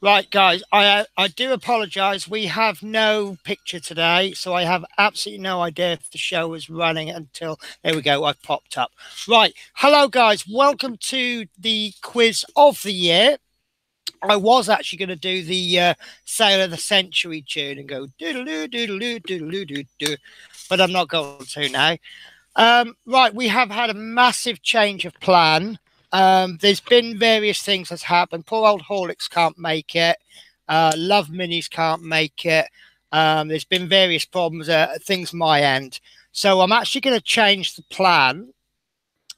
Right, guys, I do apologise. We have no picture today, so I have absolutely no idea if the show was running until there we go. I've popped up. Right, hello, guys. Welcome to the quiz of the year. I was actually going to do the Sale of the Century tune and go doodaloo doodaloo doodaloo doo doo, but I'm not going to now. Right, we have had a massive change of plan. There's been various things that's happened. Poor old Horlicks can't make it. Love Minis can't make it. There's been various problems, things my end. So I'm actually going to change the plan.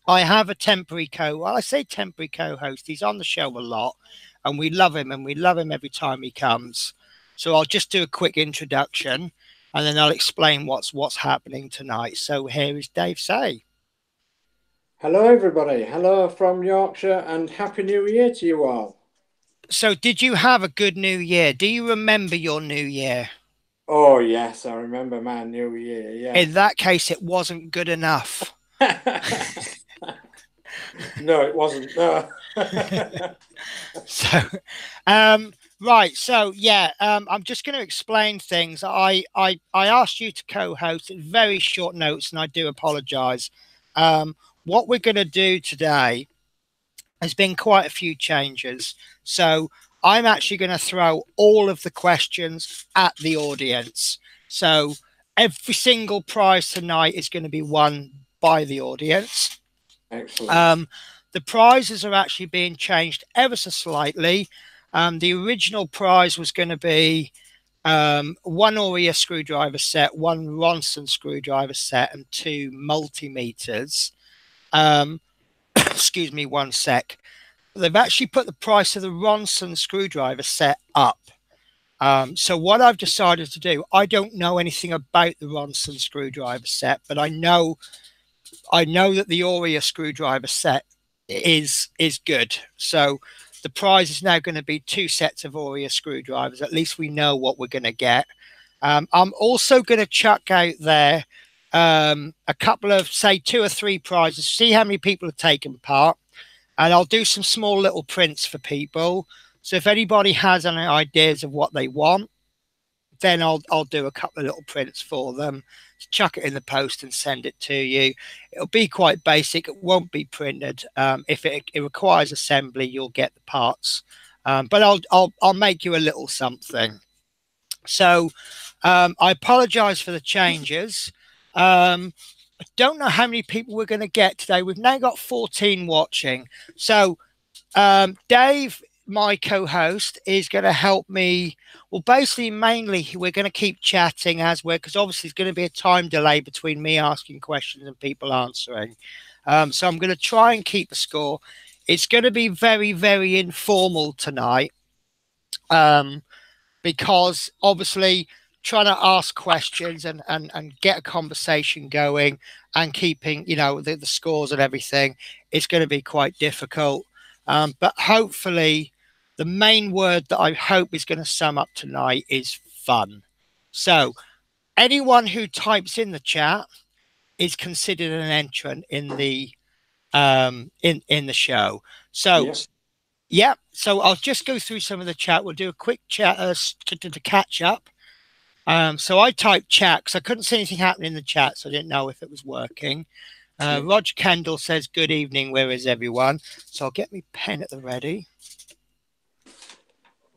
I have a temporary well, I say temporary co-host. He's on the show a lot, and we love him, and we love him every time he comes. So I'll just do a quick introduction, and then I'll explain what's happening tonight. So here is Dave Say. Hello, everybody. Hello from Yorkshire, and Happy New Year to you all. So did you have a good New Year? Do you remember your New Year? Oh, yes, I remember my New Year. Yeah. In that case, it wasn't good enough. No, it wasn't. No. So, right. So, yeah, I'm just going to explain things. I asked you to co-host at very short notes, and I do apologise. What we're going to do today has been quite a few changes. So, I'm actually going to throw all of the questions at the audience. So, every single prize tonight is going to be won by the audience. Excellent. The prizes are actually being changed ever so slightly. The original prize was going to be one Oria screwdriver set, one Ronson screwdriver set, and two multimeters. Excuse me, one sec. They've actually put the price of the Ronson screwdriver set up. So what I've decided to do, I don't know anything about the Ronson screwdriver set, but I know that the Oria screwdriver set is good. So the prize is now going to be two sets of Oria screwdrivers. At least we know what we're going to get. I'm also going to chuck out there a couple of, say, 2 or 3 prizes, see how many people have taken part, and I'll do some small little prints for people. So if anybody has any ideas of what they want, then I'll do a couple of little prints for them, chuck it in the post and send it to you. It'll be quite basic. It won't be printed. If it requires assembly, you'll get the parts. But I'll make you a little something. So I apologize for the changes. I don't know how many people we're going to get today. We've now got 14 watching. So Dave, my co-host, is going to help me. Well, basically, mainly we're going to keep chatting as because obviously there's going to be a time delay between me asking questions and people answering. So I'm going to try and keep a score. It's going to be very, very informal tonight, because obviously trying to ask questions and get a conversation going and keeping, the scores and everything, it's going to be quite difficult. But hopefully the main word that I hope is going to sum up tonight is fun. So anyone who types in the chat is considered an entrant in the in the show. So yeah, so I'll just go through some of the chat. We'll do a quick chat to catch up. So I typed chat because I couldn't see anything happening in the chat, so I didn't know if it was working. Roger Kendall says, good evening, where is everyone? So I'll get my pen at the ready.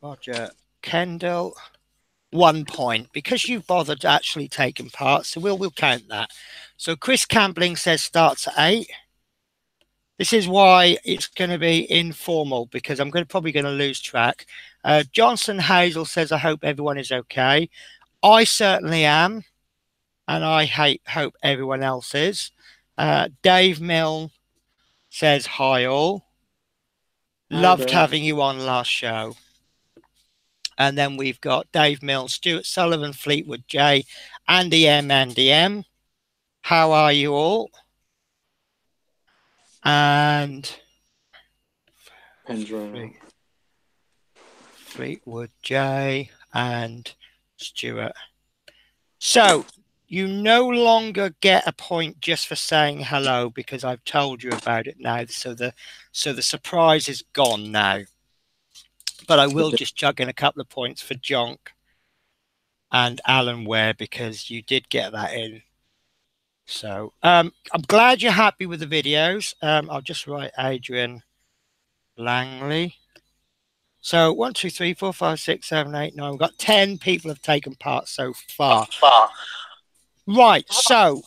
Roger Kendall, 1 point, because you've bothered actually taking part, so we'll count that. So Chris Campbelling says starts at 8. This is why it's going to be informal, because I'm probably going to lose track. Johnson Hazel says, I hope everyone is okay. I certainly am, and I hope everyone else is. Dave Milne says, hi all. Loved having you on last show. And then we've got Dave Milne, Stuart Sullivan, Fleetwood J, Andy M. How are you all? And Fleetwood J and Stuart. So you no longer get a point just for saying hello, because I've told you about it now. So the surprise is gone now. but I will just chuck in a couple of points for Jonk and Alan Ware because you did get that in. So I'm glad you're happy with the videos. I'll just write Adrian Langley. So 1, 2, 3, 4, 5, 6, 7, 8, 9. We've got 10 people have taken part so far. Right. So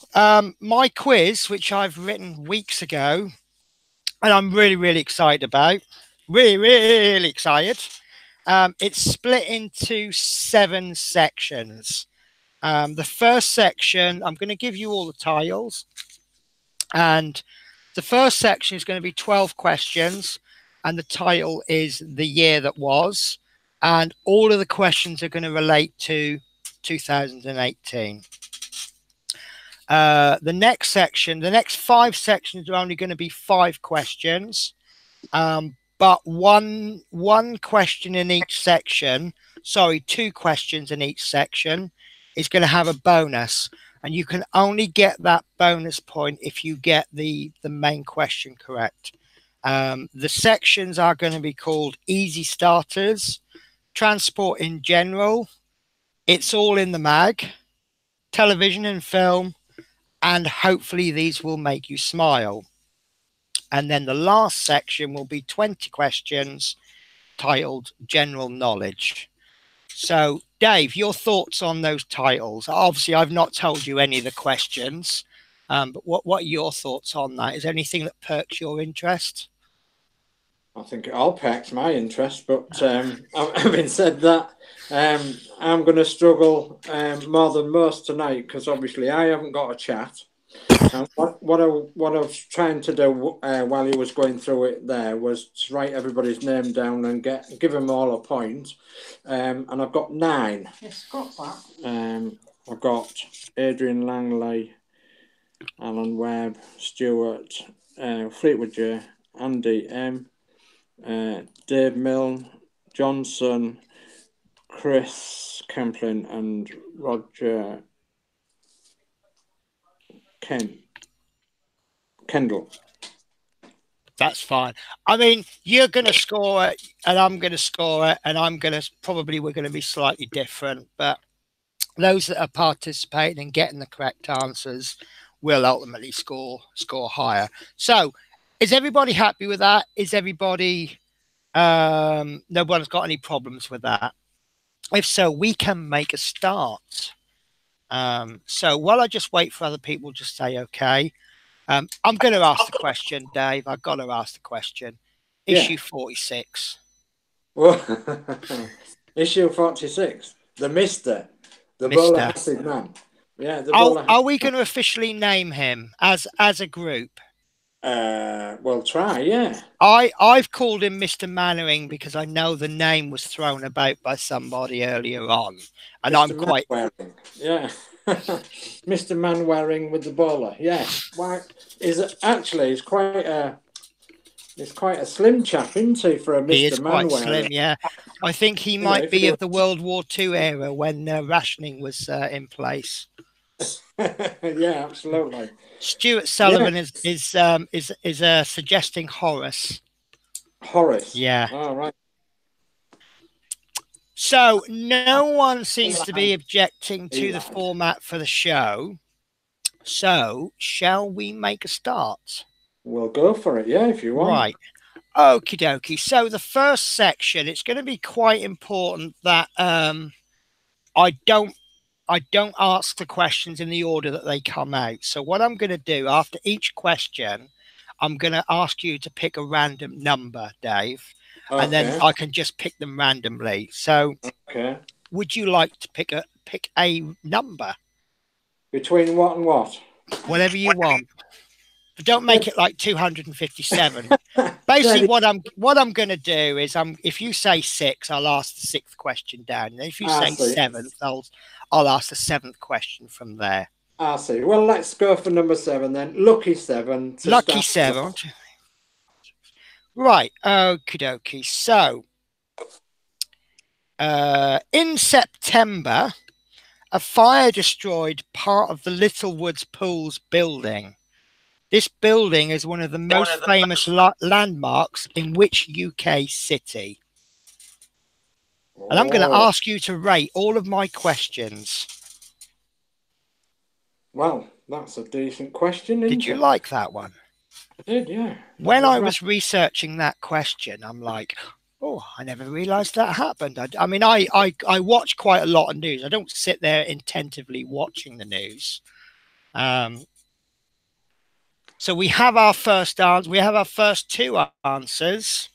my quiz, which I've written weeks ago, and I'm really, really excited about. Really, really excited. It's split into 7 sections. The first section, I'm going to give you all the tiles. And the first section is going to be 12 questions. And the title is The Year That Was. And all of the questions are going to relate to 2018. The next section, the next 5 sections are only going to be 5 questions. But one question in each section, sorry, 2 questions in each section is going to have a bonus, and you can only get that bonus point if you get the main question correct. The sections are going to be called Easy Starters, Transport in General, It's All in the Mag, Television and Film, and hopefully these will make you smile. And then the last section will be 20 questions titled General Knowledge. So, Dave, your thoughts on those titles? Obviously, I've not told you any of the questions, but what are your thoughts on that? Is there anything that perks your interest? I think it all perks my interest, but having said that, I'm going to struggle more than most tonight because obviously I haven't got a chat. And what I was trying to do while he was going through it there was to write everybody's name down and give them all a point. And I've got 9. Yes, got that. I've got Adrian Langley, Alan Webb, Stewart, Fleetwood J, Andy M, Dave Milne, Johnson, Chris Kemplin, and Roger Kendall. That's fine. I mean, you're going to score it, and I'm going to score it, and we're going to be slightly different. But those that are participating and getting the correct answers will ultimately score higher. So, is everybody happy with that? Is everybody? Nobody's got any problems with that. If so, we can make a start. So while I just wait for other people to say okay, I'm going to ask the question, Dave. I've got to ask the question. Issue 46. Well, issue 46. The Mister. The bowler acid man. Yeah. Are we going to officially name him as a group? We'll try, yeah. I've called him Mr. Mannering because I know the name was thrown about by somebody earlier on, and Mr. I'm quite Manwaring. Yeah. Mr. Manwaring with the bowler. Yeah. Why he's quite a slim chap, isn't he, for a Mr. He is quite Manwaring? slim, yeah. I think he might be of the World War II era when rationing was in place. Yeah, absolutely. Stuart Sullivan is suggesting Horace. Horace. Yeah. All right. So no one seems to be objecting to the format for the show. So shall we make a start? We'll go for it, yeah, if you want. Right. Okie dokie. So the first section, it's going to be quite important that I don't ask the questions in the order that they come out. So what I'm going to do after each question, I'm going to ask you to pick a random number, Dave, and then I can just pick them randomly. So would you like to pick a number? Between what and what? Whatever you want. But don't make it like 257. Basically, what I'm going to do is if you say 6, I'll ask the 6th question down. And if you say 7th, I'll ask the 7th question from there. I see. Well, let's go for number 7 then. Lucky 7. Lucky 7. Right. Okie dokie. So, in September, a fire destroyed part of the Little Woods Pools building. This building is one of the most famous landmarks in which UK city? And I'm going to Oh, ask you to rate all of my questions. well, that's a decent question, Did isn't you it? like that one? I did, yeah. When I Right. was researching that question, I'm like, oh, I never realized that happened. I mean, I watch quite a lot of news. I don't sit there attentively watching the news. So we have our first answer. We have our first two answers.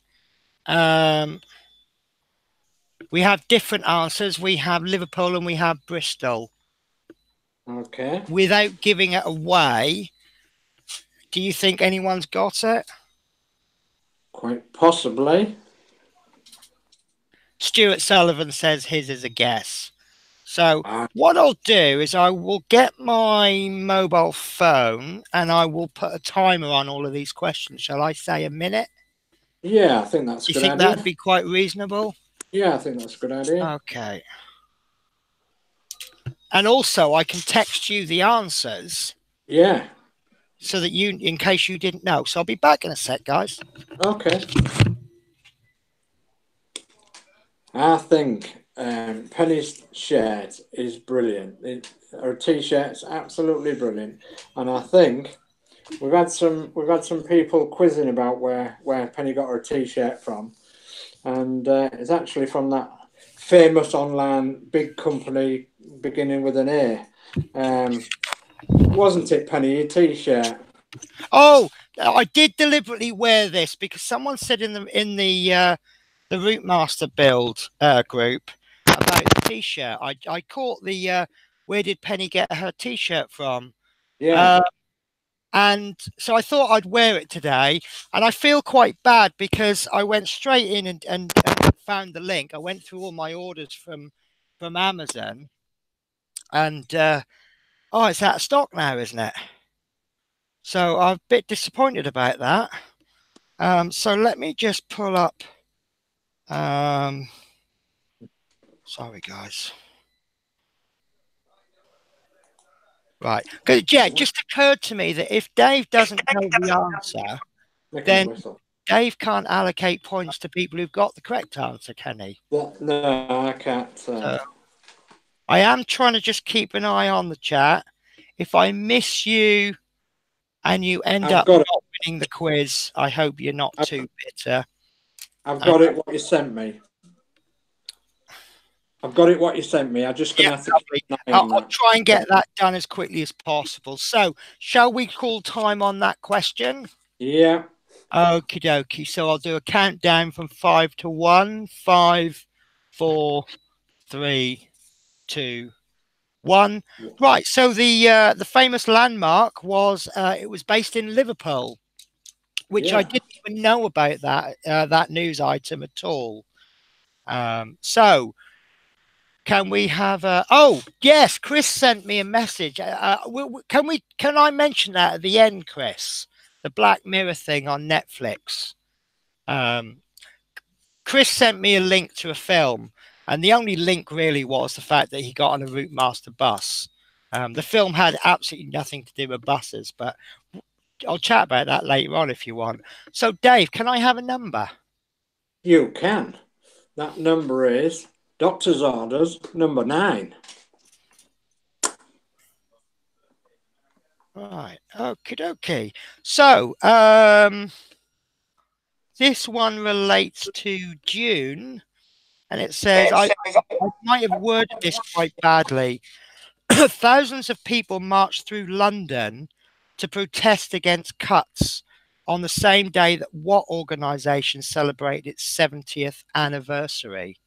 We have different answers. We have Liverpool and we have Bristol. Okay. Without giving it away, do you think anyone's got it? Quite possibly. Stuart Sullivan says his is a guess. So Ah, what I'll do is I will get my mobile phone and I will put a timer on all of these questions. Shall I say a minute? yeah, I think that's Do a you good think idea. that'd be quite reasonable? Yeah, I think that's a good idea. Okay. And also I can text you the answers Yeah. so that you, in case you didn't know. So I'll be back in a sec, guys. Okay. I think Penny's shirt is brilliant. Her t-shirt's absolutely brilliant, and I think we've had some people quizzing about where Penny got her t-shirt from, and it's actually from that famous online big company beginning with an A. Wasn't it, Penny? Your t-shirt? Oh, I did deliberately wear this because someone said in the Routemaster build group about the t-shirt. I caught the where did Penny get her t-shirt from? Yeah. Uh, and so I thought I'd wear it today, and I feel quite bad because I went straight in and found the link. I went through all my orders from Amazon, and oh, it's out of stock now, isn't it? So I'm a bit disappointed about that. So let me just pull up. Sorry, guys. Right. Because, yeah, it just occurred to me that if Dave doesn't know the answer, Make 'em then whistle. Dave can't allocate points to people who've got the correct answer, can he? No, I can't. So I am trying to just keep an eye on the chat. If I miss you and you end I've up got it. not winning the quiz, I hope you're not too bitter. I've got it. What you sent me. I've got it. What you sent me. I'm just Yeah, gonna have to lovely. keep an eye I'll on that. try and get that done as quickly as possible. So, shall we call time on that question? Yeah. Okie dokie. So I'll do a countdown from 5 to 1. 5, 4, 3, 2, 1. Right. So the famous landmark was it was based in Liverpool, which I Yeah. didn't even know about that news item at all. So can we have a? Oh yes, Chris sent me a message. Can I mention that at the end, Chris? The Black Mirror thing on Netflix. Um, Chris sent me a link to a film, and the only link really was the fact that he got on a Routemaster bus. The film had absolutely nothing to do with buses, but I'll chat about that later on if you want. So, Dave, can I have a number? You can. That number is doctor's orders number 9. Right. Okie dokie. So, this one relates to June, and it says I might have worded this quite badly. Thousands of people marched through London to protest against cuts on the same day that what organisation celebrated its 70th anniversary?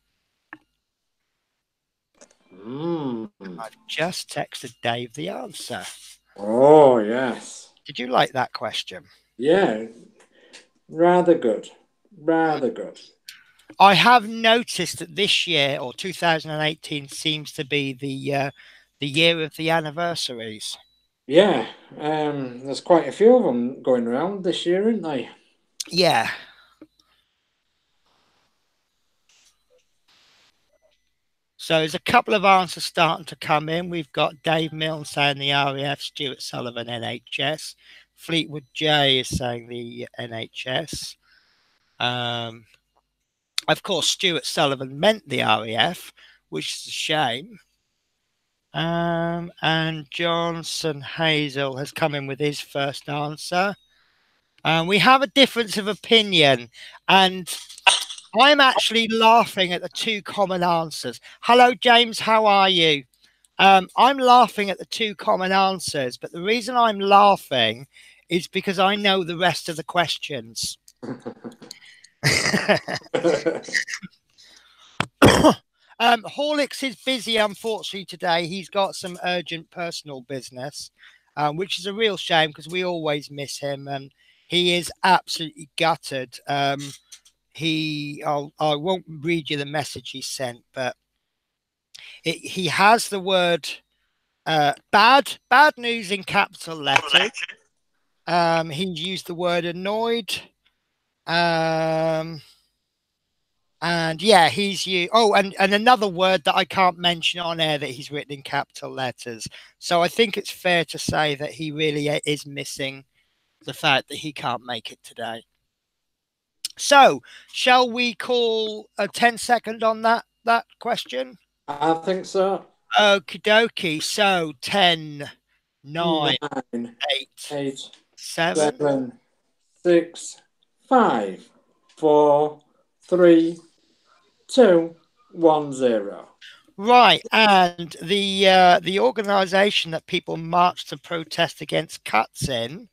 I've just texted Dave the answer. Oh yes. Did you like that question? Yeah. Rather good. Rather good. I have noticed that this year, or 2018, seems to be the year of the anniversaries. Yeah. There's quite a few of them going around this year, aren't they? Yeah. So there's a couple of answers starting to come in. We've got Dave Milne saying the RAF, Stuart Sullivan NHS, Fleetwood J is saying the NHS. Of course, Stuart Sullivan meant the RAF, which is a shame. And Johnson Hazel has come in with his first answer. We have a difference of opinion, and I'm actually laughing at the two common answers. Hello, James. How are you? I'm laughing at the two common answers, but the reason I'm laughing is because I know the rest of the questions. Horlicks is busy, unfortunately, today. He's got some urgent personal business, which is a real shame because we always miss him, and he is absolutely gutted. I won't read you the message he sent, but he has the word bad news in capital letters. He used the word annoyed. And yeah, he's you. Oh, and another word that I can't mention on air that he's written in capital letters. So I think it's fair to say that he really is missing the fact that he can't make it today. So shall we call a 10-second on that question? I think so. Okie dokie. So 10, 9, 8, 8, 7, 7, 6, 5, 4, 3, 2, 1, 0. Right, and the organisation that people marched to protest against cuts in,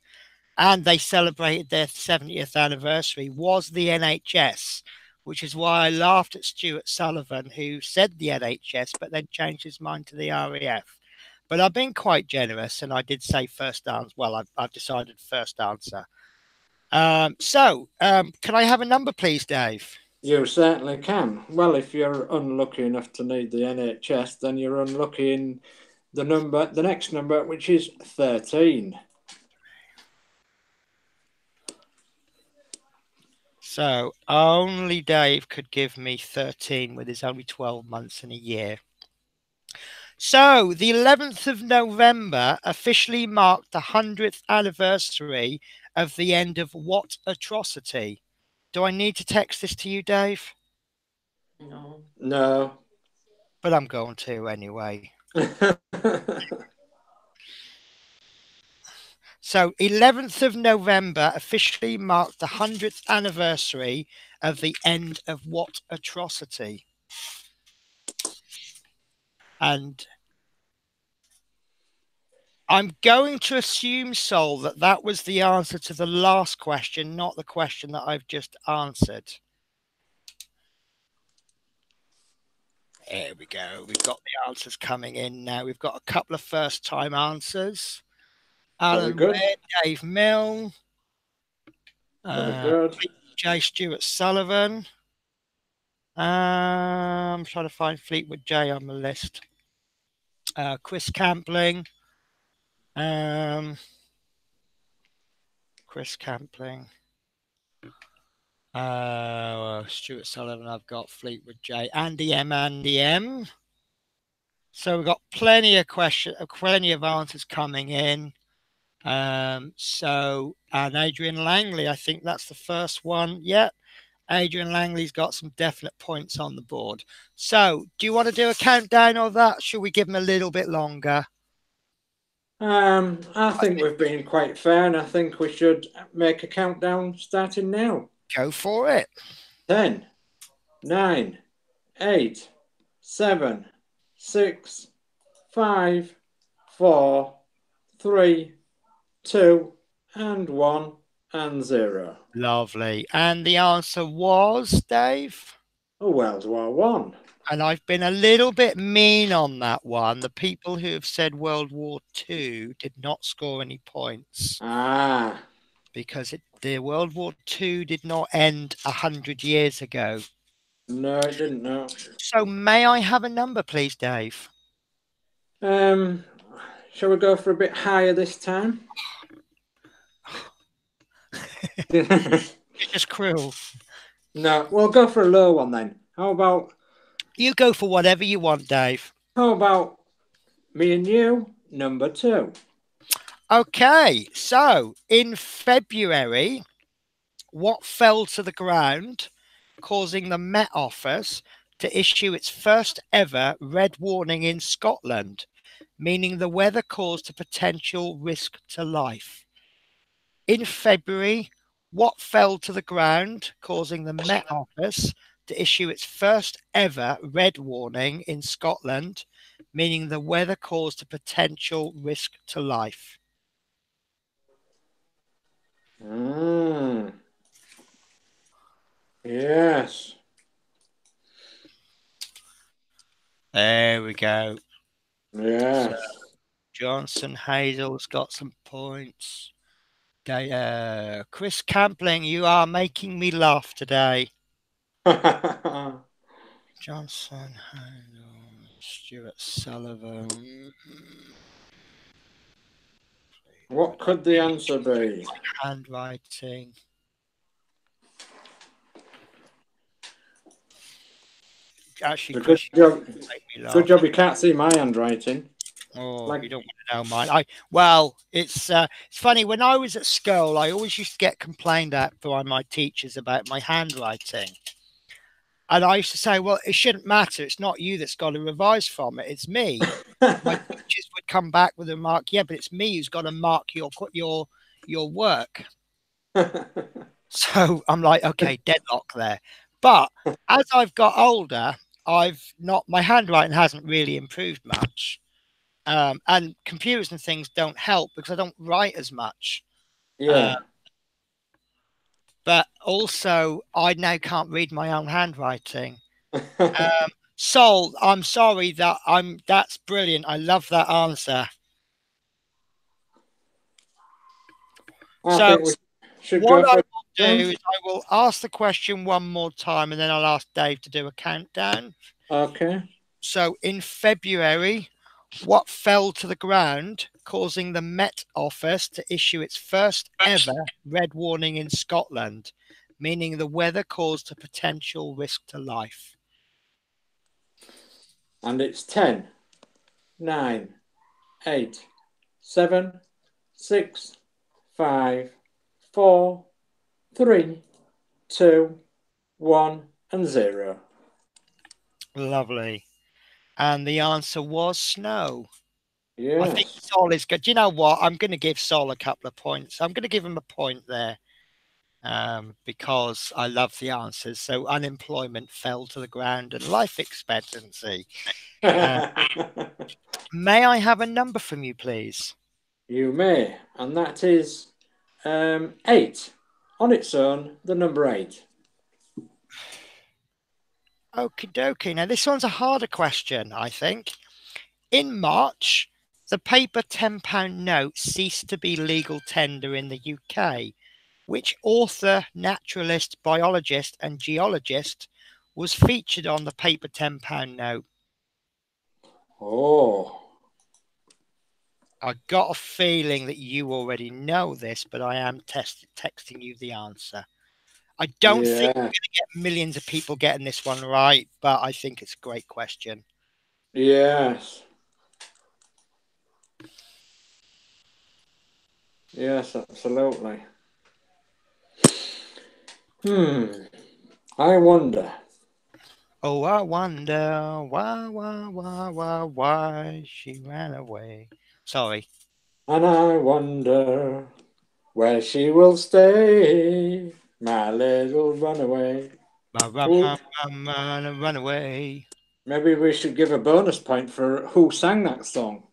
and they celebrated their 70th anniversary, was the NHS, which is why I laughed at Stuart Sullivan, who said the NHS, but then changed his mind to the RAF. But I've been quite generous, and I did say first answer. Well, I've decided first answer. Can I have a number, please, Dave? You certainly can. Well, if you're unlucky enough to need the NHS, then you're unlucky in the next number, which is 13. So only Dave could give me 13 with his only 12 months in a year. So the 11th of November officially marked the 100th anniversary of the end of what atrocity? Do I need to text this to you, Dave? No. But I'm going to anyway. So 11th of November officially marked the 100th anniversary of the end of what atrocity? And I'm going to assume, Sol, that was the answer to the last question, not the question that I've just answered. There we go. We've got the answers coming in now. We've got a couple of first-time answers. Alan Ware, Dave Mill, J. Stuart Sullivan. I'm trying to find Fleetwood J on the list. Chris Campling. Chris Campling. Stuart Sullivan. I've got Fleetwood J. Andy M. So we've got plenty of answers coming in. And Adrian Langley, I think that's the first one. Yeah, Adrian Langley's got some definite points on the board. So do you want to do a countdown of that? Should we give him a little bit longer? I think we've been quite fair, and I think we should make a countdown starting now. Go for it. 10, 9, 8, 7, 6, 5, 4, 3, 2, and 1, and 0. Lovely. And the answer was, Dave? World War One. And I've been a little bit mean on that one. The people who have said World War II did not score any points. Because the World War II did not end 100 years ago. No, it didn't, no. So may I have a number, please, Dave? Shall we go for a bit higher this time? It's just cruel. No, we'll go for a low one then. How about... You go for whatever you want, Dave. How about me and you, number 2? Okay, so in February, what fell to the ground causing the Met Office to issue its first ever red warning in Scotland, meaning the weather caused a potential risk to life? In February, what fell to the ground, causing the Met Office to issue its first ever red warning in Scotland, meaning the weather caused a potential risk to life? Yes. There we go. Yes. So Johnson Hazel's got some points. Chris Campling, you are making me laugh today. Johnson Hazel, Stuart Sullivan. What could the answer be? Handwriting. Actually, Chris, Good job you can't see my handwriting. Oh, you don't want to know mine. Well, it's funny. When I was at school, I always used to get complained at by my teachers about my handwriting. And I used to say, well, it shouldn't matter. It's not you that's got to revise from it. It's me. My teachers would come back with a remark, yeah, but it's me who's got to mark your work. So I'm like, okay, deadlock there. But as I've got older, my handwriting hasn't really improved much. And computers and things don't help because I don't write as much. Yeah. But also, I now can't read my own handwriting. Sol, I'm sorry that's brilliant. I love that answer. I think we should go for is I will ask the question one more time and then I'll ask Dave to do a countdown. Okay. So in February, what fell to the ground, causing the Met Office to issue its first ever red warning in Scotland, meaning the weather caused a potential risk to life? And it's 10, 9, 8, 7, 6, 5, 4, 3, 2, 1, and 0. Lovely. And the answer was snow. Yes. I think Sol is good. Do you know what? I'm going to give Sol a couple of points. I'm going to give him a point there because I love the answers. So unemployment fell to the ground and life expectancy. May I have a number from you, please? You may. And that is 8. On its own, the number 8. Okie dokie. Now, this one's a harder question, I think. In March, the paper £10 note ceased to be legal tender in the UK. Which author, naturalist, biologist, and geologist was featured on the paper £10 note? Oh. I got a feeling that you already know this, but I am texting you the answer. I don't think we're going to get millions of people getting this one right, but I think it's a great question. Yes. Yes, absolutely. I wonder. Oh, I wonder why she ran away. Sorry. And I wonder where she will stay, my little runaway. Run away. Maybe we should give a bonus point for who sang that song.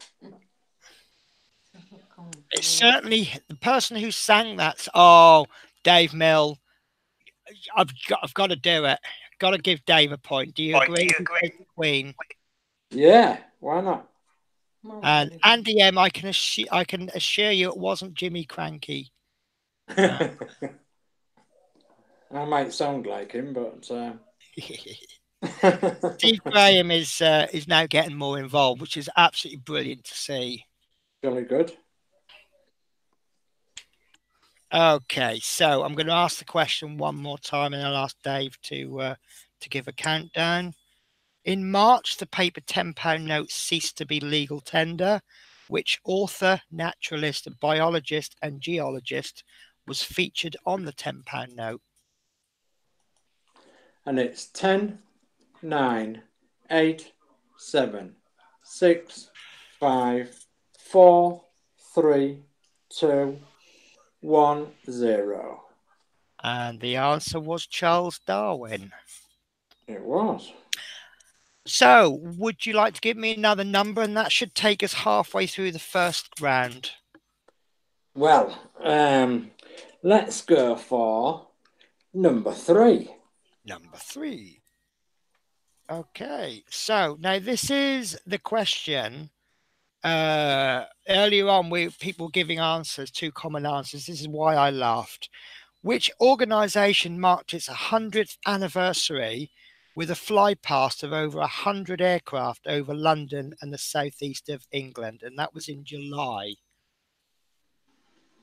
It's certainly the person who sang that. Oh, Dave Mill. I've got to do it. Got to give Dave a point. Do you agree? Queen. Yeah, why not? And Andy M, I can assure you it wasn't Jimmy Cranky. I might sound like him, but Steve Graham is now getting more involved, which is absolutely brilliant to see. Really good. Okay, so I'm going to ask the question one more time, and I'll ask Dave to give a countdown. In March, the paper £10 note ceased to be legal tender. Which author, naturalist, biologist, and geologist was featured on the £10 note? And it's 10, 9, 8, 7, 6, 5, 4, 3, 2, 1, 0. And the answer was Charles Darwin. It was. So, would you like to give me another number? And that should take us halfway through the first round. Well, let's go for number 3. Number 3. Okay, so now this is the question. Earlier on, people giving answers, 2 common answers. This is why I laughed. Which organisation marked its 100th anniversary with a fly past of over 100 aircraft over London and the southeast of England? And that was in July.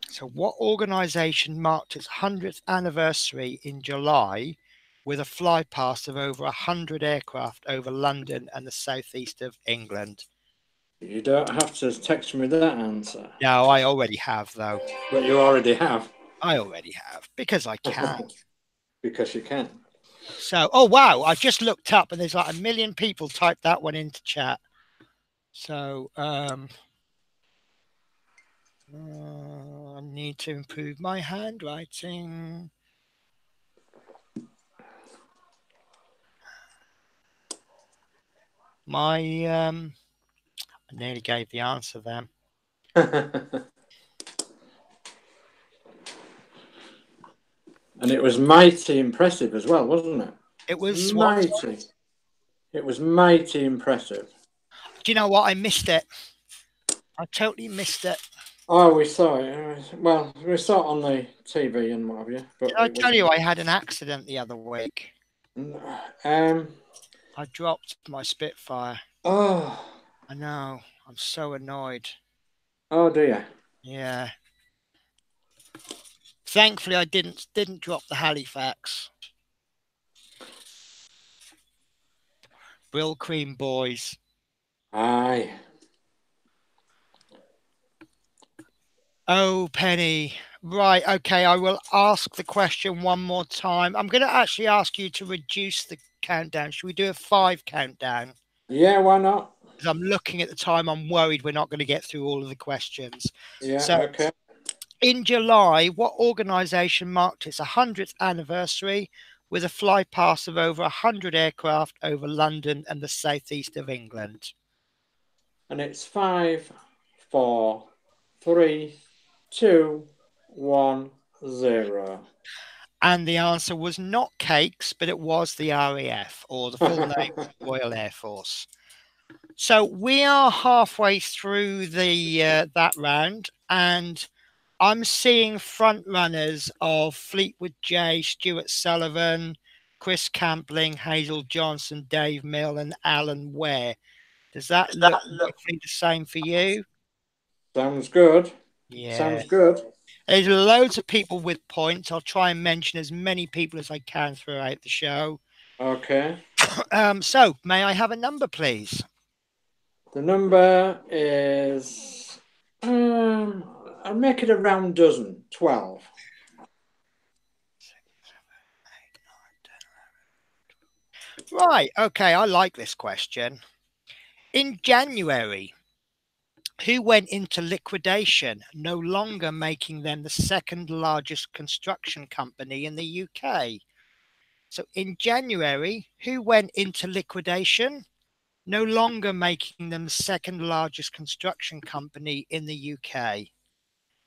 So what organisation marked its 100th anniversary in July with a fly past of over 100 aircraft over London and the southeast of England? You don't have to text me that answer. No, I already have, though. But you already have. I already have, because I can. Because you can. So, oh, wow, I just looked up and there's like 1 million people typed that one into chat. So, I need to improve my handwriting. I nearly gave the answer then. And it was mighty impressive as well, wasn't it? It was mighty. What? It was mighty impressive. Do you know what? I missed it. I totally missed it. Oh, we saw it. Well, we saw it on the TV and what have you. But Did I tell you I had an accident the other week? I dropped my Spitfire. Oh. I know. I'm so annoyed. Oh dear. Yeah. Thankfully, I didn't drop the Halifax. Brill Cream boys. Aye. Oh, Penny. Right. Okay. I will ask the question one more time. I'm going to actually ask you to reduce the countdown. Should we do a 5 countdown? Yeah, why not? Because I'm looking at the time. I'm worried we're not going to get through all of the questions. Yeah. So, okay. In July, what organisation marked its 100th anniversary with a fly past of over 100 aircraft over London and the southeast of England? And it's 5, 4, 3, 2, 1, 0. And the answer was not cakes, but it was the RAF, or the full name Royal Air Force. So we are halfway through the that round, and I'm seeing front runners of Fleetwood J, Stuart Sullivan, Chris Campling, Hazel Johnson, Dave Mill, and Alan Ware. Does that look roughly the same for you? Sounds good. Yeah. Sounds good. There's loads of people with points. I'll try and mention as many people as I can throughout the show. Okay. So, may I have a number, please? The number is... I'll make it a round dozen. 12. 6, 7, 8, 9, 10, 11. Right. Okay. I like this question. In January, who went into liquidation, no longer making them the second largest construction company in the UK? So in January, who went into liquidation, no longer making them the second largest construction company in the UK?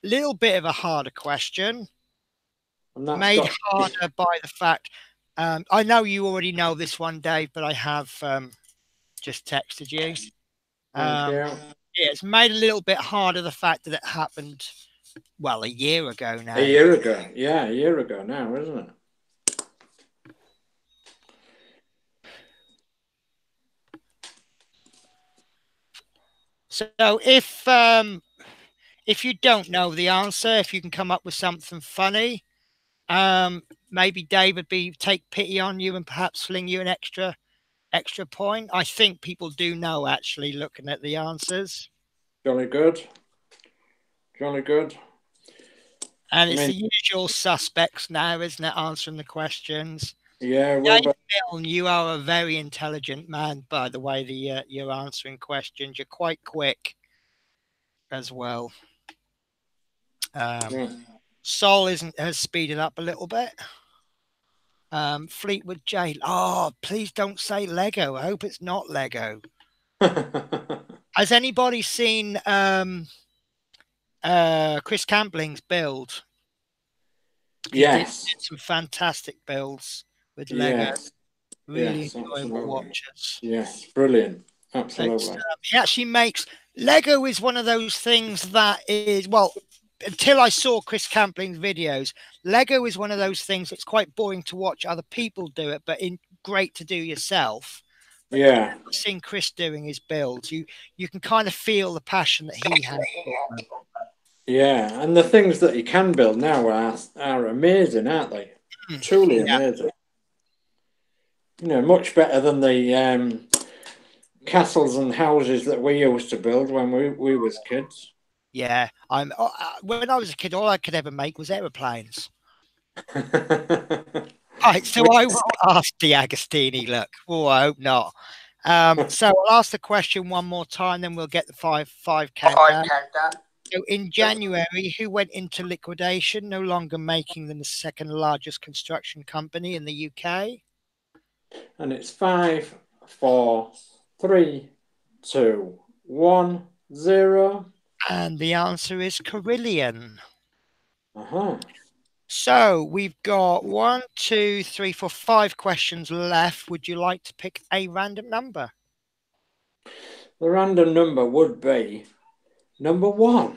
Little bit of a harder question, made harder by the fact, I know you already know this one, Dave, but I have just texted you. Thank you. Yeah, it's made a little bit harder the fact that it happened, well, a year ago now. A year ago. Yeah, a year ago now, isn't it? So if you don't know the answer, if you can come up with something funny, maybe Dave would take pity on you and perhaps fling you an extra point. I think people do know, actually, looking at the answers. Jolly good. Jolly good. And it's the usual suspects now, isn't it, answering the questions? Yeah, well, James Milne, you are a very intelligent man, by the way. You're answering questions. You're quite quick as well. yeah. Sol has speeded up a little bit. Fleetwood J. Oh, please don't say Lego. I hope it's not Lego. Has anybody seen Chris Campling's build? He did Yes, some fantastic builds with Lego. yes, Really yes, enjoyable absolutely. watches. Yes, brilliant. It's, Absolutely. he actually makes Lego is one of those things that is, well, until I saw Chris Campling's videos, Lego is one of those things that's quite boring to watch other people do it, but great to do yourself. But Yeah, seeing Chris doing his builds, you can kind of feel the passion that he has for them. yeah, and the things that you can build now are amazing, aren't they? Truly Yeah. amazing. You know, much better than the castles and houses that we used to build when we was kids. Yeah, when I was a kid, all I could ever make was aeroplanes. Right, so I will ask D'Agostini. Look, oh, I hope not. So I'll ask the question one more time, then we'll get the five countdown. So in January, who went into liquidation, no longer making them the second largest construction company in the UK? And it's 5, 4, 3, 2, 1, 0. And the answer is Carillion. Uh-huh. So we've got 1, 2, 3, 4, 5 questions left. Would you like to pick a random number? The random number would be number 1.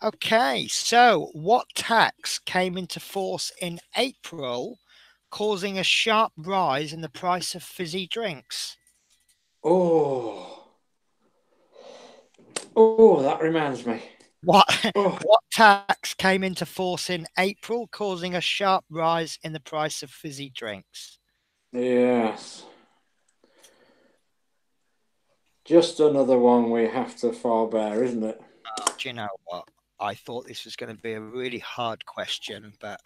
Okay, so what tax came into force in April, causing a sharp rise in the price of fizzy drinks? Oh. Oh, that reminds me. What Oh, what tax came into force in April, causing a sharp rise in the price of fizzy drinks? yes. Just another one we have to forbear, isn't it? Oh, do you know what? I thought this was going to be a really hard question, but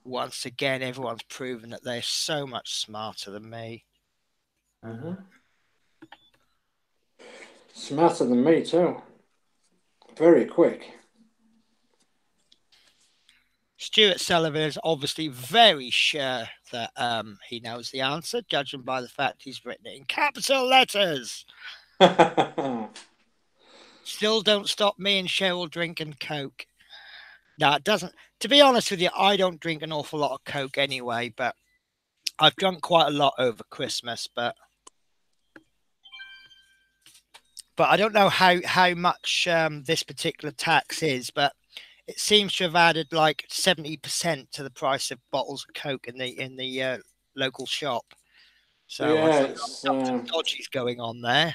once again, everyone's proven that they're so much smarter than me. Smarter than me too. Very quick. Stuart Sullivan is obviously very sure that he knows the answer, judging by the fact he's written it in capital letters. Still don't stop me and Cheryl drinking Coke. No, it doesn't. To be honest with you, I don't drink an awful lot of Coke anyway, but I've drunk quite a lot over Christmas, but I don't know how much this particular tax is, but it seems to have added like 70% to the price of bottles of Coke in the local shop. So yeah, it's dodgy's going on there.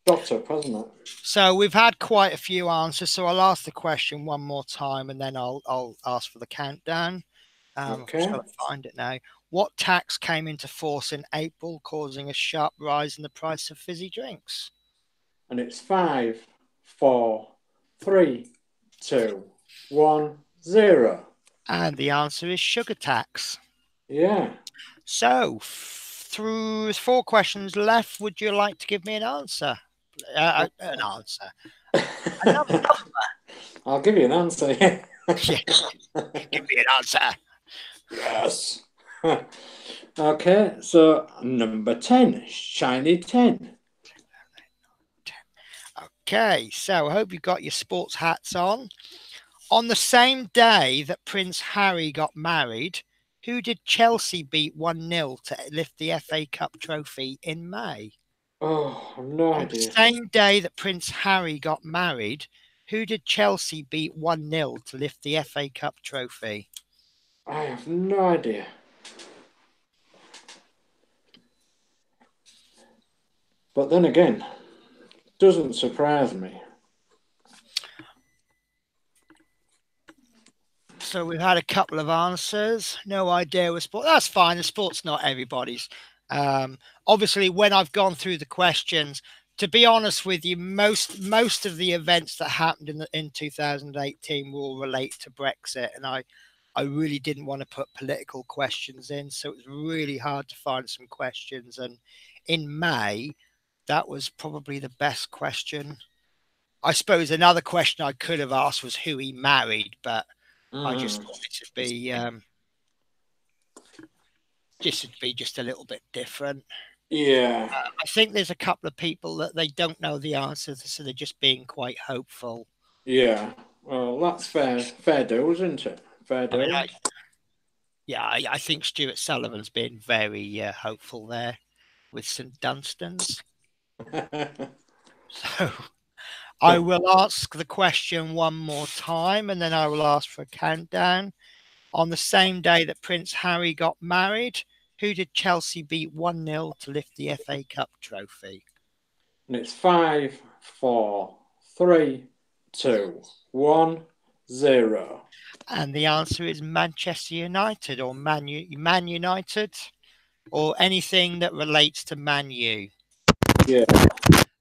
shot up, hasn't it? So we've had quite a few answers. So I'll ask the question one more time, and then I'll ask for the countdown. Okay. Shall I find it now? What tax came into force in April, causing a sharp rise in the price of fizzy drinks? And it's 5, 4, 3, 2, 1, 0. And the answer is sugar tax. Yeah. So through 4 questions left, would you like to give me an answer? An answer. I'll give you an answer. Yeah. Yeah. Give me an answer. Yes. Okay, so number 10, shiny 10. Okay, so I hope you've got your sports hats on. On the same day that Prince Harry got married, who did Chelsea beat 1-0 to lift the FA Cup trophy in May? Oh, I've no On the idea. same day that Prince Harry got married, who did Chelsea beat 1-0 to lift the FA Cup trophy? I have no idea. But then again, doesn't surprise me. So we've had a couple of answers. No idea with sport. That's fine. The sport's not everybody's. Obviously, when I've gone through the questions, to be honest with you, most of the events that happened in 2018 will relate to Brexit, and I really didn't want to put political questions in, so it was really hard to find some questions. And in May, that was probably the best question. I suppose another question I could have asked was who he married, but I just thought it would be just a little bit different. Yeah. I think there's a couple of people that they don't know the answers, so they're just being quite hopeful. Yeah. Well, that's fair deal, isn't it? Fair deal. I think Stuart Sullivan's been very hopeful there with St Dunstan's. So I will ask the question one more time, and then I will ask for a countdown. On the same day that Prince Harry got married, who did Chelsea beat 1-0 to lift the FA Cup trophy? And it's 5, 4, 3, 2, 1, 0. And the answer is Manchester United, or Man United, or anything that relates to Man U. Yeah.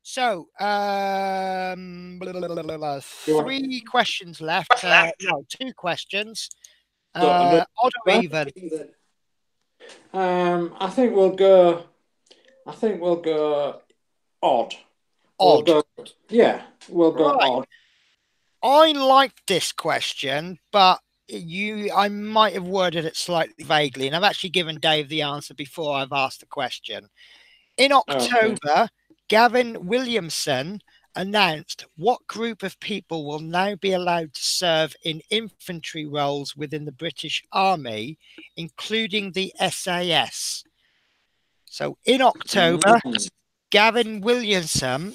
So, 3 questions left. No, 2 questions. Odd or even? I think we'll go odd. Odd. We'll go odd. I like this question, but I might have worded it slightly vaguely, and I've actually given Dave the answer before I've asked the question. In October, Gavin Williamson announced what group of people will now be allowed to serve in infantry roles within the British Army, including the SAS. So in October, Gavin Williamson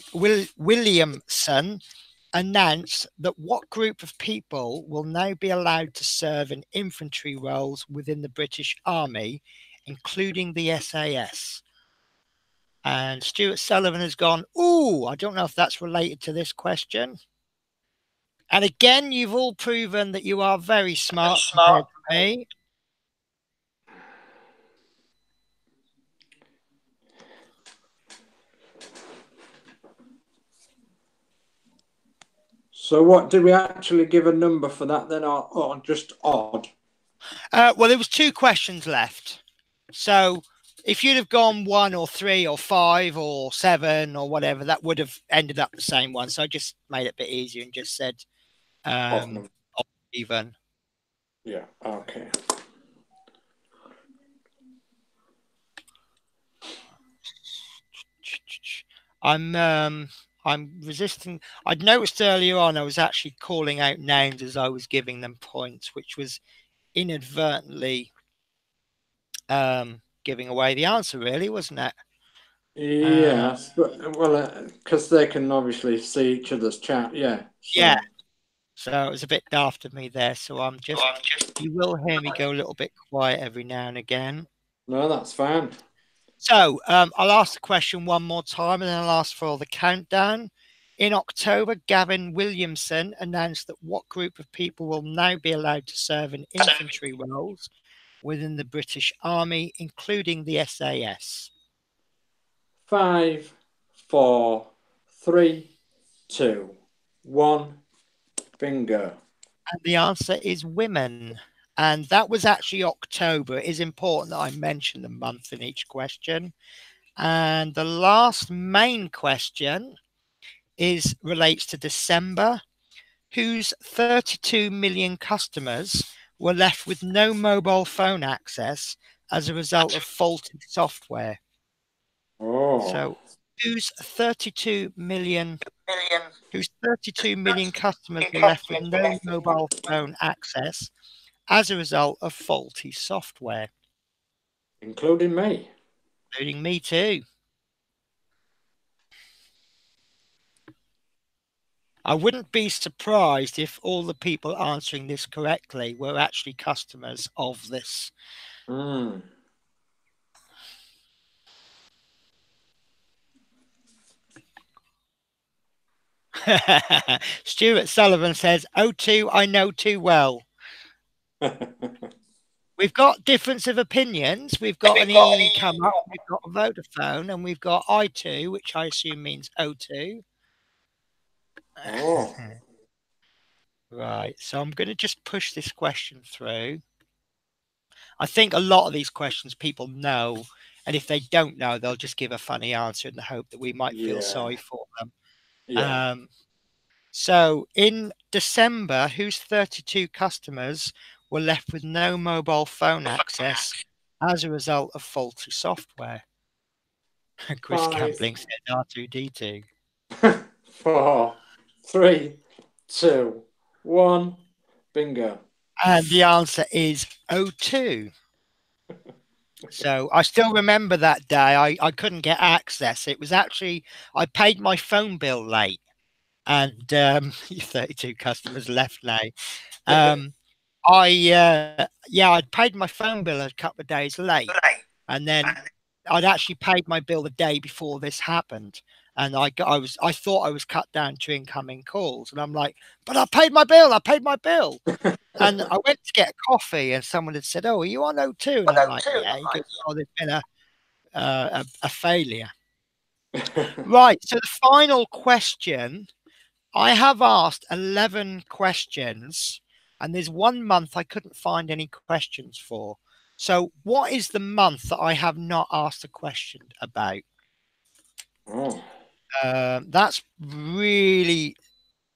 announced that what group of people will now be allowed to serve in infantry roles within the British Army, including the SAS. And Stuart Sullivan has gone, ooh, I don't know if that's related to this question. And again, you've all proven that you are very smart compared to me. So what, did we actually give a number for that then, or just odd? Well, there was 2 questions left. So if you'd have gone 1 or 3 or 5 or 7 or whatever, that would have ended up the same one. So I just made it a bit easier and just said even. Yeah, okay. I'm resisting. I'd noticed earlier on I was actually calling out names as I was giving them points, which was inadvertently giving away the answer, really, wasn't it? Yes, but well, because they can obviously see each other's chat. Yeah. So. Yeah. So it was a bit daft of me there. So I'm just. You will hear me go a little bit quiet every now and again. No, that's fine. So I'll ask the question one more time, and then I'll ask for the countdown. In October, Gavin Williamson announced that what group of people will now be allowed to serve in infantry roles within the British Army, including the SAS. 5, 4, 3, 2, 1, bingo. And the answer is women. And that was actually October. It is important that I mention the month in each question. And the last main question relates to December, whose 32 million customers were left with no mobile phone access as a result of faulty software. So whose 32 million customers were left with no mobile phone access as a result of faulty software? Including me. Including me too. I wouldn't be surprised if all the people answering this correctly were actually customers of this. Stuart Sullivan says, O2, I know too well. We've got difference of opinions. We've got an E come up, we've got a Vodafone, and we've got I2, which I assume means O2. Right, so I'm going to just push this question through. I think a lot of these questions people know, and if they don't know, they'll just give a funny answer in the hope that we might feel sorry for them. Yeah. So in December, whose 32 customers were left with no mobile phone access as a result of faulty software? Chris 5, Campling said R2D2. 4, 3, 2, 1. Bingo. And the answer is O2. So I still remember that day. I couldn't get access. It was actually, I paid my phone bill late, and 32 customers left now. I'd paid my phone bill a couple of days late, and then I'd actually paid my bill the day before this happened. And I thought I was cut down to incoming calls, and I'm like, but I paid my bill. I paid my bill. And I went to get a coffee, and someone had said, "Oh, are you on O2?" And I'm like, "Yeah." He goes, "Oh, there's been a failure." Right. So the final question, I have asked 11 questions, and there's 1 month I couldn't find any questions for. So what is the month that I have not asked a question about? Oh. That's really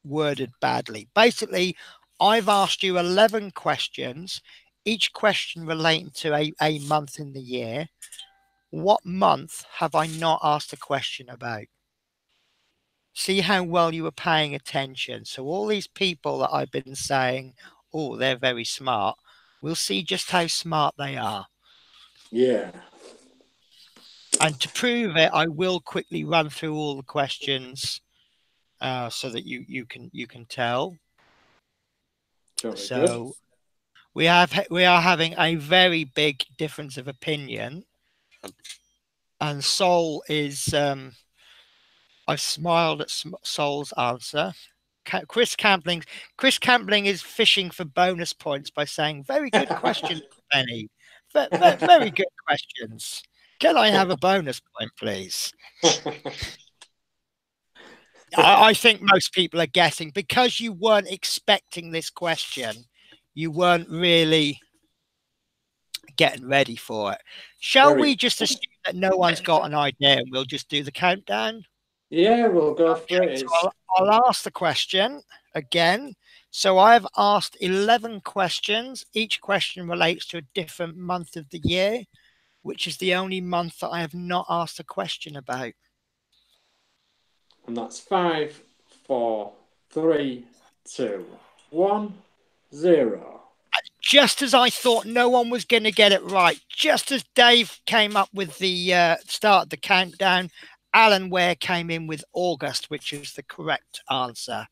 worded badly. Basically, I've asked you 11 questions, each question relating to a month in the year. What month have I not asked a question about? See how well you were paying attention. So all these people that I've been saying, oh, they're very smart, we'll see just how smart they are. Yeah. And to prove it, I will quickly run through all the questions so that you can tell. So we are having a very big difference of opinion, and Sol is I've smiled at Sol's answer. Chris Campling is fishing for bonus points by saying, "Very good question, Benny. Very good questions. Can I have a bonus point, please?" I think most people are guessing because you weren't expecting this question. You weren't really getting ready for it. Shall we just assume that no one's got an idea and we'll just do the countdown? Yeah, we'll go for it. So I'll ask the question again. So I've asked 11 questions. Each question relates to a different month of the year, which is the only month that I have not asked a question about. And that's 5, 4, 3, 2, 1, 0. Just as I thought no one was going to get it right, just as Dave came up with the start of the countdown, Alan Ware came in with August, which is the correct answer.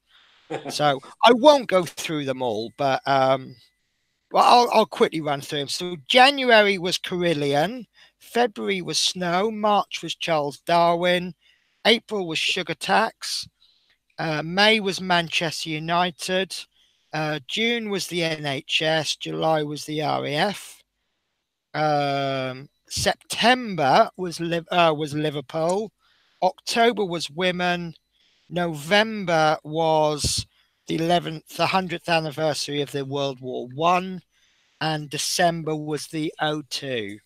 So I won't go through them all, but I'll quickly run through them. So January was Carillion, February was Snow, March was Charles Darwin, April was Sugar Tax, May was Manchester United, June was the NHS, July was the RAF, September was Liverpool, October was Women, November was the 100th anniversary of the World War One, and December was the O2.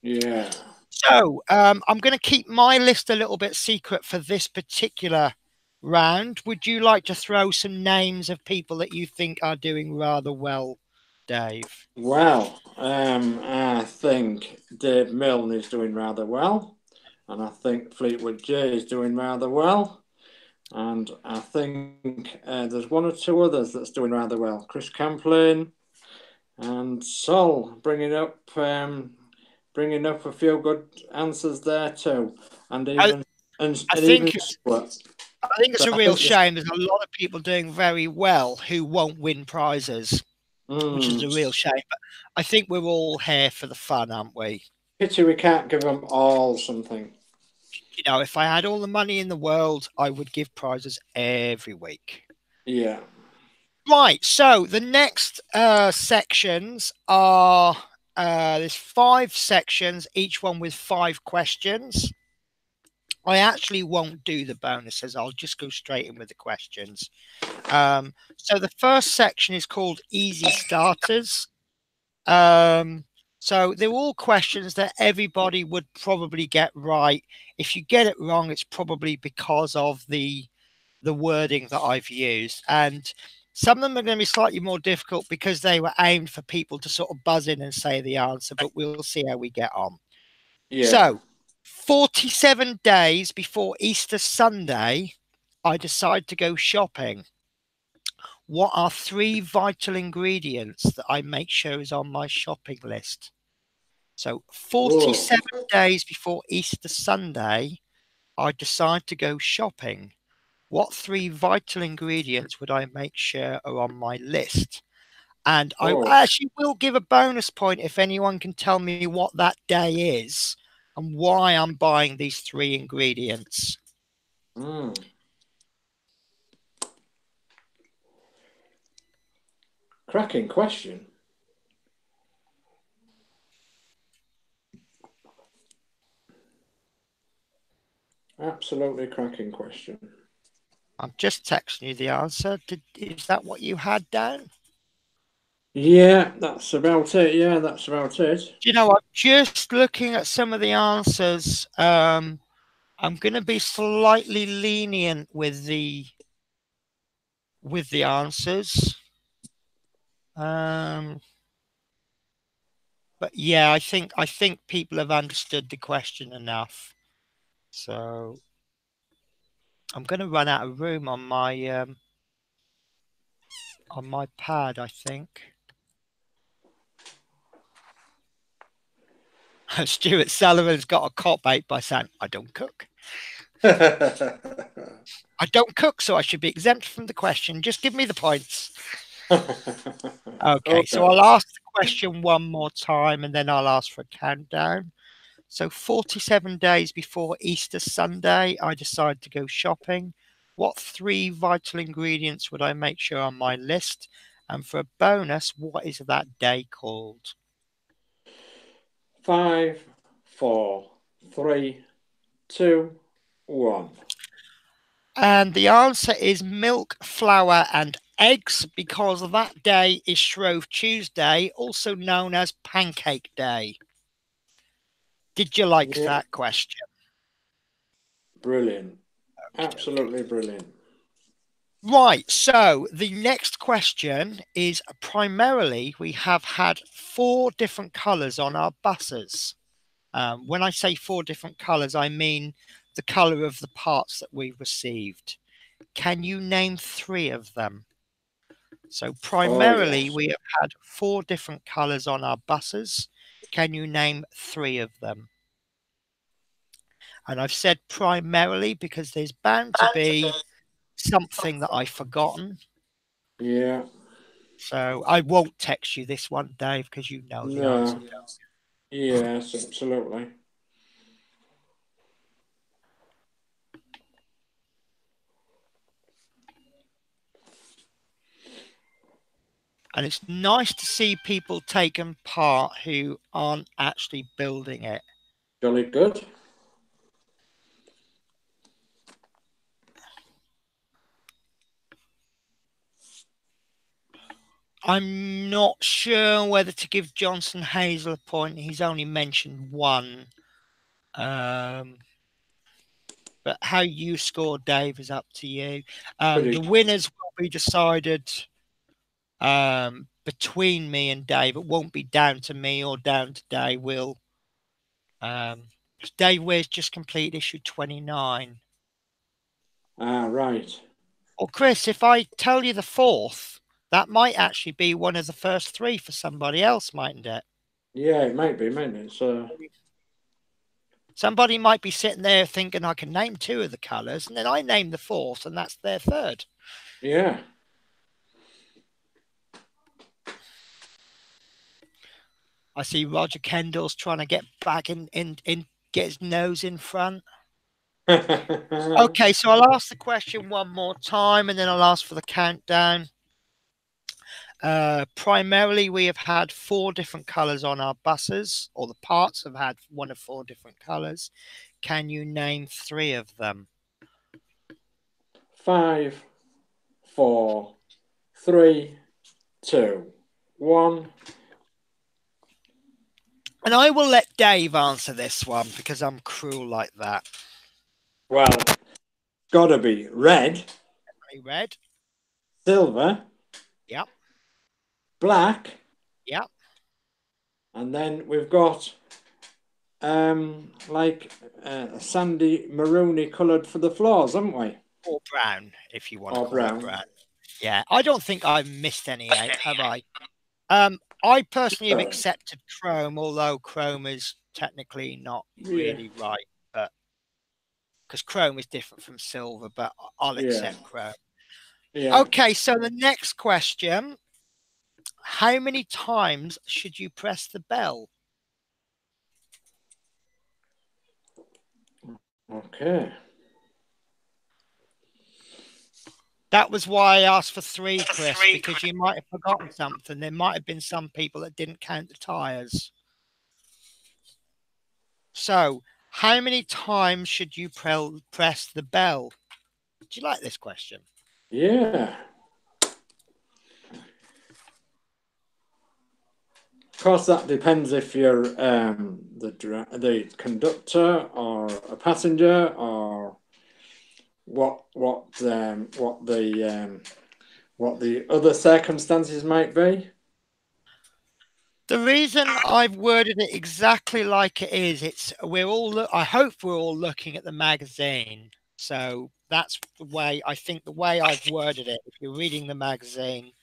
Yeah. So I'm going to keep my list a little bit secret for this particular round. Would you like to throw some names of people that you think are doing rather well, Dave? Well, I think Dave Milne is doing rather well, and I think Fleetwood J is doing rather well, and I think there's one or two others that's doing rather well. Chris Camplin and Sol bringing up a few good answers there too, and even I think it's a real shame. There's a lot of people doing very well who won't win prizes, which is a real shame. But I think we're all here for the fun, aren't we? Pity we can't give them all something. You know, if I had all the money in the world, I would give prizes every week. Yeah. Right. So the next sections are there's 5 sections, each one with 5 questions. I actually won't do the bonuses. I'll just go straight in with the questions. So the first section is called Easy Starters. So they're all questions that everybody would probably get right. If you get it wrong, it's probably because of the wording that I've used. And some of them are going to be slightly more difficult because they were aimed for people to sort of buzz in and say the answer, but we'll see how we get on. Yeah. So 47 days before Easter Sunday, I decide to go shopping. What are 3 vital ingredients that I make sure is on my shopping list? So 47 days before Easter Sunday, I decide to go shopping. What 3 vital ingredients would I make sure are on my list? And I actually will give a bonus point if anyone can tell me what that day is and why I'm buying these 3 ingredients. Cracking question. Absolutely cracking question. I'm just texting you the answer. Is that what you had down? Yeah, that's about it. Yeah, that's about it. Do you know what? Just looking at some of the answers, I'm going to be slightly lenient with the answers. But yeah, I think people have understood the question enough. So I'm going to run out of room on my pad, I think. Stuart Sullivan's got a cop-out by saying, I don't cook. I don't cook, so I should be exempt from the question. Just give me the points. Okay, so I'll ask the question one more time and then I'll ask for a countdown. So 47 days before Easter Sunday, I decide to go shopping. What 3 vital ingredients would I make sure on my list? And for a bonus, what is that day called? 5, 4, 3, 2, 1. And the answer is milk, flour, and eggs, because that day is Shrove Tuesday, also known as Pancake Day. Did you like that question? Brilliant. Absolutely brilliant. Right, so the next question is primarily we have had 4 different colours on our buses. When I say 4 different colours, I mean the colour of the parts that we received. Can you name 3 of them? So primarily we have had 4 different colours on our buses. Can you name 3 of them? And I've said primarily because there's bound to be something that I've forgotten. Yeah. So I won't text you this one, Dave, because you know the answer. Yes, absolutely. And it's nice to see people taking part who aren't actually building it. Jolly good. I'm not sure whether to give Johnson Hazel a point. He's only mentioned 1. But how you score, Dave, is up to you. The winners will be decided between me and Dave. It won't be down to me or down to Dave. Dave Weir's just completed issue 29. Right. Well, Chris, if I tell you the 4th, that might actually be one of the first 3 for somebody else, mightn't it? Yeah, it might be, mightn't it? So somebody might be sitting there thinking I can name 2 of the colours, and then I name the 4th, and that's their 3rd. Yeah. I see Roger Kendall's trying to get back in get his nose in front. Okay, so I'll ask the question one more time and then I'll ask for the countdown. Primarily, we have had 4 different colours on our buses, or the parts have had one of 4 different colours. Can you name 3 of them? 5, 4, 3, 2, 1. And I will let Dave answer this one because I'm cruel like that. Well, gotta be red. Red. Silver. Yep. Black. Yep. And then we've got like sandy maroony coloured for the floors, haven't we? Or brown, if you want to Or call brown. it brown. Yeah, I don't think I've missed any out, have I? I personally have accepted chrome, although chrome is technically not really right, but because chrome is different from silver, but I'll accept chrome. Yeah. Okay, so the next question: how many times should you press the bell? Okay. That was why I asked for 3, Chris, because you might have forgotten something. There might have been some people that didn't count the tires. So, how many times should you press the bell? Do you like this question? Yeah. Of course, that depends if you're the conductor or a passenger or what the other circumstances might be. The reason I've worded it exactly like it is, I hope we're all looking at the magazine. So that's the way I've worded it. If you're reading the magazine,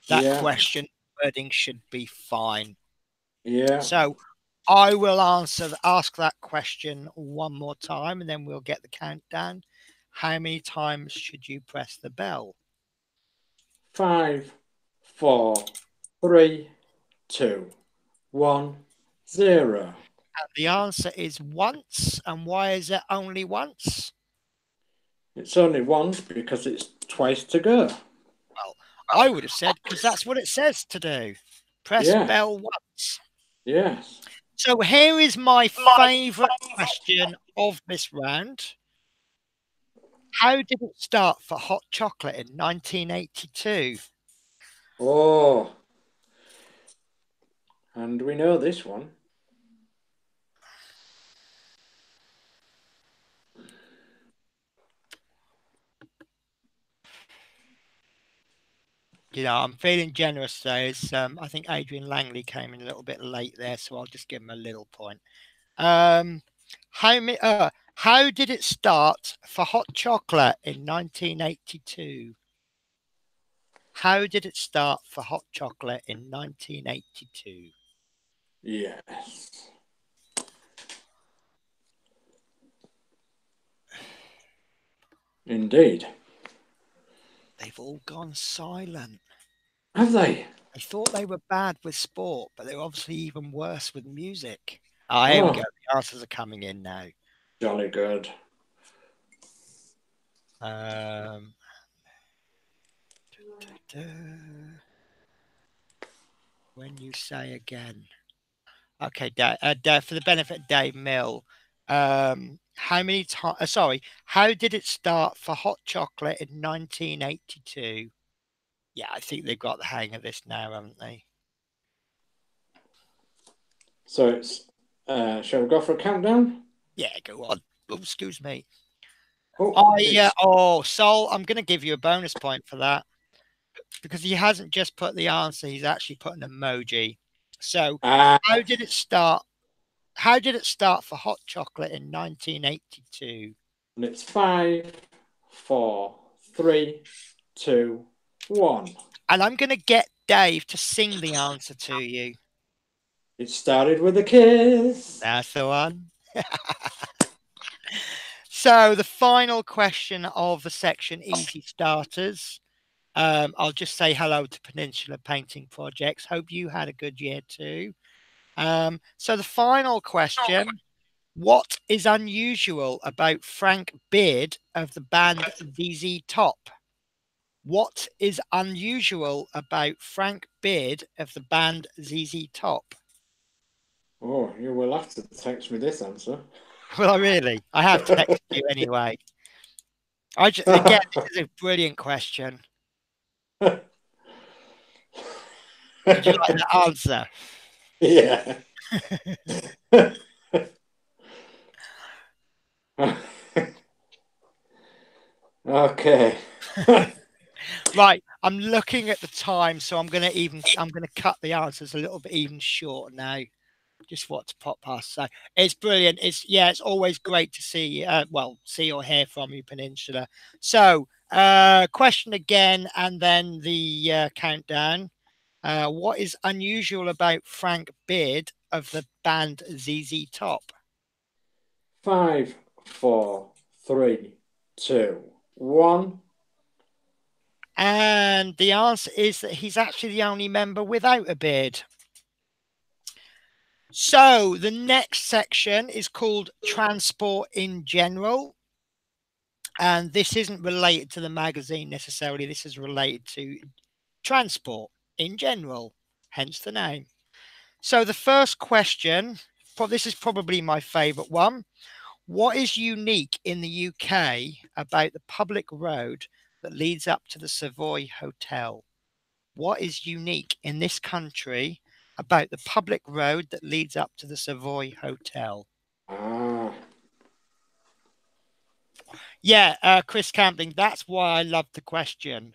that question wording should be fine. Yeah. So I will ask that question one more time, and then we'll get the countdown. How many times should you press the bell? 5, 4, 3, 2, 1, 0. And the answer is once. And why is it only once? It's only once because it's twice to go. Well, I would have said because that's what it says to do. Press bell once. Yes. So here is my favourite question of this round. How did it start for hot chocolate in 1982? Oh. And we know this one. You know, I'm feeling generous today. I think Adrian Langley came in a little bit late there, so I'll just give him a little point. How did it start for hot chocolate in 1982? How did it start for hot chocolate in 1982? Yes. Indeed. They've all gone silent. Have they? I thought they were bad with sport, but they're obviously even worse with music. Oh, here we go. The answers are coming in now. Jolly good. When you say again. Okay, Dave, for the benefit of Dave Mill, how many times? How did it start for hot chocolate in 1982? Yeah, I think they've got the hang of this now, haven't they? So it's. Shall we go for a countdown? Yeah, go on. Oh, excuse me. Sol, I'm going to give you a bonus point for that because he hasn't just put the answer; he's actually put an emoji. So, how did it start? How did it start for hot chocolate in 1982? And it's 5, 4, 3, 2, 1. And I'm going to get Dave to sing the answer to you. It started with a kiss. That's the one. So the final question of the section, Easy Starters. I'll just say hello to Peninsula Painting Projects. Hope you had a good year too. So the final question, what is unusual about Frank Beard of the band ZZ Top? What is unusual about Frank Beard of the band ZZ Top? Oh, you will have to text me this answer. Well, really, I have texted you anyway. Again, this is a brilliant question. Did you like the answer? Yeah. Okay. Right, I'm looking at the time, so I'm gonna cut the answers a little bit even shorter now. Just what to pop past. So it's brilliant. It's always great to see see or hear from you, Peninsula. So question again, and then the countdown. What is unusual about Frank Beard of the band ZZ Top? 5, 4, 3, 2, 1. And the answer is that he's actually the only member without a beard. So the next section is called Transport in General. And this isn't related to the magazine necessarily. This is related to transport in general, hence the name. So the first question, this is probably my favourite one. What is unique in the UK about the public road that leads up to the Savoy Hotel? What is unique in this country about the public road that leads up to the Savoy Hotel? Ah. Yeah, Chris Camping, that's why I love the question.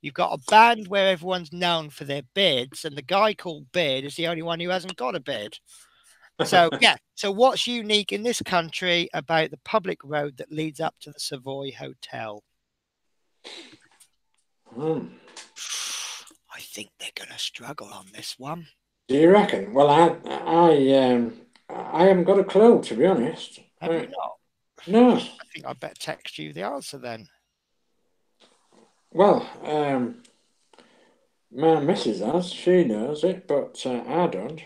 You've got a band where everyone's known for their beards, and the guy called Beard is the only one who hasn't got a beard. So, yeah. So, what's unique in this country about the public road that leads up to the Savoy Hotel? I think they're going to struggle on this one. Do you reckon? Well, I haven't got a clue, to be honest. Have you not? No. I think I better text you the answer then. Well, my missus has. She knows it, but I don't.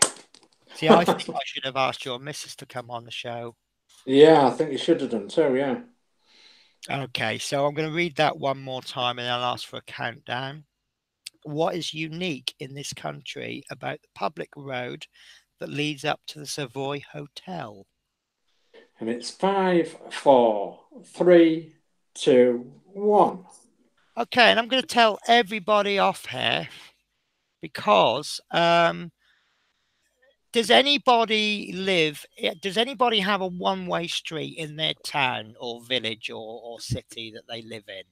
See, I think I should have asked your missus to come on the show. Yeah, I think you should have done too, yeah. Okay, so I'm going to read that one more time and I'll ask for a countdown. What is unique in this country about the public road that leads up to the Savoy Hotel? And it's 5, 4, 3, 2, 1. Okay, and I'm going to tell everybody off here because does anybody have a one-way street in their town or village or city that they live in?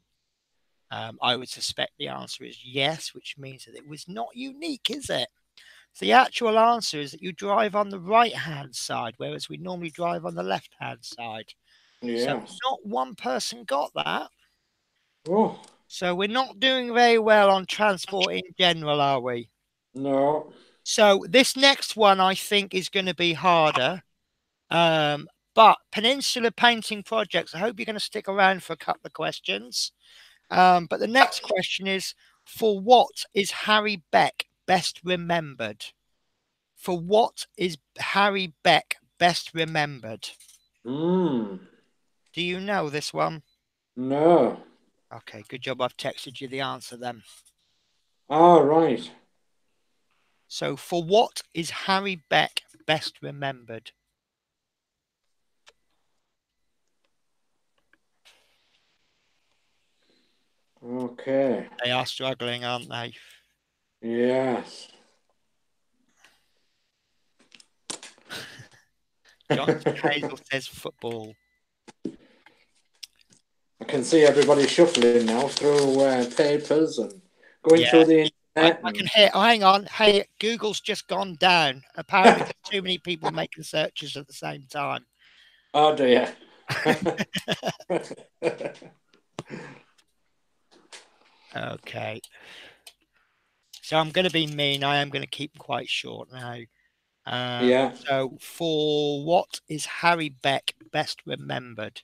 I would suspect the answer is yes, which means that it was not unique, is it? So the actual answer is that you drive on the right-hand side, whereas we normally drive on the left-hand side. Yes. So not one person got that. Oh. So we're not doing very well on transport in general, are we? No. So this next one, I think, is going to be harder. But Peninsula Painting Projects, I hope you're going to stick around for a couple of questions. But the next question is, for what is Harry Beck best remembered? For what is Harry Beck best remembered? Do you know this one? No. Okay, good job. I've texted you the answer then. Oh, right. So, for what is Harry Beck best remembered? Okay. They are struggling, aren't they? Yes. John Hazel says football. I can see everybody shuffling now through papers and going through the internet. I can hear. Oh, hang on. Hey, Google's just gone down. Apparently, there's too many people making searches at the same time. Oh dear. Okay. So I'm going to be mean. I am going to keep quite short now. Yeah. So for what is Harry Beck best remembered?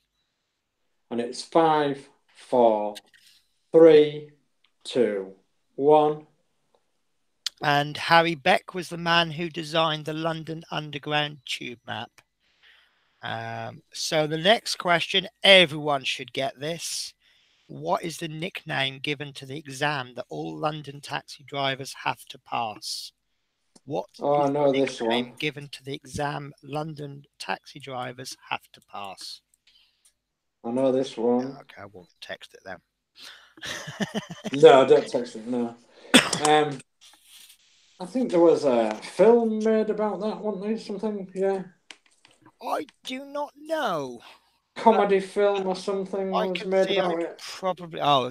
And it's 5, 4, 3, 2, 1. And Harry Beck was the man who designed the London Underground tube map. So the next question, everyone should get this. What is the nickname given to the exam that all London taxi drivers have to pass? What is I know the this nickname one. given to the exam London taxi drivers have to pass? I know this one. Okay, I won't text it then. No, don't text it. No. I think there was a film made about that, wasn't there? Something, yeah. I do not know. Comedy film or something I was could made see about it it. probably. Oh,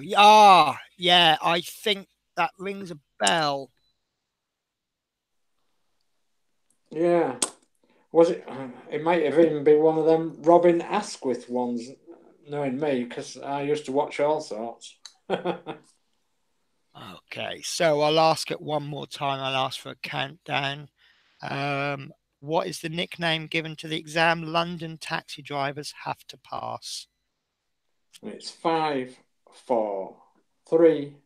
yeah. I think that rings a bell. Yeah. Was it? It might have even been one of them Robin Asquith ones, knowing me, because I used to watch all sorts. Okay, so I'll ask it one more time. I'll ask for a countdown. What is the nickname given to the exam London taxi drivers have to pass? It's 5, 4, 3,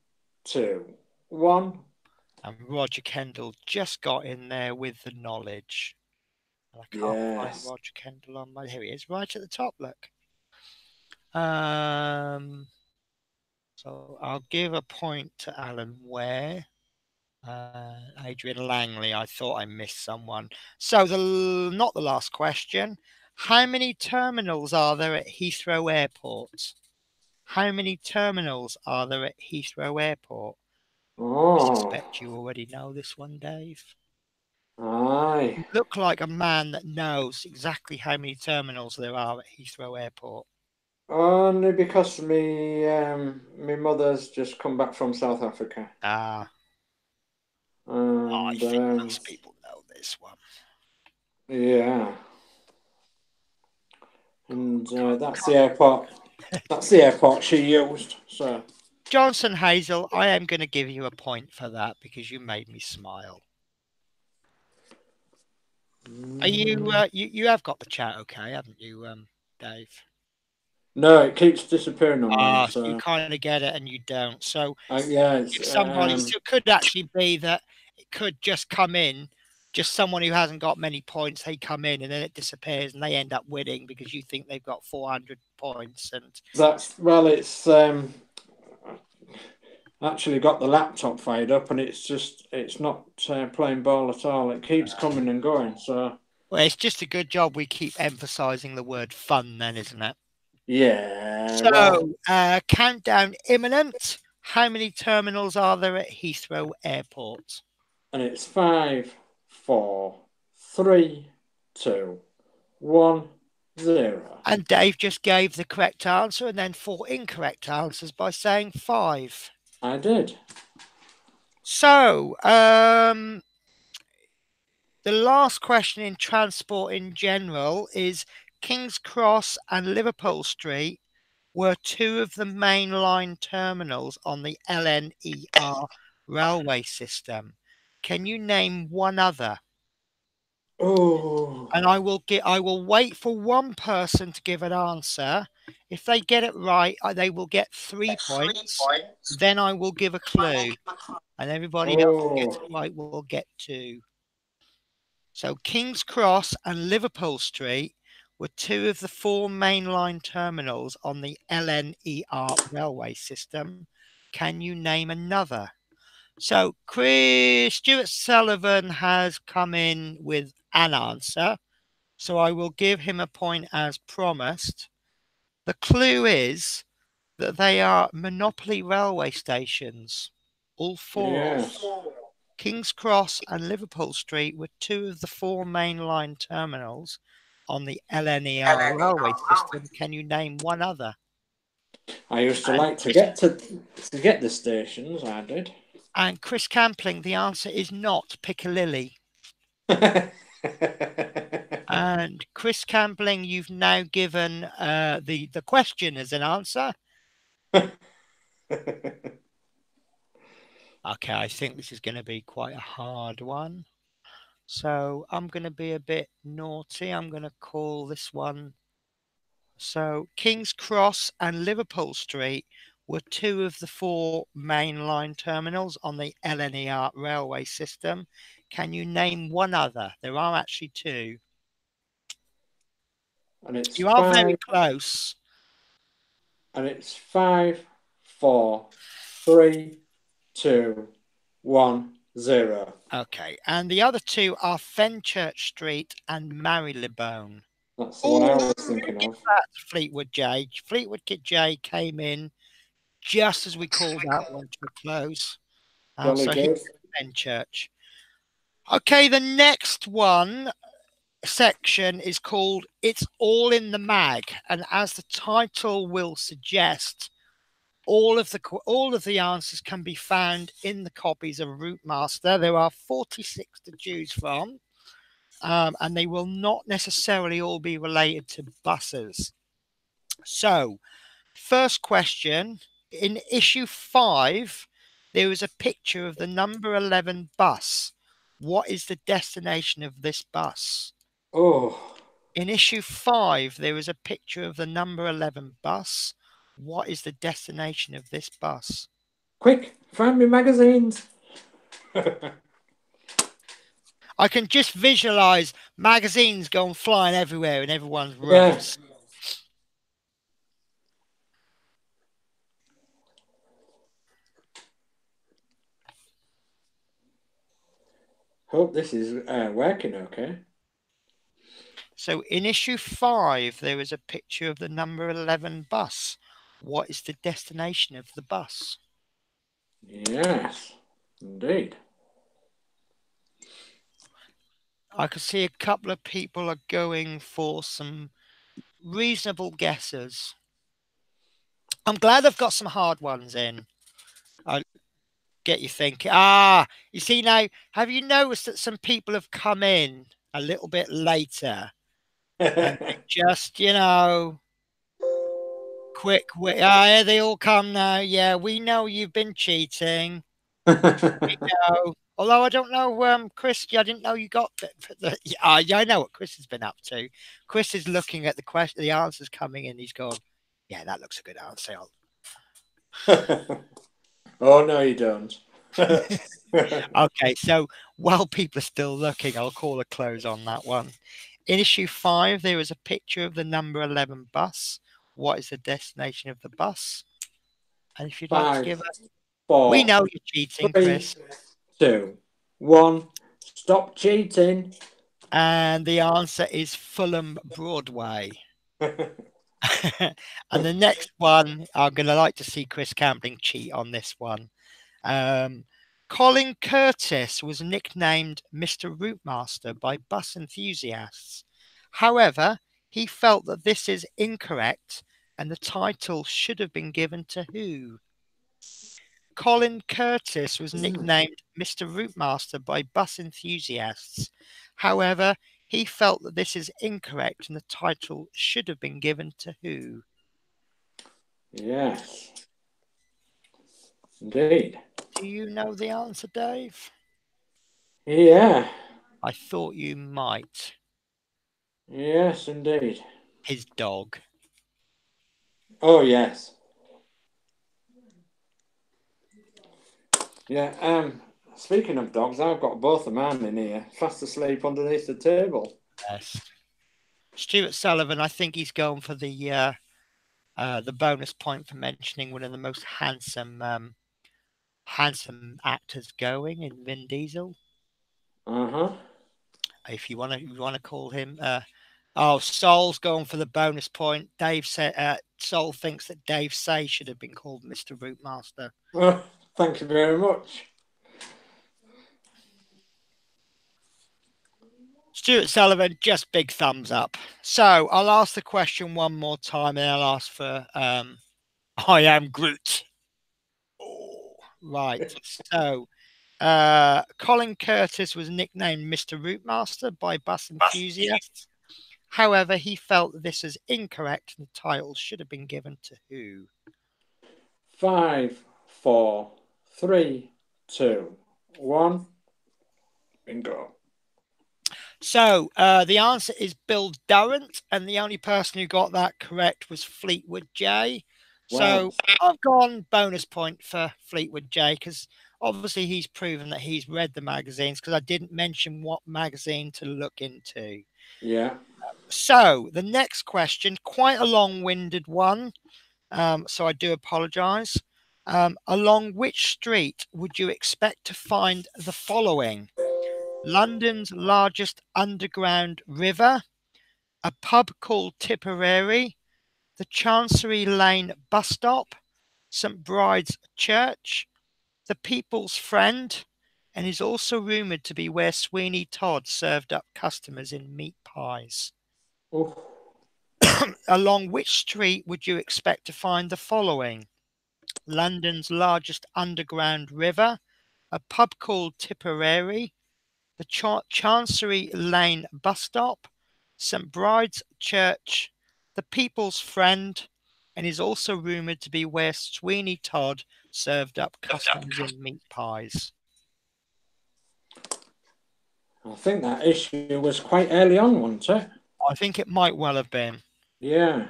2, 1. And Roger Kendall just got in there with the knowledge. And I can't find Yes. Roger Kendall on my. Here he is, right at the top. Look. Um, so I'll give a point to Alan Ware. Adrian Langley. I thought I missed someone. So not the last question. How many terminals are there at Heathrow Airport? How many terminals are there at Heathrow Airport? I Oh, suspect you already know this one, Dave. aye. You look like a man that knows exactly how many terminals there are at Heathrow Airport. Only because my mother's just come back from South Africa. I And think most people know this one. yeah. And that's the airport. That's the airport she used. So Johnson Hazel, I am going to give you a point for that because you made me smile. Are you have got the chat okay, haven't you, Dave? no, it keeps disappearing on mine. So you So kind of get it and you don't. So yeah, it's if somebody, so it could actually be that it could just come in, just someone who hasn't got many points, they come in and then it disappears and they end up winning because you think they've got 400 points. And that's it's actually got the laptop fired up and it's not playing ball at all. It keeps coming and going. So well, it's just a good job we keep emphasizing the word fun, then, isn't it? yeah, well, So, countdown imminent. How many terminals are there at Heathrow Airport? and it's 5, 4, 3, 2, 1, 0. And Dave just gave the correct answer and then 4 incorrect answers by saying 5. I did. So, the last question in transport in general is King's Cross and Liverpool Street were 2 of the main line terminals on the LNER railway system. Can you name one other? Oh, And I will wait for one person to give an answer. If they get it right, they will get 3 points. Then I will give a clue, and everybody else who gets it right will get 2. So King's Cross and Liverpool Street were 2 of the 4 mainline terminals on the LNER railway system. Can you name another? So Stuart Sullivan has come in with an answer. So I will give him a point as promised. The clue is that they are monopoly railway stations. All 4 of yes. them. King's Cross and Liverpool Street were 2 of the 4 mainline terminals on the LNER railway system. Can you name one other? I used to And like to get the stations. I did. And Chris Campling, the answer is not Piccadilly. And Chris Campling, you've now given the question as an answer. Okay, I think this is going to be quite a hard one. So I'm going to be a bit naughty. I'm going to call this one. So King's Cross and Liverpool Street were 2 of the 4 mainline terminals on the LNER railway system. Can you name one other? There are actually 2. And it's You are very 5. close. And it's 5, 4, 3, 2, 1, 0. Okay, and the other 2 are Fenchurch Street and Marylebone. That's the one I was thinking Give of. that to Fleetwood J. Fleetwood Kid J came in just as we called that one to a close. Jolly So good. here's Fenchurch. Okay, the next one section is called It's All in the Mag, and as the title will suggest, all of the answers can be found in the copies of Routemaster. There are 46 to choose from, and they will not necessarily all be related to buses. So, first question, in issue 5, there is a picture of the number 11 bus. What is the destination of this bus? Oh, In issue 5, there is a picture of the number 11 bus. What is the destination of this bus? quick, find me magazines. I can just visualize magazines going flying everywhere in everyone's Yeah. rooms. Hope this is working okay. So in issue 5, there is a picture of the number 11 bus. What is the destination of the bus? Yes, indeed. I can see a couple of people are going for some reasonable guesses. I'm glad I've got some hard ones in. I'll get you thinking. You see now, have you noticed that some people have come in a little bit later and they just, quick, here they all come now. Yeah, we know you've been cheating. No. Although I don't know, Chris, I didn't know you got yeah, I know what Chris has been up to. Chris is looking at the answers coming in. He's gone, yeah, that looks a good answer. Oh, no, you don't. Okay, so while people are still looking, I'll call a close on that one. In issue 5, there is a picture of the number 11 bus. What is the destination of the bus? And if you'd like to 5, give us, 4, we know you're cheating, 3, Chris. 2, 1. Stop cheating. And the answer is Fulham Broadway. And the next one, I'm going to like to see Chris Campling cheat on this one. Colin Curtis was nicknamed Mr. Routemaster by bus enthusiasts. However, he felt that this is incorrect and the title should have been given to who? Colin Curtis was nicknamed Mr. Routemaster by bus enthusiasts. However, he felt that this is incorrect and the title should have been given to who? Yes, indeed. Do you know the answer, Dave? Yeah. I thought you might. Yes, indeed. His dog. Oh, yes. Yeah, speaking of dogs, I've got both of mine in here, fast asleep underneath the table. Yes. Stuart Sullivan, I think he's going for the bonus point for mentioning one of the most handsome actors going in Vin Diesel. Uh-huh. If you want to call him Sol's going for the bonus point. Dave said Sol thinks that Dave Say should have been called Mr. Routemaster. Well, thank you very much. Stuart Sullivan, just big thumbs up. So I'll ask the question one more time and I'll ask for I am Groot. Oh, right. So Colin Curtis was nicknamed Mr. Routemaster by bus enthusiasts. However, he felt that this is incorrect and the title should have been given to who? 5, 4, 3, 2, 1. Bingo. So the answer is Bill Durrant, and the only person who got that correct was Fleetwood J. Wow. So I've gone bonus point for Fleetwood J because obviously he's proven that he's read the magazines because I didn't mention what magazine to look into. Yeah. So the next question, quite a long-winded one, so I do apologise. Along which street would you expect to find the following? London's largest underground river, a pub called Tipperary, the Chancery Lane bus stop, St Bride's Church, the People's Friend, and is also rumoured to be where Sweeney Todd served up customers in meat pies. Oh, Along which street would you expect to find the following? London's largest underground river, a pub called Tipperary, the Chancery Lane bus stop, St Bride's Church, the People's Friend, and is also rumoured to be where Sweeney Todd served up customers in meat pies. I think that issue was quite early on, wasn't it? I think it might well have been. Yeah.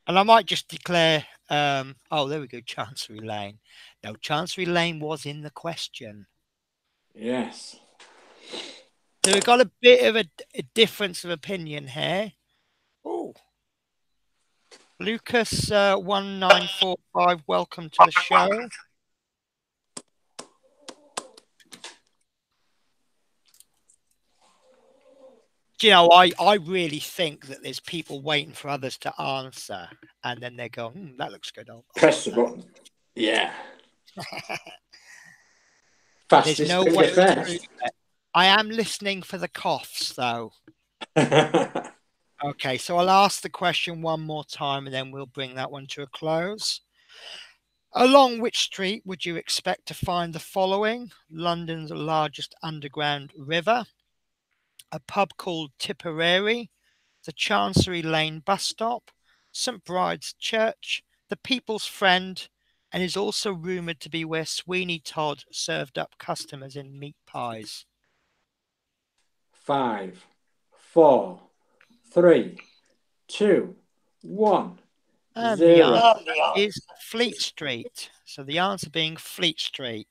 And I might just declare, oh, there we go, Chancery Lane. No, Chancery Lane was in the question. Yes. So we've got a bit of a difference of opinion here. Oh, Lucas 1945, welcome to the show. Do you know, I really think that there's people waiting for others to answer, and then they go, that looks good. Press the button. Yeah. There's Fastest no finger way first. I am listening for the coughs, though. Okay, so I'll ask the question one more time, and then we'll bring that one to a close. Along which street would you expect to find the following? London's largest underground river, a pub called Tipperary, the Chancery Lane bus stop, St Bride's Church, the People's Friend, and is also rumoured to be where Sweeney Todd served up customers in meat pies. 5, 4, 3, 2, 1. And 0. the answer is Fleet Street. So the answer being Fleet Street.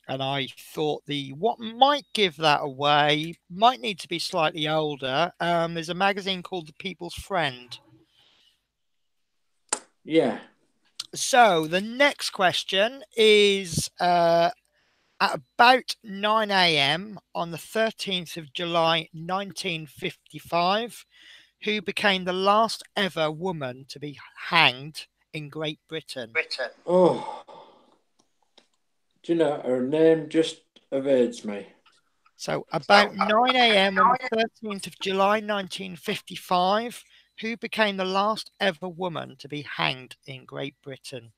And I thought what might give that away might need to be slightly older. There's a magazine called The People's Friend. Yeah. So the next question is at about 9 a.m. on the 13th of July 1955, who became the last ever woman to be hanged in Great Britain? Oh. Do you know, her name just evades me. So about 9 a.m. on the 13th of July 1955, who became the last ever woman to be hanged in Great Britain?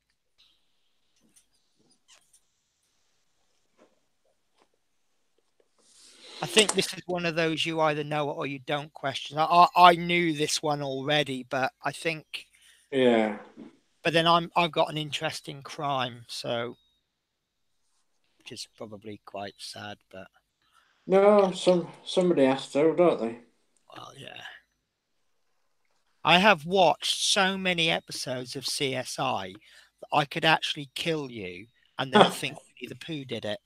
I think this is one of those you either know it or you don't question. I knew this one already, but I think, Yeah. but then I've got an interest in crime, so which is probably quite sad, but No, somebody has to, don't they? well, yeah. I have watched so many episodes of CSI that I could actually kill you and then think Winnie the Pooh did it.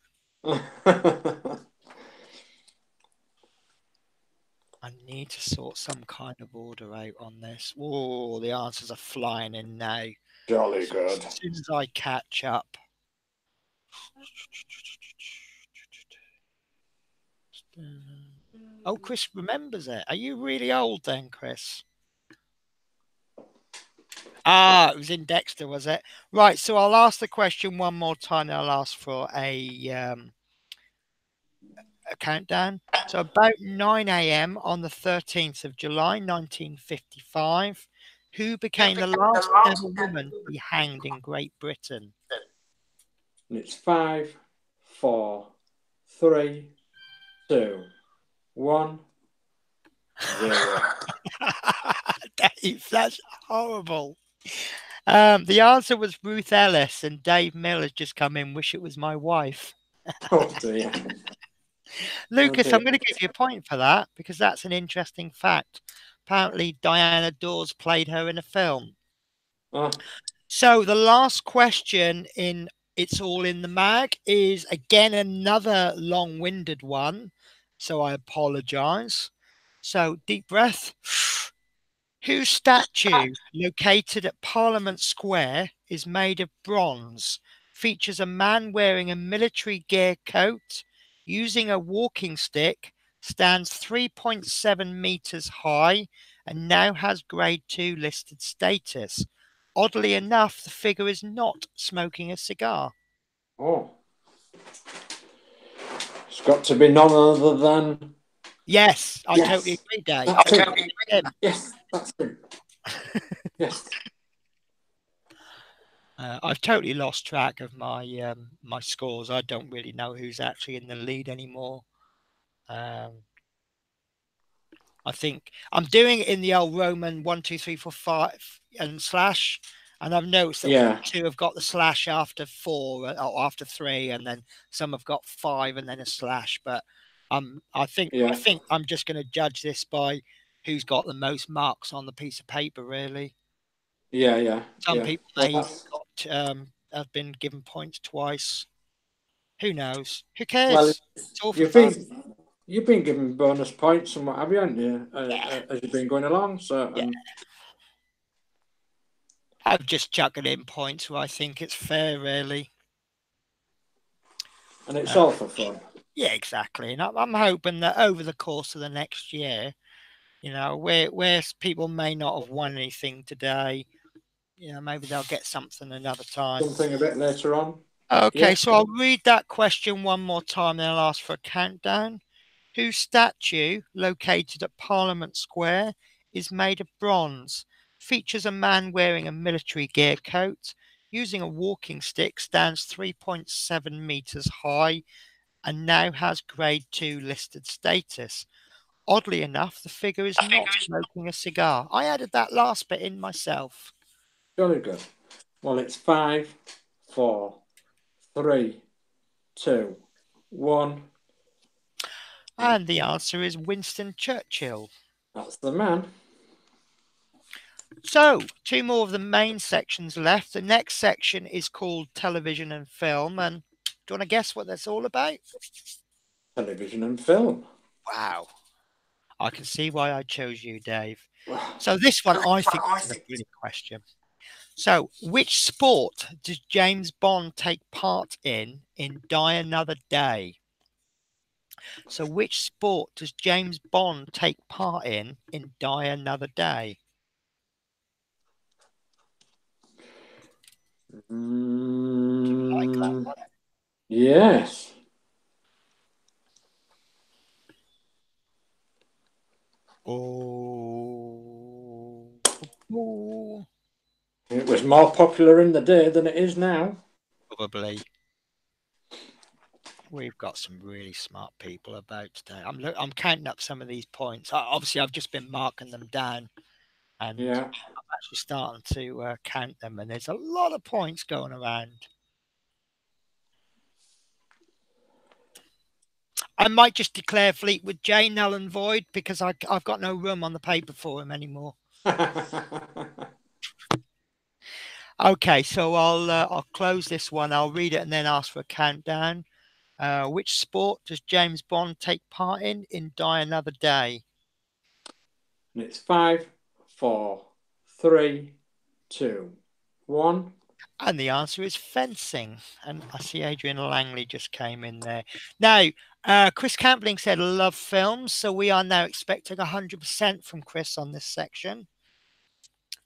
I need to sort some kind of order out on this. Oh, the answers are flying in now. Jolly good. As soon as I catch up. Oh, Chris remembers it. Are you really old then, Chris? Ah, it was in Dexter, was it? Right, so I'll ask the question one more time. I'll ask for a countdown. So about 9 a.m. on the 13th of July, 1955, who became the last ever woman to be hanged in Great Britain? And it's 5, 4, 3, 2, 1, 0. Dave, that's horrible. The answer was Ruth Ellis, and Dave Mill has just come in. Wish it was my wife. Oh dear. Lucas, I'm going to give you a point for that because that's an interesting fact. Apparently, Diana Dawes played her in a film. So the last question in It's All in the Mag is again another long-winded one. So I apologize. So deep breath. Whose statue located at Parliament Square is made of bronze, features a man wearing a military gear coat, using a walking stick, stands 3.7 meters high, and now has grade 2 listed status? Oddly enough, the figure is not smoking a cigar. Oh. It's got to be none other than. Yes, I Yes, totally agree, Dave. that's him. Yes, that's him. Yes. I've totally lost track of my my scores. I don't really know who's actually in the lead anymore. I think I'm doing it in the old Roman 1, 2, 3, 4, 5 and slash, and I've noticed that Yeah. 2 have got the slash after 4 or after 3, and then some have got 5 and then a slash. But I think I'm just going to judge this by who's got the most marks on the piece of paper, really. Yeah. Some people may Well, have been given points twice. Who knows? Who cares? well, It's all for fun. you've been given bonus points and what have you, haven't you? Yeah. As you've been going along. So Yeah. I've just chucked in points where I think it's fair, really. And it's all for fun. Yeah, exactly. And I'm hoping that over the course of the next year, you know, where people may not have won anything today, you know, maybe they'll get something another time. Something a bit later on. Okay, Yeah. so I'll read that question one more time, then I'll ask for a countdown. Whose statue, located at Parliament Square, is made of bronze, features a man wearing a military gear coat, using a walking stick, stands 3.7 meters high, and now has grade 2 listed status. Oddly enough, the figure is not smoking a cigar. I added that last bit in myself. Very good. Well, it's 5, 4, 3, 2, 1. And the answer is Winston Churchill. That's the man. So, 2 more of the main sections left. The next section is called television and film. And do you want to guess what that's all about? Television and film. Wow. I can see why I chose you, Dave. So this one I think is a brilliant question. So, which sport does James Bond take part in Die Another Day? So, which sport does James Bond take part in Die Another Day? Like that one? Yes. Oh. It was more popular in the day than it is now. Probably. We've got some really smart people about today. I'm counting up some of these points. Obviously, I've just been marking them down, and Yeah. I'm actually starting to count them. And there's a lot of points going around. I might just declare Fleetwood J null and void because I've got no room on the paper for him anymore. Okay, so I'll close this one. I'll read it and then ask for a countdown. Which sport does James Bond take part in Die Another Day? And it's 5, 4, 3, 2, 1. And the answer is fencing. And I see Adrian Langley just came in there. Now, Chris Campling said love films. So we are now expecting 100% from Chris on this section.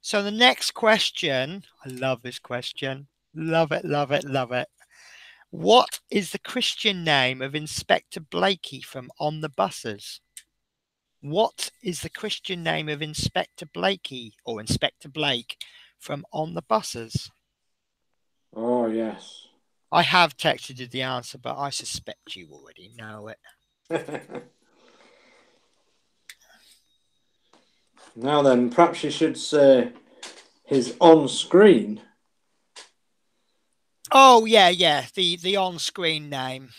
So the next question, I love this question. Love it, love it, love it. What is the Christian name of Inspector Blakey from On the Buses? What is the Christian name of Inspector Blakey or Inspector Blake from On the Buses? Oh, yes. I have texted you the answer, but I suspect you already know it. Now then, perhaps you should say his on-screen. Oh, yeah. The on-screen name.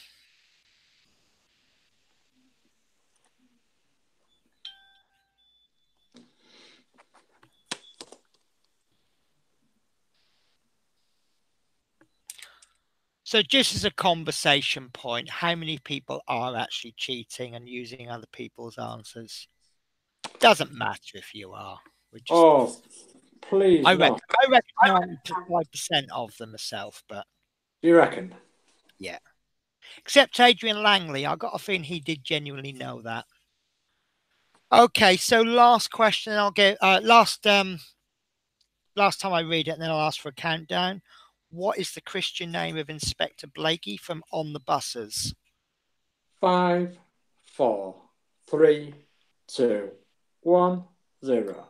So just as a conversation point, how many people are actually cheating and using other people's answers? Doesn't matter if you are. Oh, please, I no. reckon 95% of them myself, but You reckon? yeah. Except Adrian Langley, I got a feeling he did genuinely know that. Okay, so last question. I'll get last time I read it, and then I'll ask for a countdown. What is the Christian name of Inspector Blakey from On the Buses? 5, 4, 3, 2, 1, 0.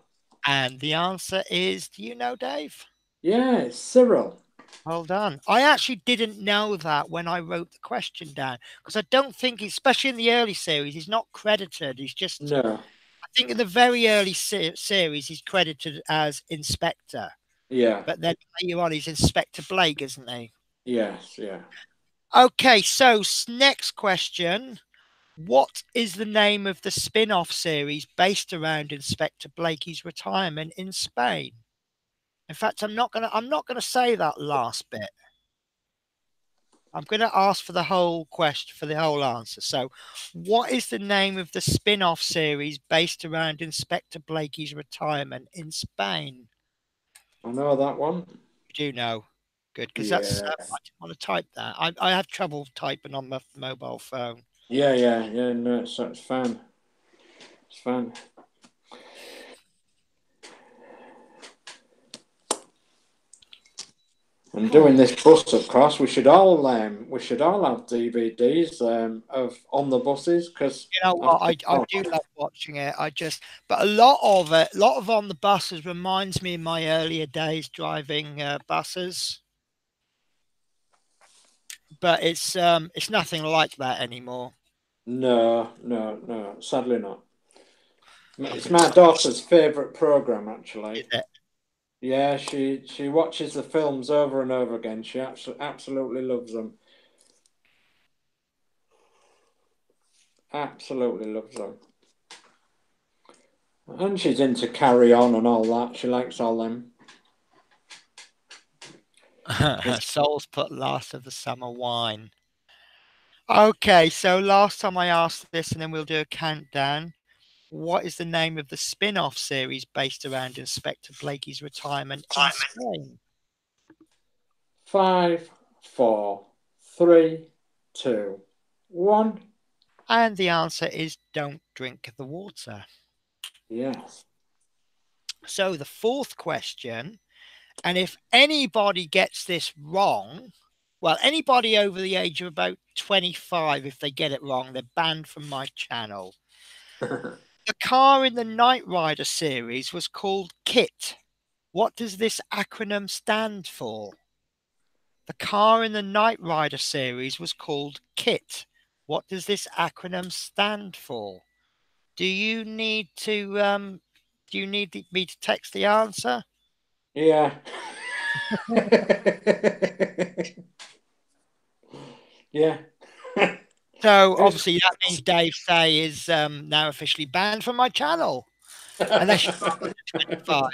And the answer is, do you know, Dave? Yeah, it's Cyril. Well done. I actually didn't know that when I wrote the question down, because I don't think, especially in the early series, he's not credited. He's just, No. I think in the very early series, he's credited as Inspector. Yeah. But then later on, he's Inspector Blake, isn't he? Yes, yeah. Okay, so next question. What is the name of the spin-off series based around Inspector Blakey's retirement in Spain? In fact, I'm not gonna say that last bit. I'm gonna ask for the whole question, for the whole answer. So, what is the name of the spin-off series based around Inspector Blakey's retirement in Spain? I know that one. You do know. Good, because Yeah. that's I didn't want to type that. I have trouble typing on my mobile phone. Yeah, yeah, yeah. No, it's fun. It's fun. And doing this bus, of course, we should all have DVDs of On the Buses, because You know what? I do love watching it. But a lot of it, a lot of On the Buses reminds me of my earlier days driving buses. But it's nothing like that anymore. No, sadly not. It's my daughter's favourite programme, actually. Is it? Yeah, she watches the films over and over again. She absolutely loves them. Absolutely loves them. And she's into Carry On and all that. She likes all them. Souls put Last of the Summer Wine. Okay, so last time I asked this, and then we'll do a countdown. What is the name of the spin-off series based around Inspector Blakey's retirement in Spain? 5, 4, 3, 2, 1. And the answer is Don't Drink the Water. Yes. So the fourth question, and if anybody gets this wrong, well, anybody over the age of about 25, if they get it wrong, they're banned from my channel. The car in the Knight Rider series was called KIT. What does this acronym stand for? The car in the Knight Rider series was called KIT. What does this acronym stand for? Do you need me to text the answer? Yeah. Yeah. So obviously that means Dave Say is now officially banned from my channel. Unless you're under 25.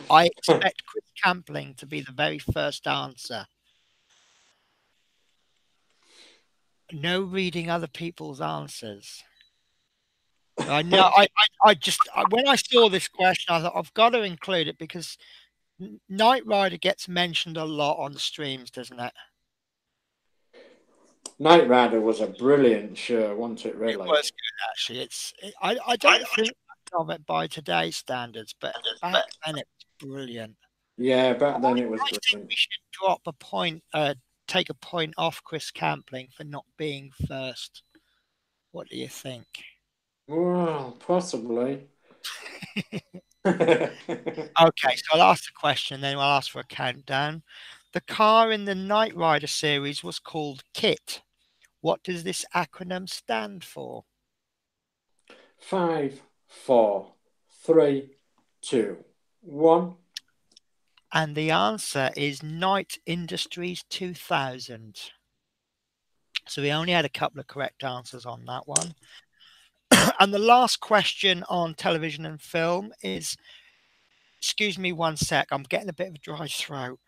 I expect Chris Campling to be the very first answer. No reading other people's answers. I know. When I saw this question, I thought I've got to include it because Knight Rider gets mentioned a lot on the streams, doesn't it? Knight Rider was a brilliant show, wasn't it? Really, it was good actually. I don't think of it by today's standards, but back then it was brilliant. Yeah, back then it was I think we should drop a point, take a point off Chris Campling for not being first. What do you think? Well, possibly. Okay, so I'll ask the question, then I'll ask for a countdown. The car in the Knight Rider series was called KIT. What does this acronym stand for? 5, 4, 3, 2, 1. And the answer is Knight Industries 2000. So we only had a couple of correct answers on that one. And the last question on television and film is, excuse me one sec, I'm getting a bit of a dry throat.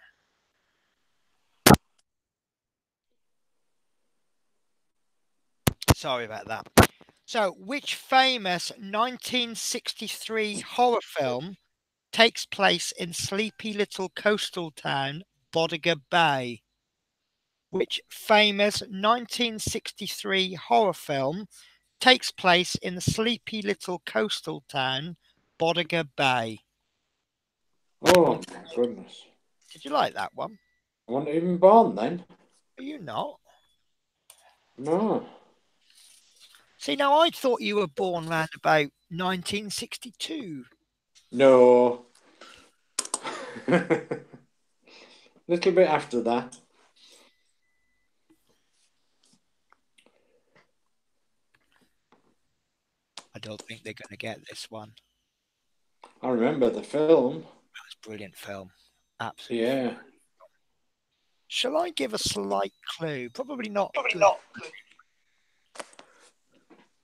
Sorry about that. So, which famous 1963 horror film takes place in sleepy little coastal town, Bodega Bay? Which famous 1963 horror film takes place in the sleepy little coastal town, Bodega Bay? Oh, my goodness. Did you like that one? I wasn't even born then. Are you not? No. See, now I thought you were born around about 1962. No. Little bit after that. I don't think they're going to get this one. I remember the film. That was a brilliant film. Absolutely. Yeah. Shall I give a slight clue? Probably not.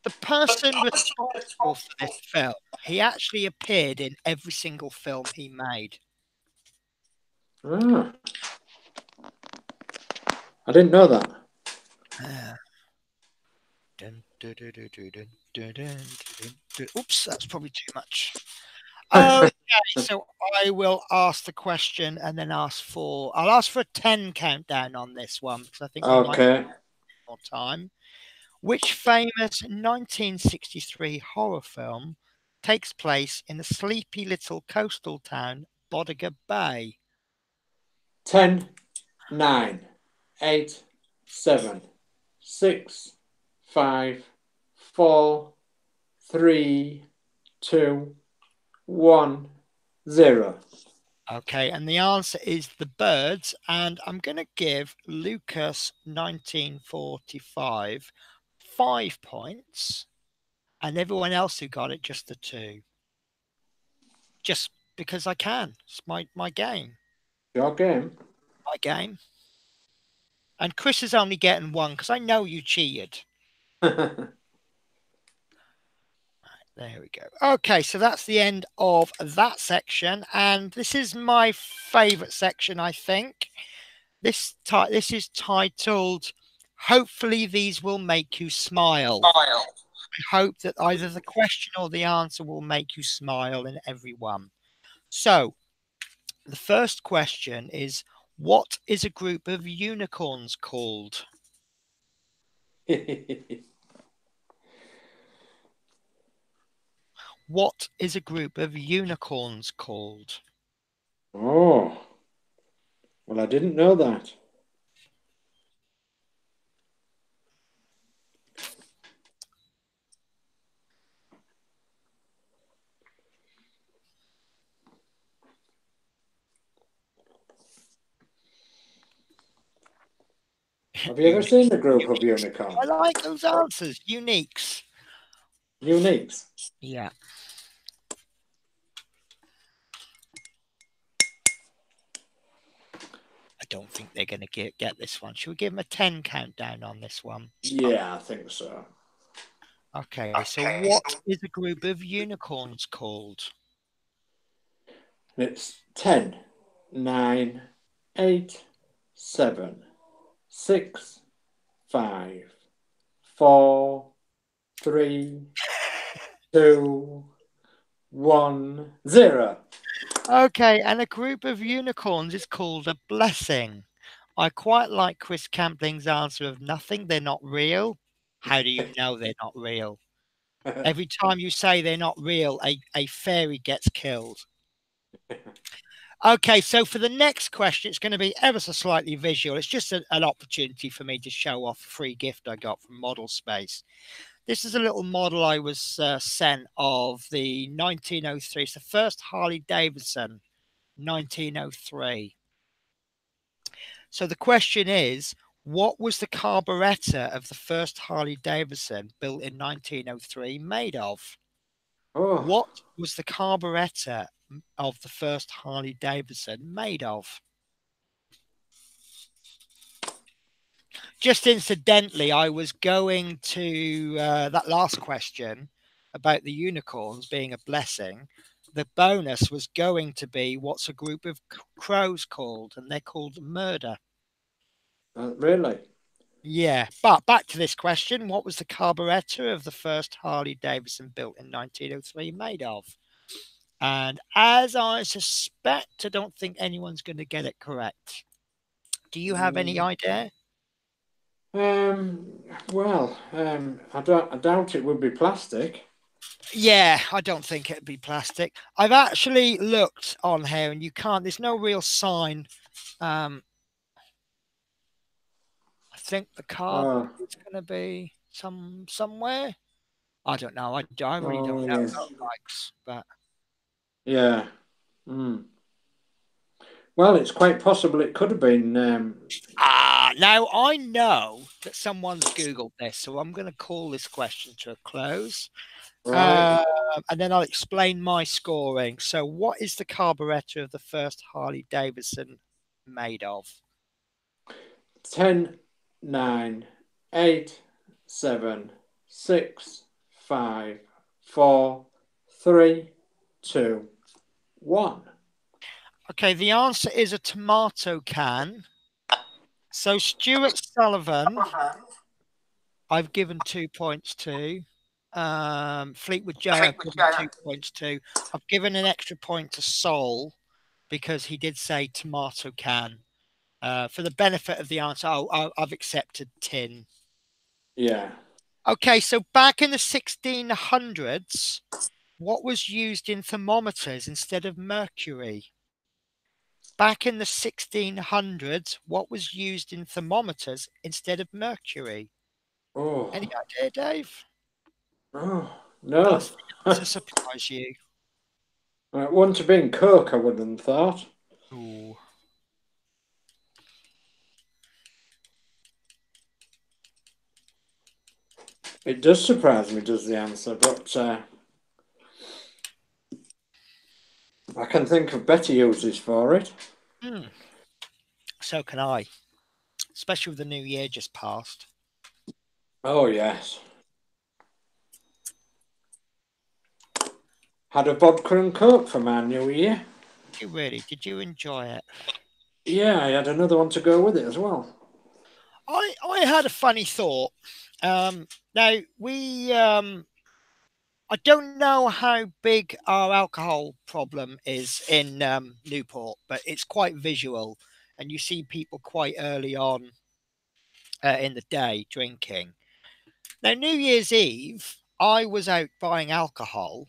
The person responsible for this film, he actually appeared in every single film he made. Ah. I didn't know that. Oops, that's probably too much. Okay, so I will ask the question and then I'll ask for a 10 countdown on this one because I think we might Okay. have more time. Which famous 1963 horror film takes place in the sleepy little coastal town Bodega Bay? 10, 9, 8, 7, 6, 5, 4, 3, 2, 1, 0. Okay, and the answer is The Birds, and I'm going to give Lucas 1945 5 points, and everyone else who got it just the 2. Just because I can. It's my game. Your game. My game. And Chris is only getting 1 because I know you cheated. There we go. Okay, so that's the end of that section, and this is my favourite section, I think. This is titled, Hopefully These Will Make You Smile. I hope that either the question or the answer will make you smile in every one. So, the first question is, what is a group of unicorns called? What is a group of unicorns called? Oh, well, I didn't know that. Have you ever seen a group of unicorns? I like those answers. Uniques. Uniques. Yeah. I don't think they're going to get this one. Should we give them a 10 countdown on this one? Yeah, I think so. Okay, so what is a group of unicorns called? It's 10, 9, 8, 7, 6, 5, 4, 3, 2, 1, 0. Okay, and a group of unicorns is called a blessing. I quite like Chris Campling's answer of nothing, they're not real. How do you know they're not real? Every time you say they're not real, a fairy gets killed. Okay, so for the next question, it's going to be ever so slightly visual. It's just an opportunity for me to show off a free gift I got from Model Space. This is a little model I was sent of the 1903. It's the first Harley Davidson, 1903. So the question is, what was the carburetor of the first Harley Davidson built in 1903 made of? Oh, What was the carburetor of the first Harley Davidson made of? Just incidentally, I was going to that last question about the unicorns being a blessing. The bonus was going to be, what's a group of crows called? And they're called murder. really? Yeah, but back to this question. What was the carburetor of the first Harley Davidson built in 1903 made of? And as I suspect, I don't think anyone's going to get it correct. Do you have any idea? Well, I doubt it would be plastic. Yeah, I don't think it'd be plastic. I've actually looked on here, and you can't. There's no real sign. I think the card is going to be somewhere. I don't know. I really don't know yes. motorbikes, but Yeah. Mm. Well, it's quite possible it could have been. now I know that someone's Googled this, so I'm going to call this question to a close. Right. And then I'll explain my scoring. So, what is the carburetor of the first Harley Davidson made of? 10, 9, 8, 7, 6, 5, 4, 3, 2, 1. Okay, the answer is a tomato can. So, Stuart Sullivan, I've given 2 points to. Fleetwood Joe, I've given 2 points to. I've given an extra point to Sol because he did say tomato can. For the benefit of the answer, I've accepted tin. Yeah. Okay, so back in the 1600s, what was used in thermometers instead of mercury? Back in the 1600s, what was used in thermometers instead of mercury? Any Oh. idea, Dave? Oh. No. Does the answer surprise you? It wouldn't have been Coke, I wouldn't have thought. Ooh. It does surprise me, does the answer, but I can think of better uses for it. So can I, especially with the new year just passed. Oh, yes. Had a vodka and Coke for my New Year. Did you enjoy it? Yeah, I had another one to go with it as well. I had a funny thought. Now I don't know how big our alcohol problem is in Newport, but it's quite visual, and you see people quite early on in the day drinking. Now, New Year's Eve, I was out buying alcohol,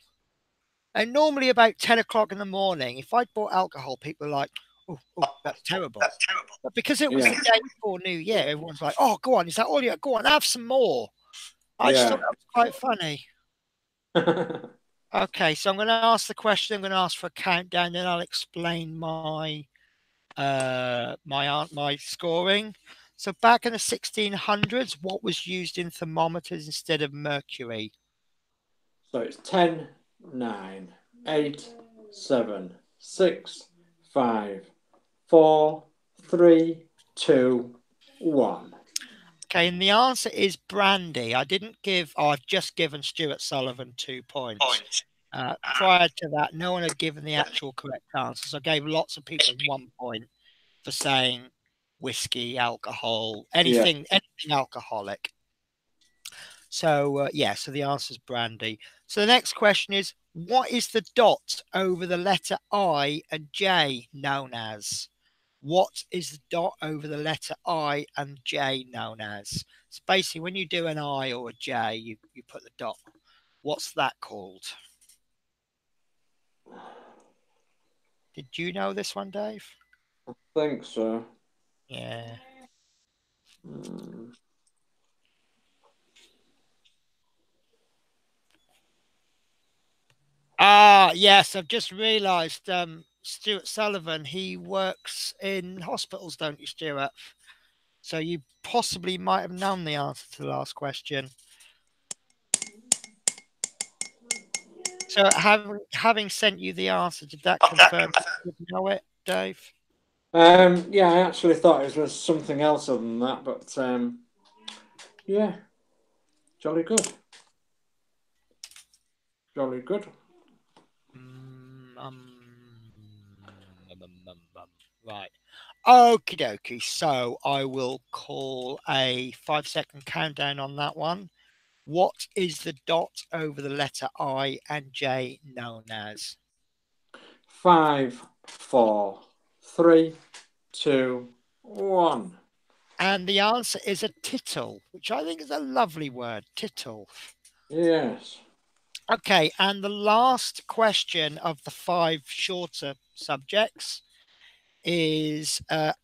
and normally about 10 o'clock in the morning, if I'd bought alcohol, people were like, oh, that's terrible. But because it was the Yeah. day before New Year, everyone's like, oh, go on, is that all you got? Go on, have some more. I just thought Yeah. that was quite funny. Okay, so I'm going to ask the question. I'm going to ask for a countdown, then I'll explain my scoring. So back in the 1600s, what was used in thermometers instead of mercury? So it's 10, 9, 8, 7, 6, 5, 4, 3, 2, 1. Okay, and the answer is brandy. I've just given Stuart Sullivan 2 points. Prior to that, no one had given the actual correct answer. So I gave lots of people 1 point for saying whiskey, alcohol, Yeah. anything alcoholic. So so the answer is brandy. So the next question is, what is the dot over the letter I and J known as? What is the dot over the letter I and J known as? It's basically when you do an I or a J, you put the dot. What's that called? Did you know this one, Dave? Think so. Yeah. Mm. Yes, I've just realised Stuart Sullivan, he works in hospitals, don't you, Stuart? So you possibly might have known the answer to the last question. So having sent you the answer, did that confirm you know it, Dave? Yeah, I actually thought it was something else other than that, but yeah, jolly good. Jolly good. Right. Okie dokie. So I will call a 5-second countdown on that one. What is the dot over the letter I and J known as? 5, 4, 3, 2, 1. And the answer is a tittle, which I think is a lovely word, tittle. Yes. Okay, and the last question of the 5 shorter subjects is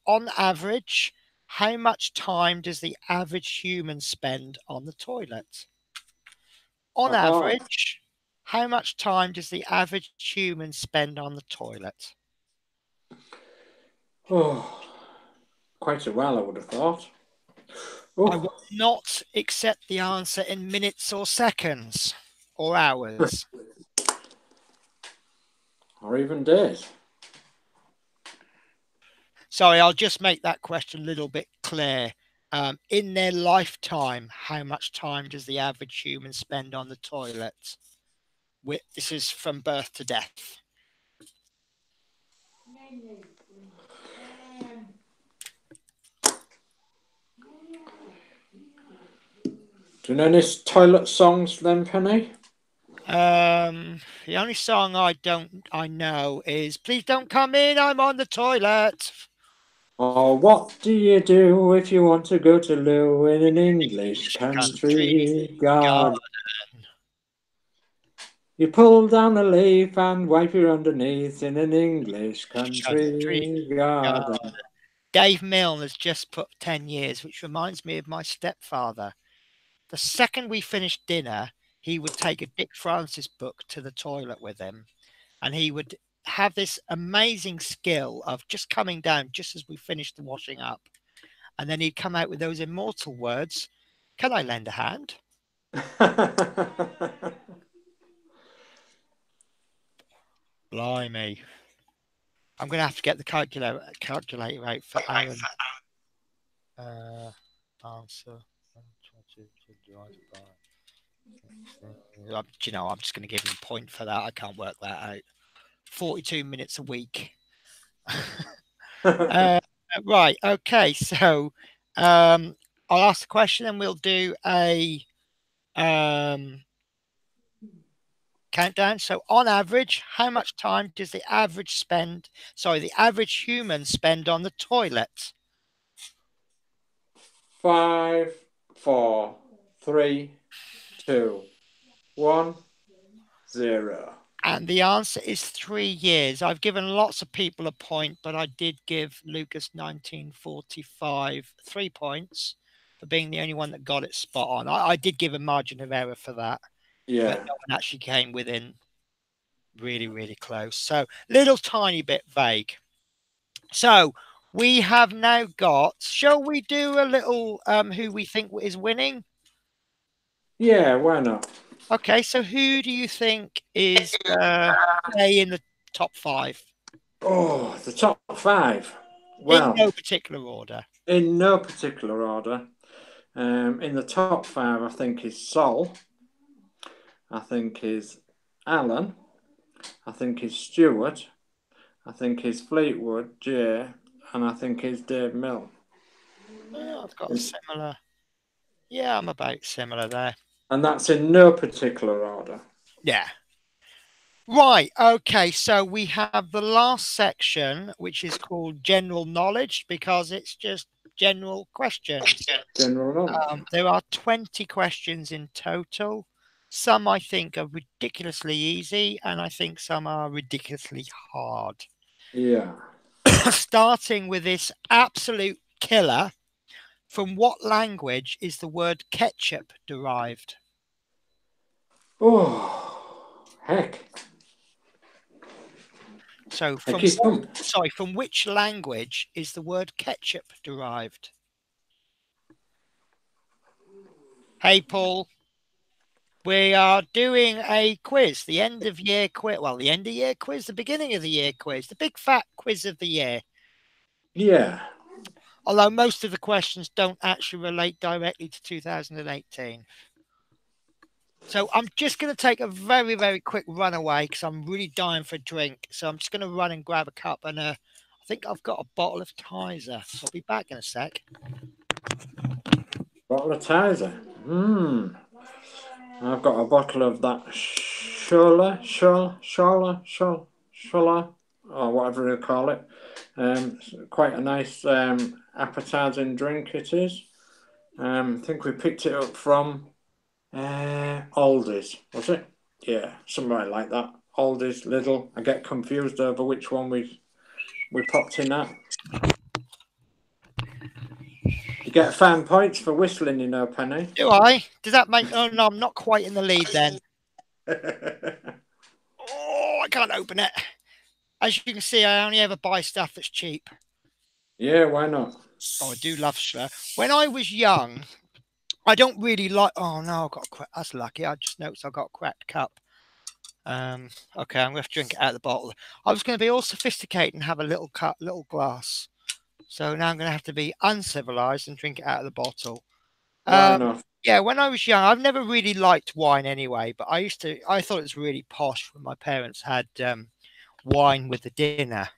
on average, how much time does the average human spend on the toilet? On Oh, average, how much time does the average human spend on the toilet? oh, quite a while, I would have thought. I will Oh, not accept the answer in minutes or seconds or hours. or even days. Sorry, I'll just make that question a little bit clear. In their lifetime, how much time does the average human spend on the toilet? This is from birth to death. Do you know any toilet songs then, Penny? The only song I know is "Please Don't Come In, I'm on the Toilet." Or what do you do if you want to go to loo in an English Country country garden? garden. You pull down a leaf and wipe your underneath in an English Country country garden. garden. Dave Milne has just put 10 years, which reminds me of my stepfather. The second we finished dinner, he would take a Dick Francis book to the toilet with him, and he would have this amazing skill of just coming down just as we finished the washing up. And then he'd come out with those immortal words, "Can I lend a hand?" Blimey. I'm going to have to get the calculator out for Aaron. Answer. Do you know, I'm just going to give him a point for that. I can't work that out. 42 minutes a week. Right. Okay. So I'll ask the question and we'll do a countdown. So on average, how much time does the average human spend on the toilet? 5, 4, 3, 2, 1, 0. And the answer is 3 years. I've given lots of people a point, but I did give Lucas 1945 3 points for being the only one that got it spot on. I did give a margin of error for that, but Yeah. no one actually came within really, really close. So little tiny bit vague. So we have now got, shall we do a little who we think is winning? Yeah, why not? Okay, so who do you think is in the top 5? Oh, the top 5. In Well, no particular order. in no particular order. In the top 5, I think is Sol. I think is Alan. I think is Stuart. I think is Fleetwood, Jay. And I think is Dave Mill. Oh, I've got a similar. Yeah, I'm about similar there. And that's in no particular order. Yeah. Right. Okay. So we have the last section, which is called general knowledge, because it's just general questions. General knowledge. There are 20 questions in total. Some I think are ridiculously easy, and I think some are ridiculously hard. Yeah. Starting with this absolute killer. From what language is the word ketchup derived? Oh, heck. So from which language is the word ketchup derived? Hey, Paul, we are doing a quiz, the end of year quiz. Well, the end of year quiz, the beginning of the year quiz, the big fat quiz of the year. Yeah. Although most of the questions don't actually relate directly to 2018. So I'm just going to take a very, very quick run away because I'm really dying for a drink. So I'm just going to run and grab a cup and I think I've got a bottle of Tizer. So I'll be back in a sec. Bottle of Tizer. I've got a bottle of that Shola, or whatever you call it. Quite a nice appetizing drink it is. I think we picked it up from Aldi's, was it? Yeah, somewhere like that. Oldies, little. I get confused over which one we popped in at. You get fan points for whistling, you know, Penny. Do I? Does that make... Oh, no, I'm not quite in the lead then. Oh, I can't open it. As you can see, I only ever buy stuff that's cheap. Yeah, why not? Oh, I do love stuff. When I was young, I don't really like... Oh, no, I've got a that's lucky. I just noticed I've got a cracked cup. Okay, I'm going to have to drink it out of the bottle. I was going to be all sophisticated and have a little glass. So now I'm going to have to be uncivilized and drink it out of the bottle. Why not? Yeah, when I was young, I've never really liked wine anyway, but I thought it was really posh when my parents had wine with the dinner.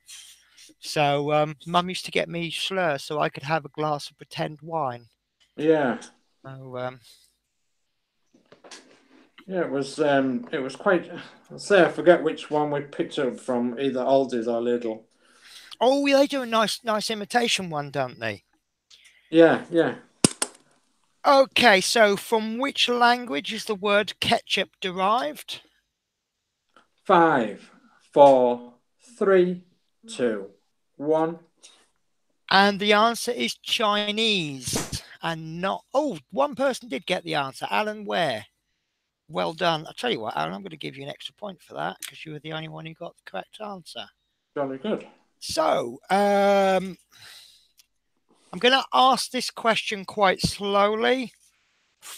So Mum used to get me slur so I could have a glass of pretend wine. Yeah. So yeah, it was quite. I'll say I forget which one we picked up from, either Aldi's or Lidl. oh, they do a nice imitation one, don't they? Yeah, yeah. Okay, so from which language is the word ketchup derived? 5, 4, 3, 2, 1. And the answer is Chinese and not... Oh, one person did get the answer. Alan Ware. Well done. I'll tell you what, Alan, I'm going to give you an extra point for that because you were the only one who got the correct answer. Jolly good. So, I'm going to ask this question quite slowly.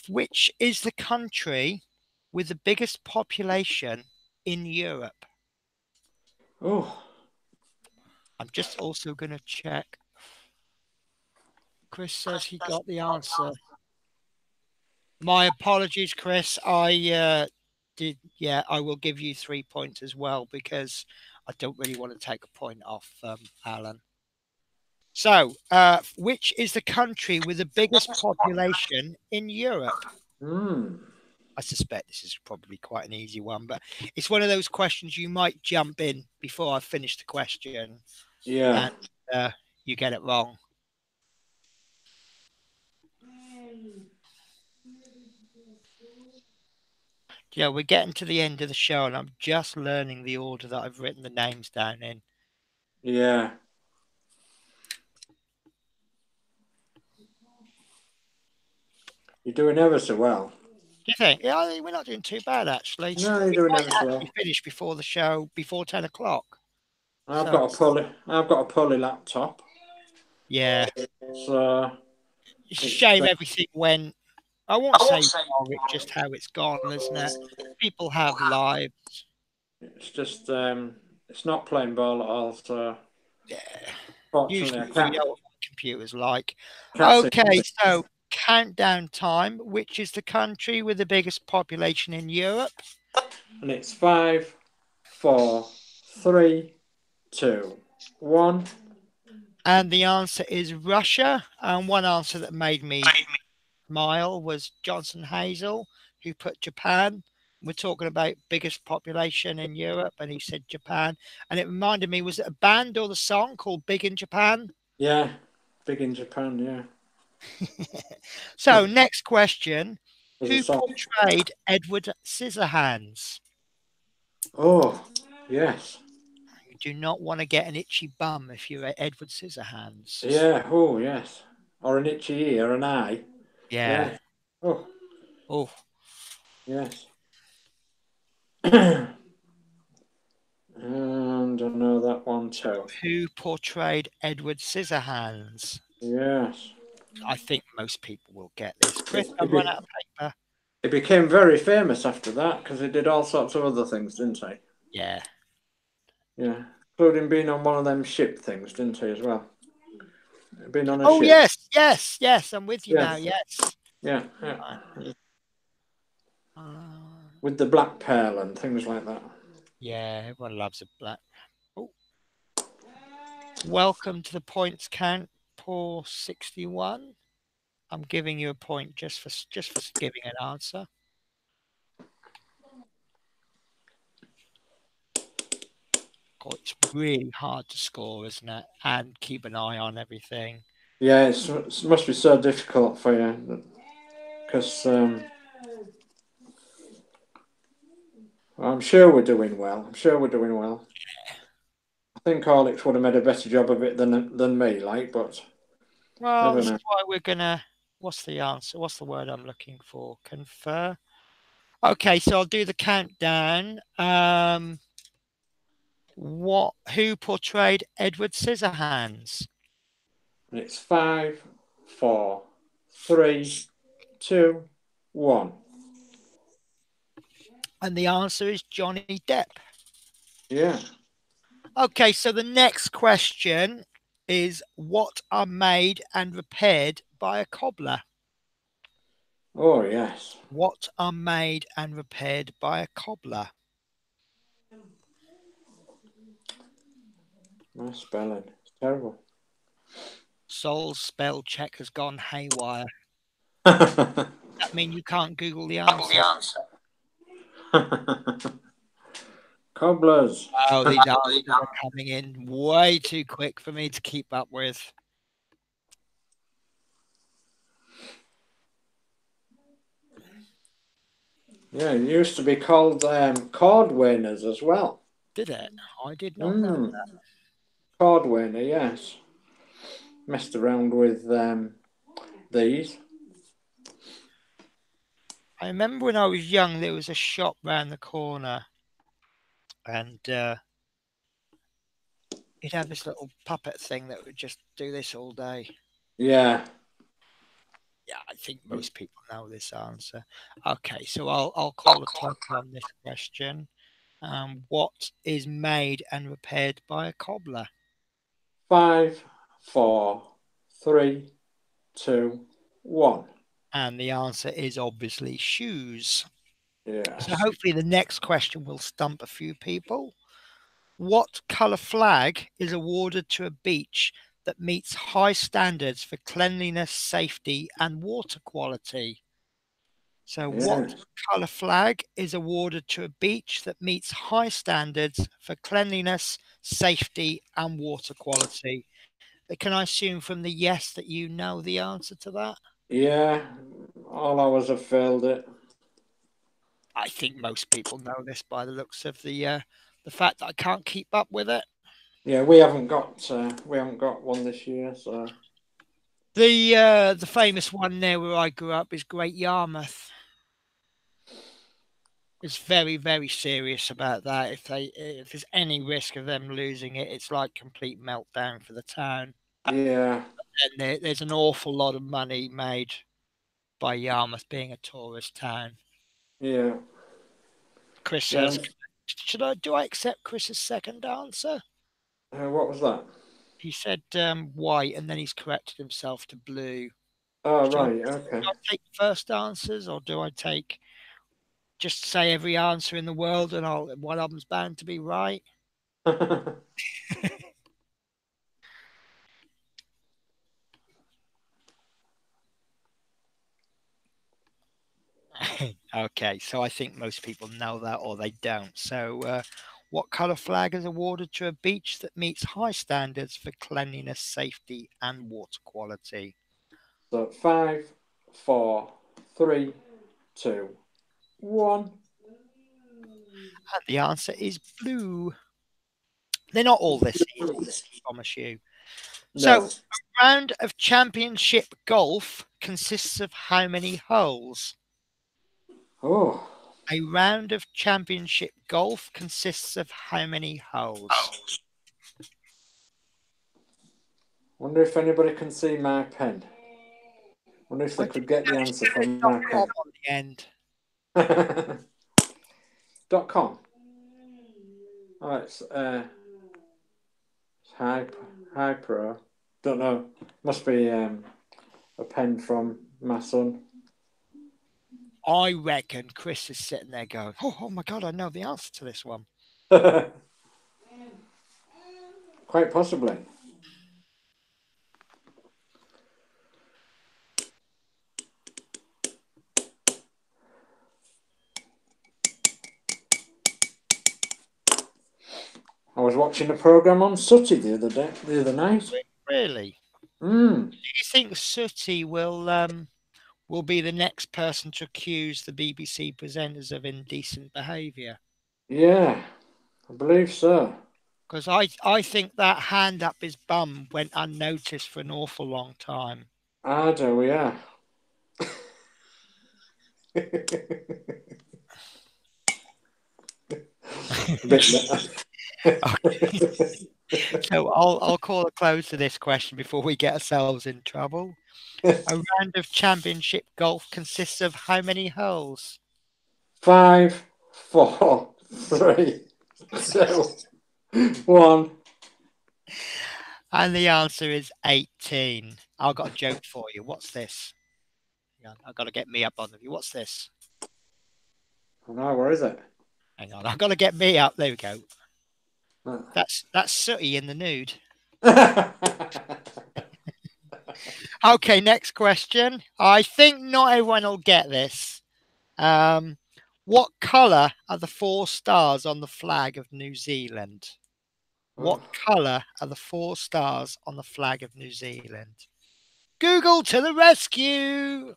Which is the country with the biggest population in Europe? Oh. I'm just also going to check. Chris says he got the answer. My apologies, Chris. I did. Yeah, I will give you 3 points as well because I don't really want to take a point off Alan. So, which is the country with the biggest population in Europe? I suspect this is probably quite an easy one, but it's one of those questions you might jump in before I finish the question. Yeah. And you get it wrong. Yeah, we're getting to the end of the show, and I'm just learning the order that I've written the names down in. Yeah. You're doing ever so well. Do you think? Yeah, I think we're not doing too bad, actually. No, you're doing ever so well. We finished before the show, before 10 o'clock. I've got a pulley laptop. Yeah. So it's a shame everything went. I won't say wrong, it's just how it's gone, isn't it? People have lives. It's just it's not playing ball at all. So yeah, fortunately, usually you know what computers like. Can't okay, so countdown time. Which is the country with the biggest population in Europe? And it's 5, 4, 3, 2, 1. And the answer is Russia. And one answer that made me smile was Johnson Hazel, who put Japan. We're talking about biggest population in Europe, and he said Japan. And it reminded me, was it a band or the song called Big in Japan? Yeah, Big in Japan, yeah. So, next question. Who portrayed Edward Scissorhands? Oh, yes. You do not want to get an itchy bum if you're Edward Scissorhands. Yeah, oh, yes. Or an itchy ear, or an eye. Yeah. Oh. Oh. Yes. And I know that one too. Who portrayed Edward Scissorhands? Yes. I think most people will get this. Chris, I've run out of paper. He became very famous after that because he did all sorts of other things, didn't he? Yeah. Yeah. Including being on one of them ship things, didn't he, as well? Being on a ship. Yes. I'm with you now, yes. Yeah. With the black pearl and things like that. Yeah, everyone loves a black. Oh. Welcome to the points count, Paul 61. I'm giving you a point just for giving an answer. God, it's really hard to score, isn't it? And keep an eye on everything. Yeah, it must be so difficult for you because I'm sure we're doing well. I'm sure we're doing well. I think Alex would have made a better job of it than me, like, but Well, never this is know. why we're gonna. What's the answer? What's the word I'm looking for? Confer. Okay, so I'll do the countdown. Who portrayed Edward Scissorhands? It's 5, 4, 3, 2, 1. And the answer is Johnny Depp. Yeah. Okay, so the next question is what are made and repaired by a cobbler? Oh, yes. What are made and repaired by a cobbler? My spelling. It's terrible. Sol's spell check has gone haywire. Cobblers. That mean you can't Google the answer? Oh, these answers are coming in way too quick for me to keep up with. Yeah, it used to be called cordwainers as well. Did it? I did not know that. Cordwainer, yes. Messed around with these. I remember when I was young, there was a shop round the corner, and you'd have this little puppet thing that would just do this all day. Yeah. Yeah, I think most people know this answer. Okay, so I'll call a clock on this question. What is made and repaired by a cobbler? 5, 4, 3, 2, 1. And the answer is obviously shoes. Yes. So hopefully the next question will stump a few people. What colour flag is awarded to a beach that meets high standards for cleanliness, safety, and water quality? So, what Yes. colour flag is awarded to a beach that meets high standards for cleanliness, safety, and water quality? Can I assume from the yes that you know the answer to that? Yeah. All hours have failed it. I think most people know this by the looks of the fact that I can't keep up with it. Yeah, we haven't got one this year, so The famous one there where I grew up is Great Yarmouth. It's very, very serious about that. If there's any risk of them losing it, it's like complete meltdown for the town. yeah. And there's an awful lot of money made by Yarmouth being a tourist town. Yeah. Chris Yeah. says, do I accept Chris's second answer? What was that? He said white, and then he's corrected himself to blue. Oh, Should I, right. should Okay. I take first answers, or do I take just say every answer in the world, and one of them's bound to be right? Okay, so I think most people know that, or they don't. So, what colour flag is awarded to a beach that meets high standards for cleanliness, safety, and water quality? So 5, 4, 3, 2, 1. And the answer is blue. They're not all this easy, I promise you. So, No. a round of championship golf consists of how many holes? Oh. A round of championship golf consists of how many holes? Wonder if anybody can see my pen. Wonder if they could get the answer from my pen. .com on the end. .com. Oh, it's high pro. Don't know. Must be a pen from my son. I reckon Chris is sitting there going, oh my God, I know the answer to this one. Quite possibly. I was watching a program on Sooty the other night. Really? Mm. Do you think Sooty will be the next person to accuse the BBC presenters of indecent behaviour? Yeah, I believe so. Because I think that hand up his bum went unnoticed for an awful long time. I do, yeah. A bit So I'll call a close to this question before we get ourselves in trouble. A round of championship golf consists of how many holes? 5, 4, 3, 2, 1. And the answer is 18. I've got a joke for you. What's this? Hang on, I've got to get me up on the view. What's this? Oh no, where is it? Hang on, I've got to get me up. There we go. That's Sooty in the nude. Okay, next question. I think not everyone will get this. What colour are the 4 stars on the flag of New Zealand? What colour are the 4 stars on the flag of New Zealand? Google to the rescue!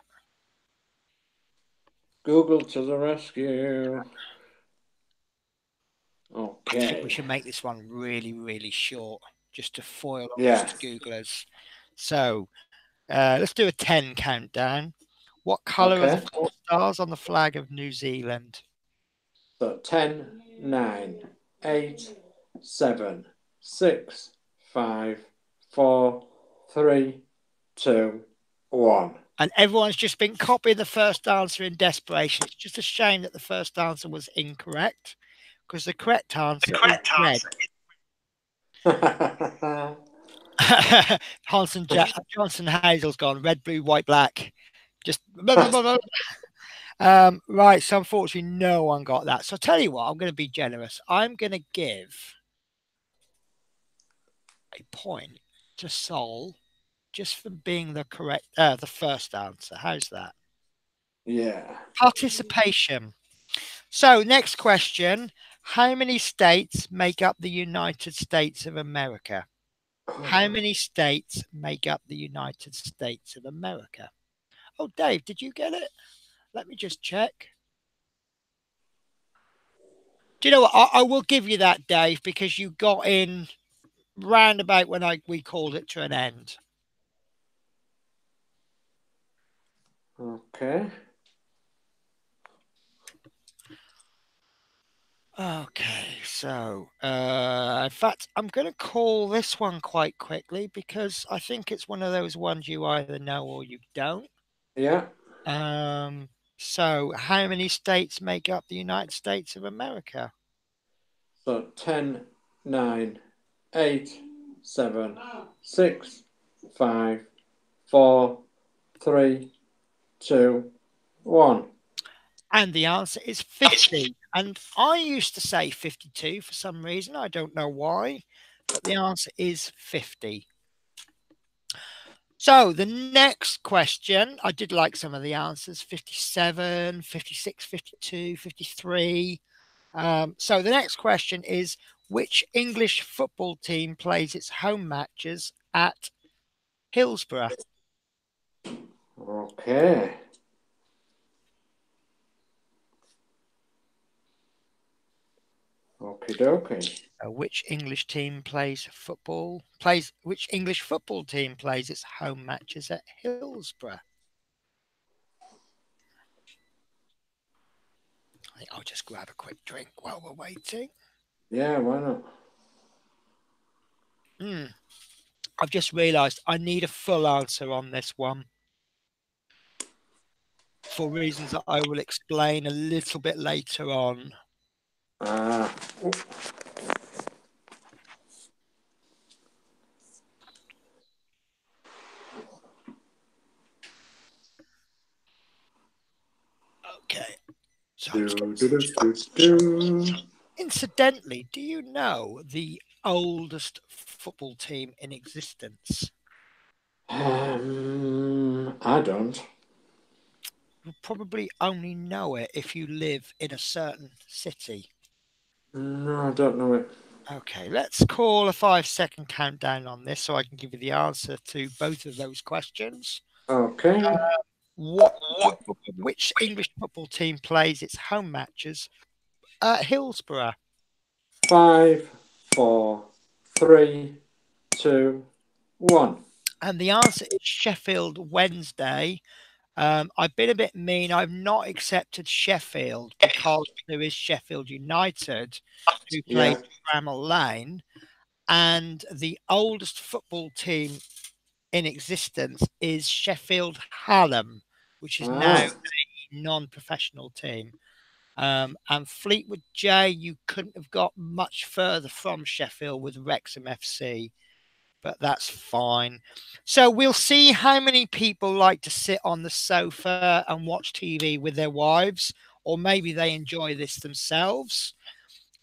Google to the rescue. I think we Okay. should make this one really, really short, just to foil Yeah. us Googlers. So let's do a 10 countdown. What colour are the Okay. 4 stars on the flag of New Zealand? So 10, 9, 8, 7, 6, 5, 4, 3, 2, 1. And everyone's just been copying the first answer in desperation. It's just a shame that the first answer was incorrect, because the correct answer is red. Johnson Hazel's gone red, blue, white, black. Just right. So unfortunately, no one got that. So I'll tell you what, I'm going to be generous. I'm going to give a point to Sol just for being the first answer. How's that? Yeah. Participation. So next question. How many states make up the United States of America? How many states make up the United States of America? Oh, Dave, did you get it? Let me just check. Do you know what? I will give you that, Dave, because you got in roundabout when we called it to an end. Okay. Okay, so in fact, I'm going to call this one quite quickly because I think it's one of those ones you either know or you don't. Yeah. So how many states make up the United States of America? So 10, 9, 8, 7, 6, 5, 4, 3, 2, 1. And the answer is 50. And I used to say 52 for some reason. I don't know why, but the answer is 50. So the next question, I did like some of the answers, 57, 56, 52, 53. So the next question is, which English football team plays its home matches at Hillsborough? Okay. Okie dokie. Which English football team plays its home matches at Hillsborough? I think I'll just grab a quick drink while we're waiting. Yeah, why not? I've just realised I need a full answer on this one for reasons that I will explain a little bit later on. Okay. So incidentally, do you know the oldest football team in existence? I don't. You'll probably only know it if you live in a certain city. No, I don't know it. Okay, let's call a 5-second countdown on this so I can give you the answer to both of those questions. Okay. Which English football team plays its home matches Hillsborough. 5, 4, 3, 2, 1. And the answer is Sheffield Wednesday. I've been a bit mean. I've not accepted Sheffield because there is Sheffield United who played Yeah. Bramall Lane, and the oldest football team in existence is Sheffield Hallam, which is now Ah, a non-professional team. And Fleetwood J, you couldn't have got much further from Sheffield with Wrexham FC, but that's fine. So we'll see how many people like to sit on the sofa and watch TV with their wives, or maybe they enjoy this themselves.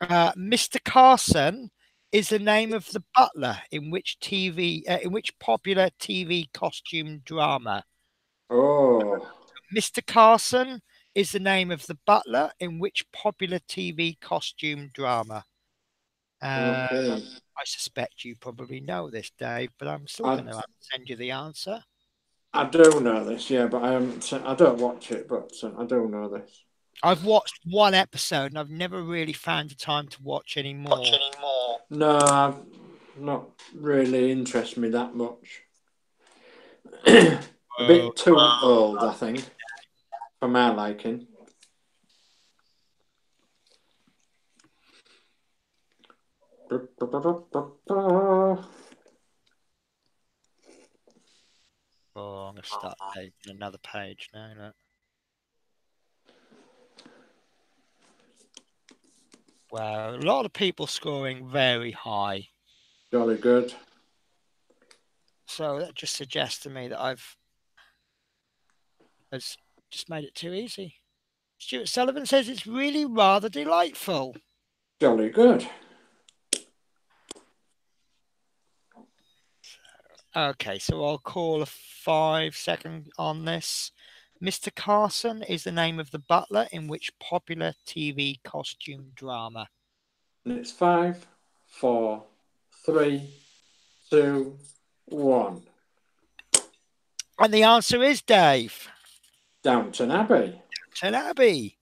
Mr. Carson is the name of the butler in which popular TV costume drama. oh, Mr. Carson is the name of the butler in which popular TV costume drama. okay. I suspect you probably know this, Dave, but I'm still I, going to send you the answer. I do know this, yeah, but I don't watch it, but I do know this. I've watched one episode and I've never really found the time to watch any more. No, I've not really interested me that much. A Oh, bit too old, I think, for my liking. I'm going to start another page now. Look. Wow, a lot of people scoring very high. Jolly good. So that just suggests to me that I've just made it too easy. Stuart Sullivan says it's really rather delightful. Jolly good. Okay, so I'll call a 5-second on this. Mr. Carson is the name of the butler in which popular TV costume drama. And it's 5, 4, 3, 2, 1. And the answer is Dave. Downton Abbey. Downton Abbey.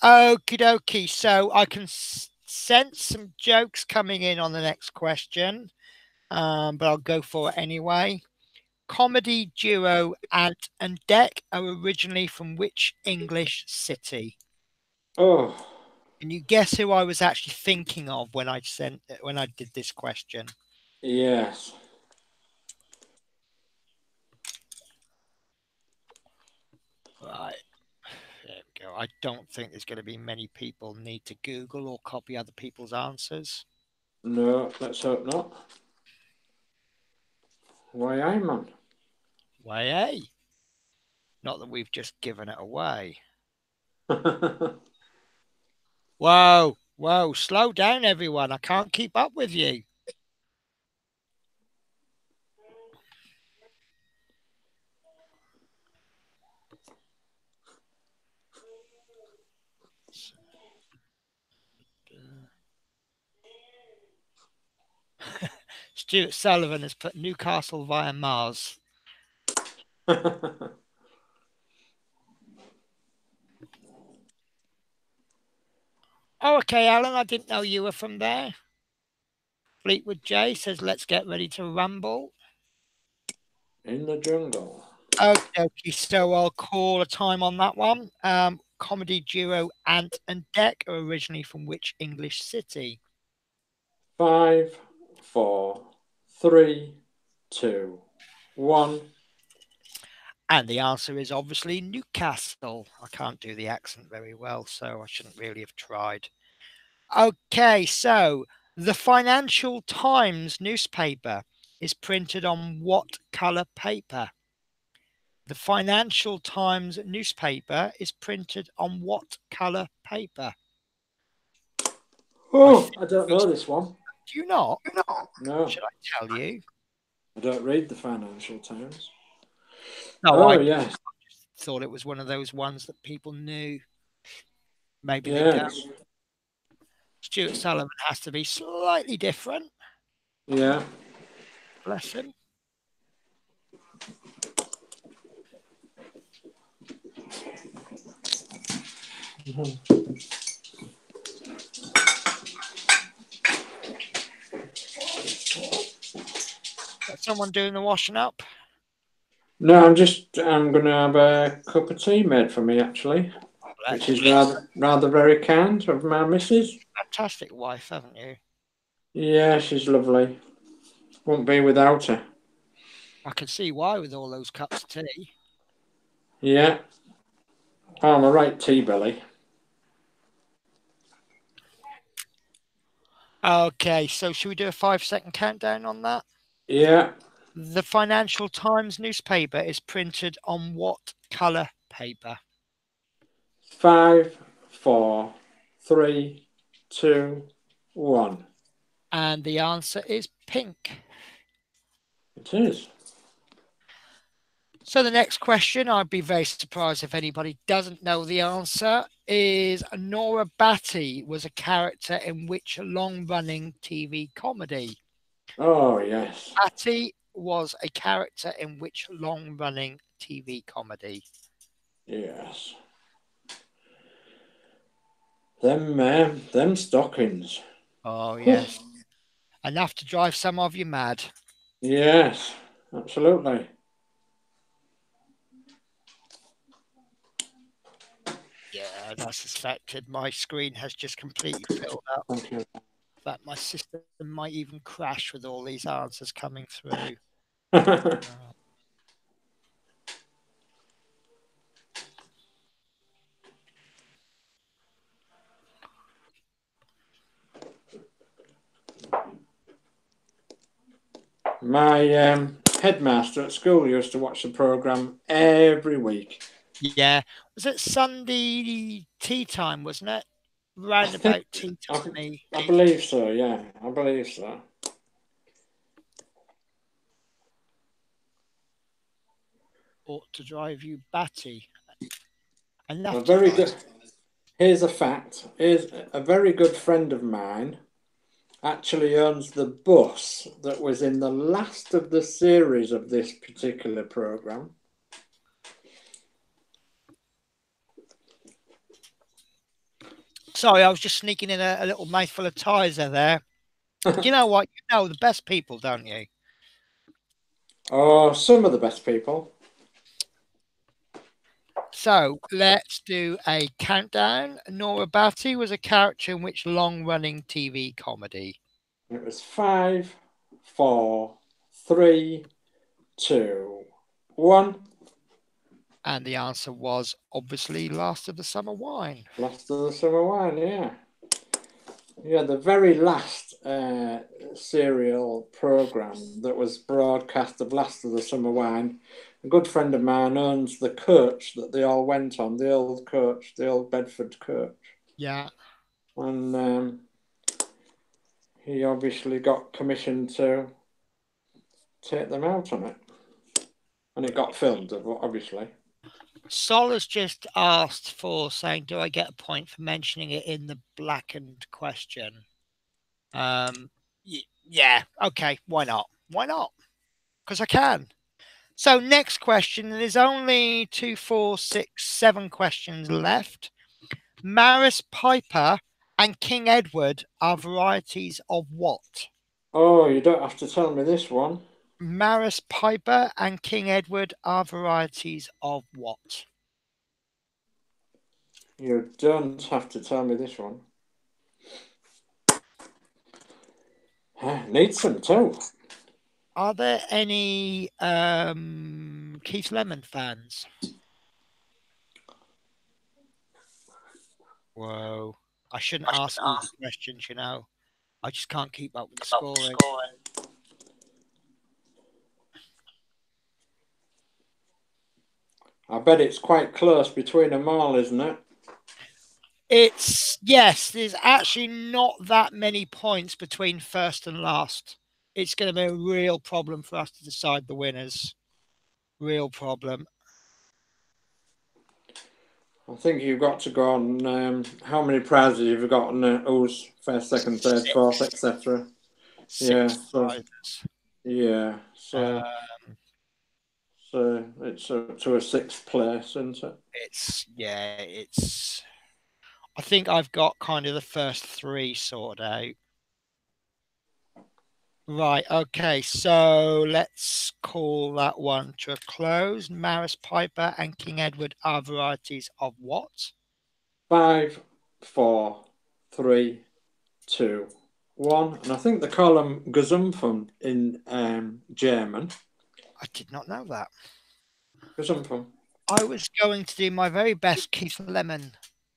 Okie dokie. So I can sense some jokes coming in on the next question, but I'll go for it anyway. Comedy duo Ant and Dec are originally from which English city? Oh, Can you guess who I was actually thinking of when I did this question? yes. Right. There we go. I don't think there's going to be many people need to Google or copy other people's answers. No, let's hope not. Why, aye, man. Why, hey? Not that we've just given it away. Whoa, whoa, slow down, everyone. I can't keep up with you. Stuart Sullivan has put Newcastle via Mars. Oh, okay, Alan, I didn't know you were from there. Fleetwood J says, let's get ready to rumble. In the jungle. Okay, so I'll call a time on that one. Comedy duo Ant and Dec are originally from which English city? 5, 4, 3, 2, 1. And the answer is obviously Newcastle. I can't do the accent very well, so I shouldn't really have tried. Okay, so the Financial Times newspaper is printed on what colour paper? The Financial Times newspaper is printed on what colour paper? Oh, I don't know this one. Do you not? No, Should I tell you? I don't read the Financial Times. No, Oh, I yes. thought it was one of those ones that people knew. Maybe they Yes. don't. Stuart Sullivan has to be slightly different. Yeah. Bless him. someone doing the washing up? No, I'm going to have a cup of tea made for me, actually, which is rather very kind of my missus. Fantastic wife, haven't you? Yeah, she's lovely. Won't be without her. I can see why with all those cups of tea. Yeah. Oh, I'm a right tea belly. Okay, so should we do a 5-second countdown on that? Yeah. The Financial Times newspaper is printed on what colour paper? 5, 4, 3, 2, 1. And the answer is pink. It is. So the next question, I'd be very surprised if anybody doesn't know the answer, is Nora Batty was a character in which long-running TV comedy? Oh, yes. Batty was a character in which long-running TV comedy? Yes. Them stockings. Oh, yes. Enough to drive some of you mad. Yes, absolutely. Yeah, that's suspected. My screen has just completely filled up. Thank you. That my system might even crash with all these answers coming through. My headmaster at school used to watch the programme every week. Yeah. Was it Sunday tea time, wasn't it? Round about tea time. I believe so, yeah. I believe so. Ought to drive you batty. Enough A to very drive. good. Here's a fact. Here's a very good friend of mine actually owns the bus that was in the last of the series of this particular programme. Sorry, I was just sneaking in a little mouthful of Tizer there. You know what? You know the best people, don't you? Oh, some of the best people. So let's do a countdown. Nora Batty was a character in which long-running TV comedy? It was 5, 4, 3, 2, 1. And the answer was obviously Last of the Summer Wine. Last of the Summer Wine, yeah. Yeah, the very last serial programme that was broadcast of Last of the Summer Wine. A good friend of mine owns the coach that they all went on, the old coach, the old Bedford coach. Yeah. And he obviously got commissioned to take them out on it. And it got filmed, obviously. Sol has just asked for saying, do I get a point for mentioning it in the blackened question? Yeah, okay, why not? Why not? Because I can. So next question, there's only 2, 4, 6, 7 questions left. Maris Piper and King Edward are varieties of what? Oh, you don't have to tell me this one. Maris Piper and King Edward are varieties of what? You don't have to tell me this one. Need some too. Are there any Keith Lemon fans? Whoa. I shouldn't ask easy questions, you know. I just can't keep up with the scoring. I bet it's quite close between them all, isn't it? Yes, there's actually not that many points between first and last. It's going to be a real problem for us to decide the winners. Real problem. I think you've got to go on how many prizes you've got on who's first, second, third, fourth, etc. Yeah, so yeah, so it's up to a 6th place, isn't it? It's. I think I've got kind of the first 3 sorted out. Right, okay, so let's call that one to a close. Maris Piper and King Edward are varieties of what? 5, 4, 3, 2, 1. And I think they call them Gesumpfen in German. I did not know that. Gesumpfen. I was going to do my very best Keith Lemon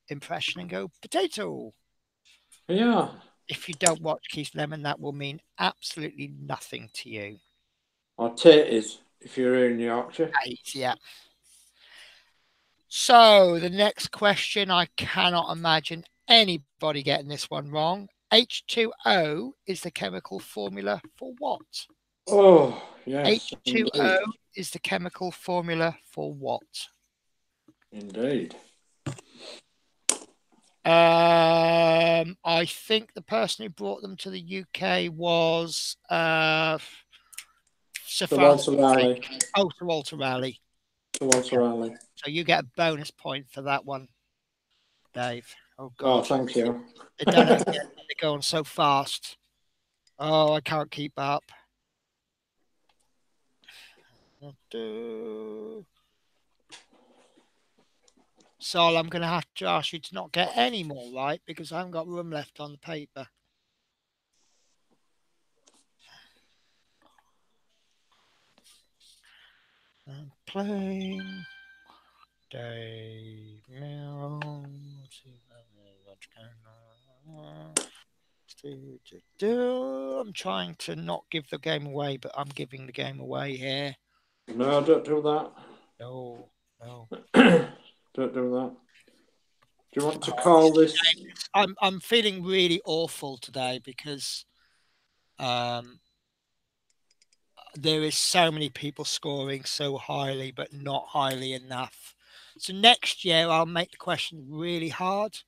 impression and go potato. Yeah. If you don't watch Keith Lemon, that will mean absolutely nothing to you. Or taters, if you're in Yorkshire. Yeah. So the next question, I cannot imagine anybody getting this one wrong. H2O is the chemical formula for what? Oh, yes, H2O indeed. is the chemical formula for what? Indeed. I think the person who brought them to the UK was Sir Walter Francis Raleigh. Drake. Oh, Sir Walter Raleigh. Walter Raleigh. So you get a bonus point for that one, Dave. Oh Oh, God, thank you. they've done it again. They're going so fast. Oh, I can't keep up. Sol, I'm going to have to ask you to not get any more right because I haven't got room left on the paper. I'm playing Dave Mill. I'm trying to not give the game away, but I'm giving the game away here. No, don't do that. No, no. Don't do that. Do you want to call this? I'm feeling really awful today because there is so many people scoring so highly, but not highly enough. So next year I'll make the question really hard.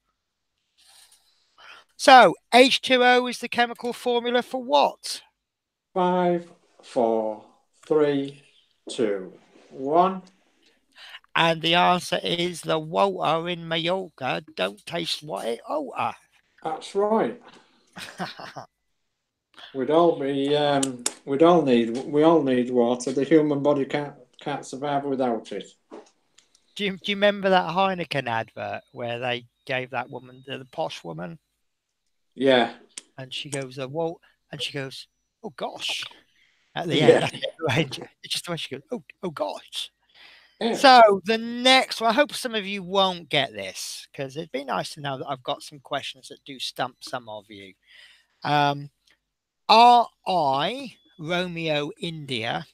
So H2O is the chemical formula for what? 5, 4, 3, 2, 1. And the answer is the water in Mallorca don't taste what it oughta. That's right. We all need water. The human body can't survive without it. Do you remember that Heineken advert where they gave that woman, the posh woman? Yeah. And she goes, "Whoa," and she goes, "Oh gosh." At the end, Yeah. that's it, right? It's just the way she goes, "Oh gosh." Yeah. So the next one, I hope some of you won't get this because it'd be nice to know that I've got some questions that do stump some of you. RI, Romeo, India,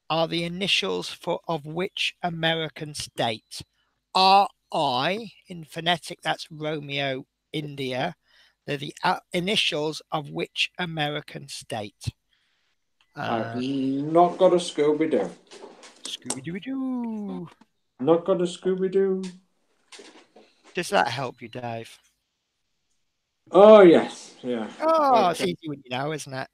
are the initials of which American state? RI, in phonetic, that's Romeo, India. They're the initials of which American state? I've not got a Scooby-Doo. Scooby-Doo. Not got a Scooby-Doo. Does that help you, Dave? Oh, yes. Yeah. Oh, it's easy when you know, isn't it?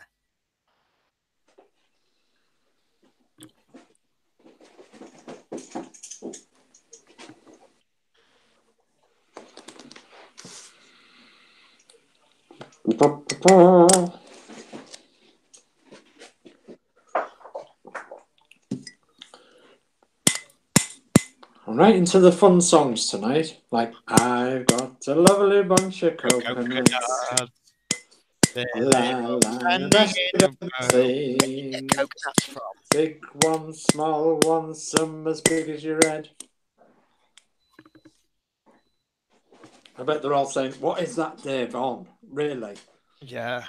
Right into the fun songs tonight. Like, I've got a lovely bunch of coconuts. La, la, the best of everything. Coconuts from? Big ones, small ones, some as big as your head. I bet they're all saying, "What is that, Dave, on?" Really? Yeah.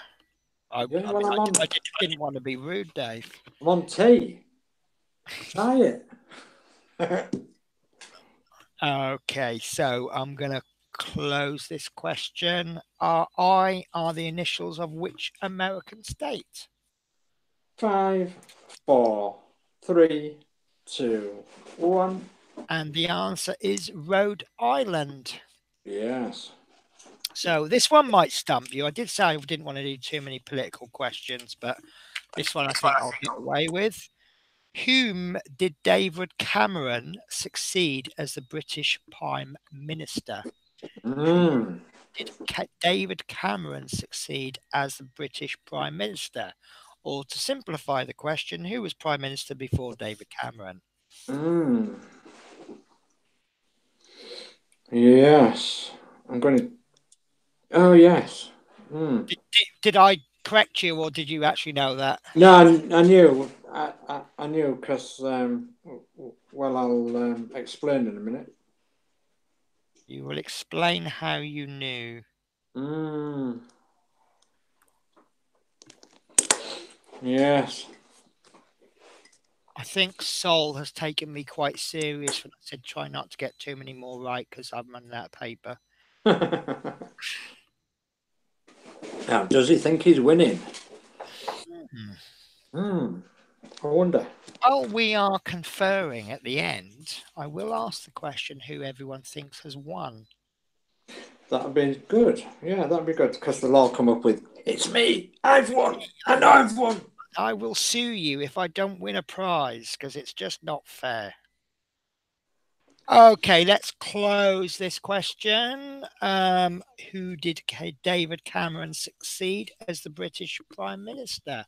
I didn't want to be rude, Dave. I'm on tea. Try it. Okay, so I'm going to close this question. I are the initials of which American state? 5, 4, 3, 2, 1. And the answer is Rhode Island. Yes. So this one might stump you. I did say I didn't want to do too many political questions, but this one I think I'll get away with. Whom did David Cameron succeed as the British Prime Minister? Did David Cameron succeed as the British Prime Minister? Or to simplify the question, who was Prime Minister before David Cameron? Yes. I'm going to. Oh, yes. Did I correct you, or did you actually know that? No, I knew. I knew because, well, I'll explain in a minute. You will explain how you knew. Yes. I think Sol has taken me quite serious when I said try not to get too many more right because I'm running out of paper. Now, does he think he's winning? I wonder. While we are conferring at the end, I will ask the question who everyone thinks has won. That'd be good. Yeah, that'd be good because they'll all come up with, it's me, I've won, and I've won. I will sue you if I don't win a prize because it's just not fair. Okay, let's close this question. Who did David Cameron succeed as the British Prime Minister?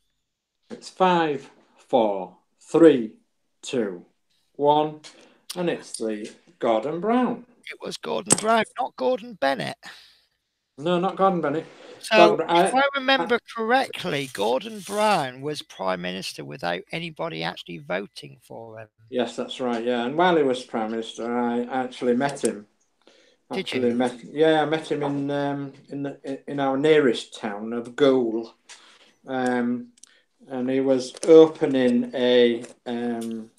It's 5, 4, 3, 2, 1, and it's the Gordon Brown. It was Gordon Brown, not Gordon Bennett. No, not Gordon Bennett. So, if I remember correctly, Gordon Brown was Prime Minister without anybody actually voting for him. Yes, that's right. Yeah, and while he was Prime Minister, I actually met him. Did you? I met him in our nearest town of Goole, and he was opening an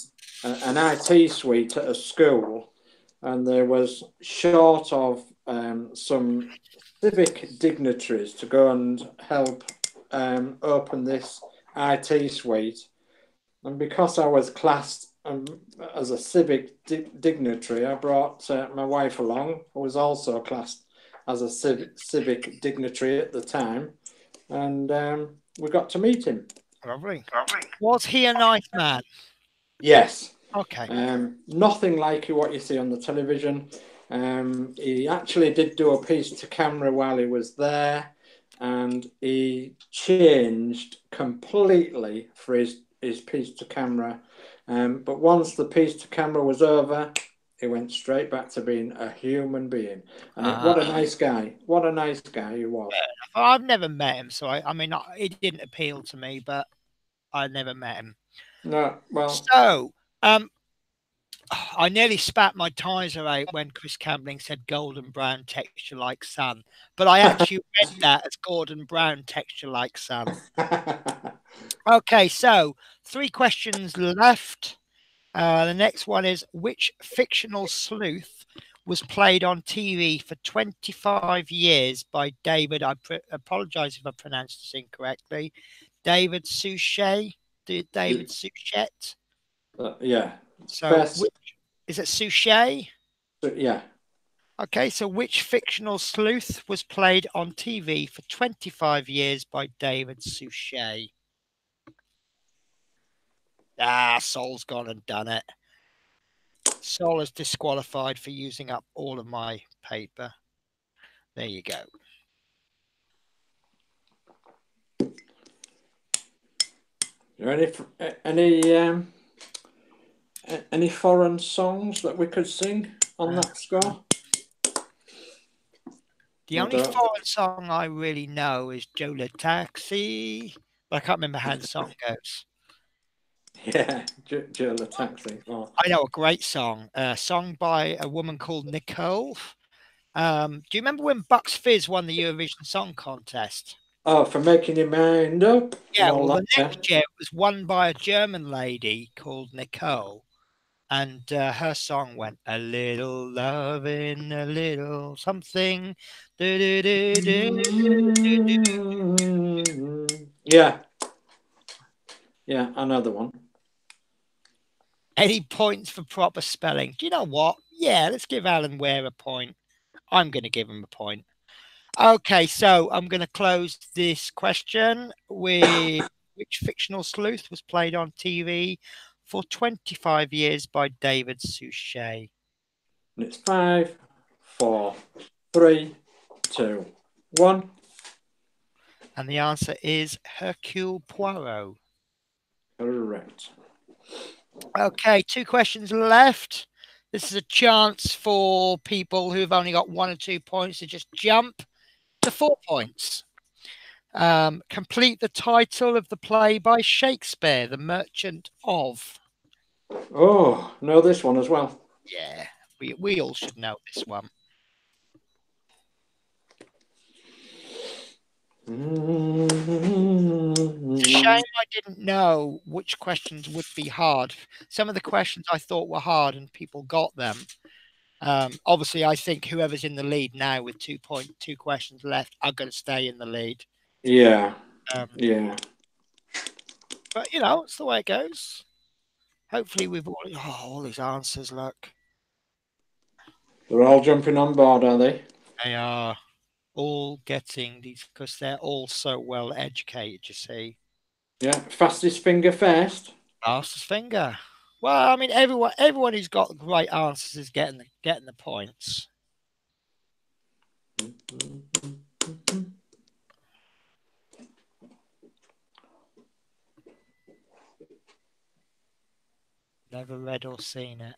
IT suite at a school, and there was short of some civic dignitaries to go and help open this IT suite, and because I was classed as a civic dignitary, I brought my wife along, who was also classed as a civic dignitary at the time, and we got to meet him. Lovely. Was he a nice man? Yes. Okay. Nothing like what you see on the television. He actually did do a piece to camera while he was there, and he changed completely for his piece to camera. But once the piece to camera was over, he went straight back to being a human being. And what a nice guy. What a nice guy he was. I've never met him, so I mean, it didn't appeal to me, but I never met him. No, well. So, I nearly spat my Tizer out when Chris Campbell said golden brown texture like sun, but I actually read that as Gordon Brown texture like sun. Okay, so 3 questions left. The next one is, which fictional sleuth was played on TV for 25 years by David, I apologize if I pronounced this incorrectly, David Suchet? David Suchet? Yeah. So, is it Suchet? Yeah. Okay, so which fictional sleuth was played on TV for 25 years by David Suchet? Sol's gone and done it. Sol is disqualified for using up all of my paper. There you go. Any foreign songs that we could sing on that score? The only foreign song I really know is Joe Le Taxi, but I can't remember how the song goes. Yeah, Joe Le Taxi. Oh. I know a great song, a song by a woman called Nicole. Do you remember when Bucks Fizz won the Eurovision Song Contest? Oh, for making your mind up. Yeah, well, the next year it was won by a German lady called Nicole, and her song went a little love in a little something. Yeah. Yeah, another one. Any points for proper spelling? Do you know what? Yeah, let's give Alan Ware a point. I'm going to give him a point. Okay, so I'm going to close this question with which fictional sleuth was played on TV for 25 years by David Suchet? And it's 5, 4, 3, 2, 1. And the answer is Hercule Poirot. Correct. Okay, 2 questions left. This is a chance for people who've only got 1 or 2 points to just jump to 4 points. Complete the title of the play by Shakespeare, The Merchant of. Oh, know this one as well. Yeah, we all should know this one. It's a shame I didn't know which questions would be hard. Some of the questions I thought were hard and people got them. Obviously, I think whoever's in the lead now with 2 questions left are going to stay in the lead. Yeah. Yeah. But, you know, it's the way it goes. Hopefully we've all these answers, look. They're all jumping on board, are they? They are all getting these because they're all so well educated, you see. Yeah. Fastest finger first. Fastest finger. Well, I mean, everyone who's got great answers is getting the points. Never read or seen it.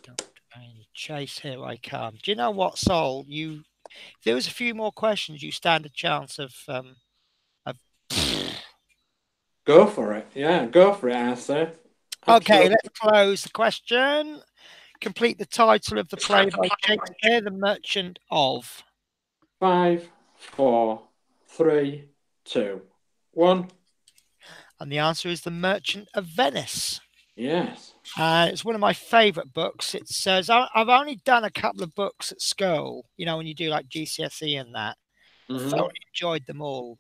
Don't chase, here I come. Do you know what, Sol? If there was a few more questions, you stand a chance of Go for it. Yeah, go for it, I say. Okay, let's close the question. Complete the title of the play by Shakespeare, The Merchant of. 5, 4, 3, 2, 1. And the answer is The Merchant of Venice. Yes. It's one of my favourite books. It says I've only done a couple of books at school, you know, when you do like GCSE and that. I thoroughly enjoyed them all.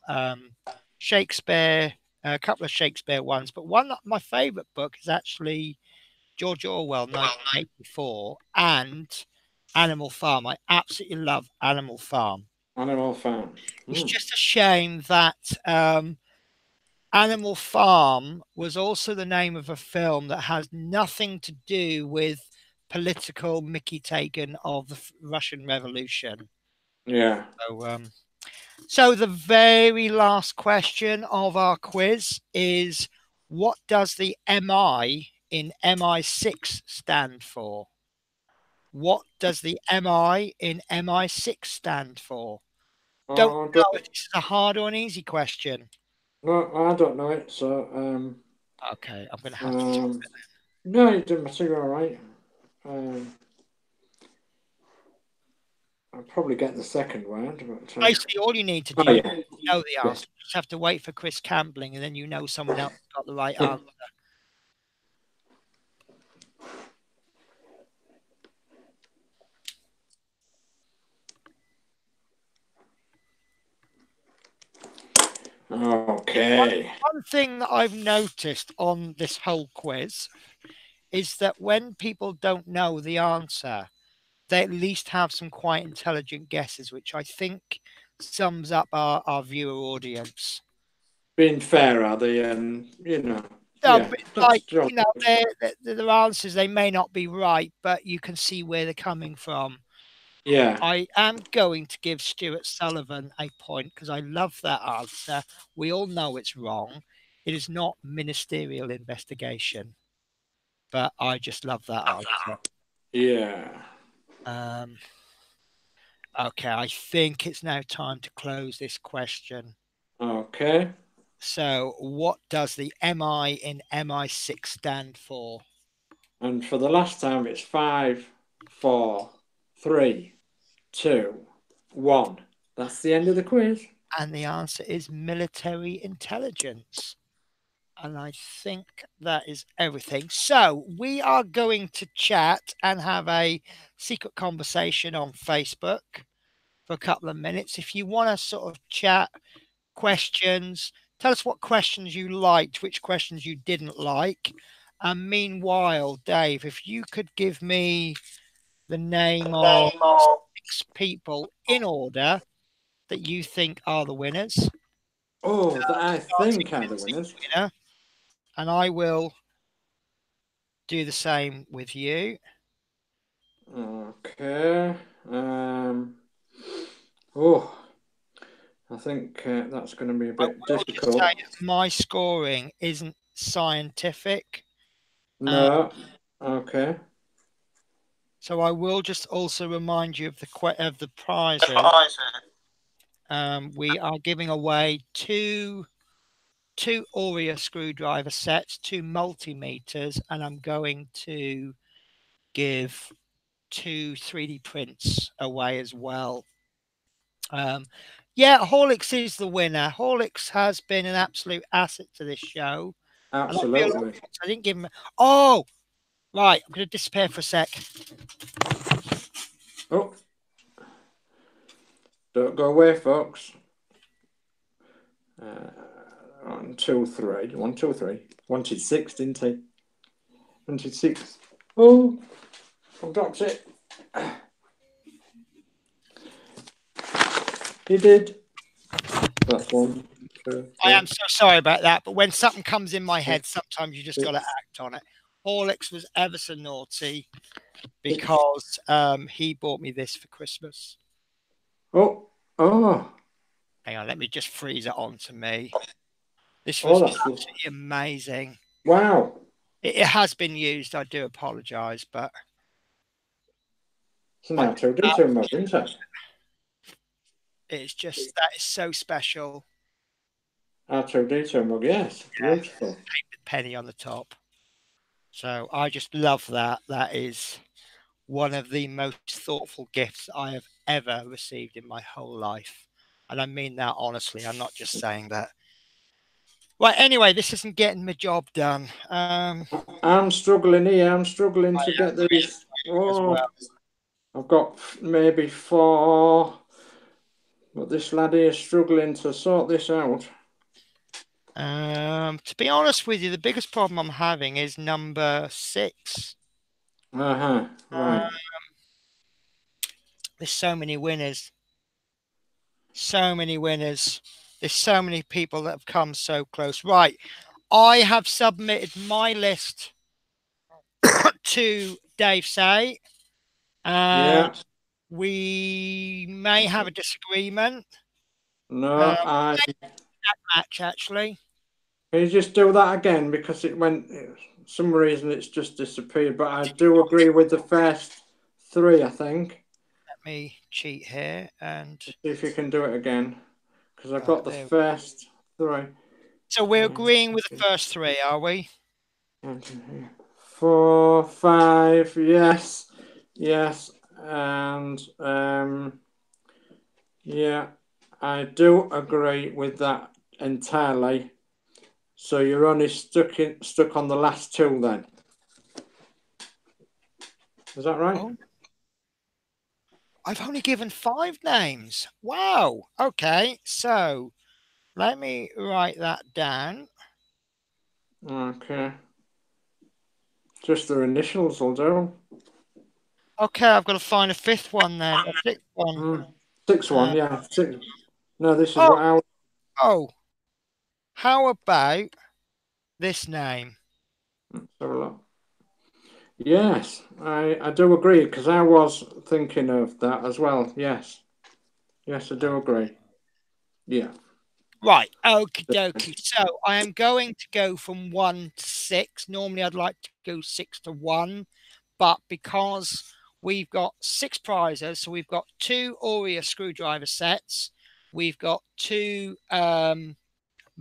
Shakespeare, a couple of Shakespeare ones, but my favourite book is actually George Orwell, 1984, and Animal Farm. I absolutely love Animal Farm. Animal Farm. It's just a shame that Animal Farm was also the name of a film that has nothing to do with political Mickey taken of the Russian Revolution. Yeah. So the very last question of our quiz is, what does the MI in MI6 stand for? What does the MI in MI6 stand for? Don't know if this is a hard or an easy question. No, I don't know it, so okay, I'm going to have to type it. No, it doesn't matter. You're all right. I'll probably get the second word. But, basically, all you need to do is know the answer. You just have to wait for Chris Campbelling, and then you know someone else got the right answer. Okay. One thing that I've noticed on this whole quiz is that when people don't know the answer, they at least have some quite intelligent guesses, which I think sums up our viewer audience. Being fair, are they? And you know, their answers, they may not be right, but you can see where they're coming from. Yeah. I am going to give Stuart Sullivan a point because I love that answer. We all know it's wrong. It is not ministerial investigation, but I just love that answer. Yeah. Okay, I think it's now time to close this question. Okay. So, what does the MI in MI6 stand for? And for the last time, it's 5, 4, 3, 2, 1. That's the end of the quiz. And the answer is military intelligence. And I think that is everything. So we are going to chat and have a secret conversation on Facebook for a couple of minutes. If you want to sort of chat questions, tell us what questions you liked, which questions you didn't like. And meanwhile, Dave, if you could give me the name of 6 people in order that you think are the winners. Oh, that I think are the winners. And I will do the same with you. Okay. think that's going to be a I bit will just difficult. say my scoring isn't scientific. No. Okay. So I will just also remind you of the prizes. We are giving away two Aurea screwdriver sets, 2 multimeters, and I'm going to give 2 3D prints away as well. Yeah, Horlicks is the winner. Horlicks has been an absolute asset to this show. Absolutely. I didn't give him. Oh, right. I'm going to disappear for a sec. Oh, don't go away, folks. 1, 2, 3. 1, 2, 3. Wanted 6, didn't he? Wanted 6. Oh, I dropped it. He did. That's 1, 2, 3. I am so sorry about that, but when something comes in my head, sometimes you just got to act on it. Horlicks was ever so naughty because he bought me this for Christmas. Oh. Hang on, let me just freeze it onto me. This was absolutely amazing. Wow. It has been used. I do apologise, but It's an R2D2 mug, isn't it? It's just, that is so special. R2D2 mug, yes. Beautiful. Penny on the top. So I just love that. That is one of the most thoughtful gifts I have ever received in my whole life. And I mean that honestly. I'm not just saying that. Right, anyway, this isn't getting my job done. I'm struggling here. I'm struggling to get these. Oh, well. I've got maybe 4, but this lad here is struggling to sort this out. To be honest with you, the biggest problem I'm having is number 6. Right. There's so many winners. So many winners. There's so many people that have come so close. Right. I have submitted my list to Dave Say. Yeah. We may have a disagreement. No, match actually. Can you just do that again, because it went, for some reason it's just disappeared, but I do agree with the first 3, I think. Let me cheat here and see if you can do it again, because I've got the first 3. So we're agreeing with the first 3, are we? 4, 5, yes, and yeah, I do agree with that entirely. So you're only stuck on the last 2 then. Is that right? Oh. I've only given 5 names. Wow. Okay, so let me write that down. Okay. Just their initials will do. Okay, I've got to find a 5th one then. A 6th one. 6th one, yeah. 6. No, this is what I... Oh. How about this name? Let's have a look. Yes, I do agree, because I was thinking of that as well. Yes, I do agree. Yeah. Right. Okie dokie. So I am going to go from 1 to 6. Normally I'd like to go 6 to 1, but because we've got 6 prizes, so we've got 2 Aurea screwdriver sets, we've got 2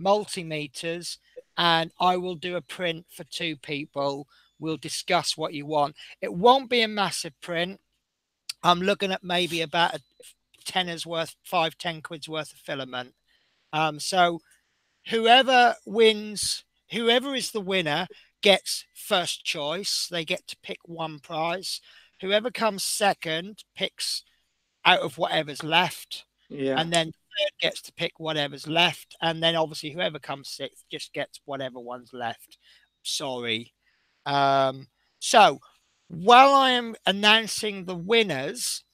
multimeters, and I will do a print for 2 people. We'll discuss what you want. It won't be a massive print. I'm looking at maybe about a tenner's worth, 5-10 quid's worth of filament. So whoever wins, whoever is the winner gets first choice. They get to pick 1 prize. Whoever comes second picks out of whatever's left. Yeah. And then third gets to pick whatever's left. And then obviously whoever comes 6th just gets whatever one's left. Sorry. So while I am announcing the winners,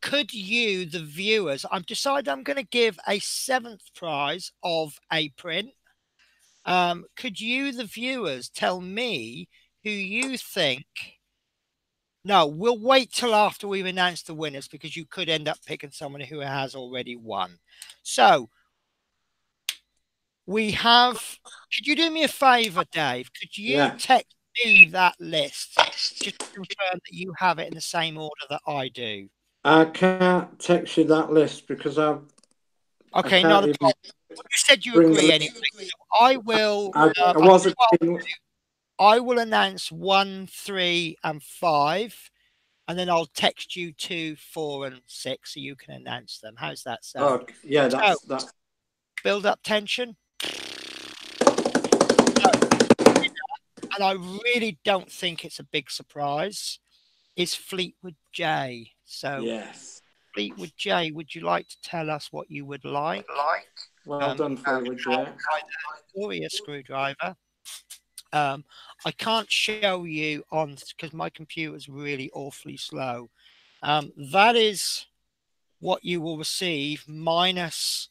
could you, the viewers, I've decided I'm going to give a 7th prize of a print. Could you, the viewers, tell me who you think No, we'll wait till after we've announced the winners because you could end up picking someone who has already won. So we have. Could you do me a favor, Dave? Could you Yeah. text me that list? Just to confirm that you have it in the same order that I do. I can't text you that list because I Okay, not can't a even problem. Well, you said you bring the agree list. anyway. So I will. I I, wasn't. I will announce 1, 3, and 5, and then I'll text you 2, 4, and 6 so you can announce them. How's that sound? Oh, yeah, So, that's build up tension. And I really don't think it's a big surprise, is Fleetwood J. So, yes. Fleetwood J, would you like to tell us what you would like? Well done, Fleetwood J. Victoria screwdriver. I can't show you on because my computer's really awfully slow. That is what you will receive minus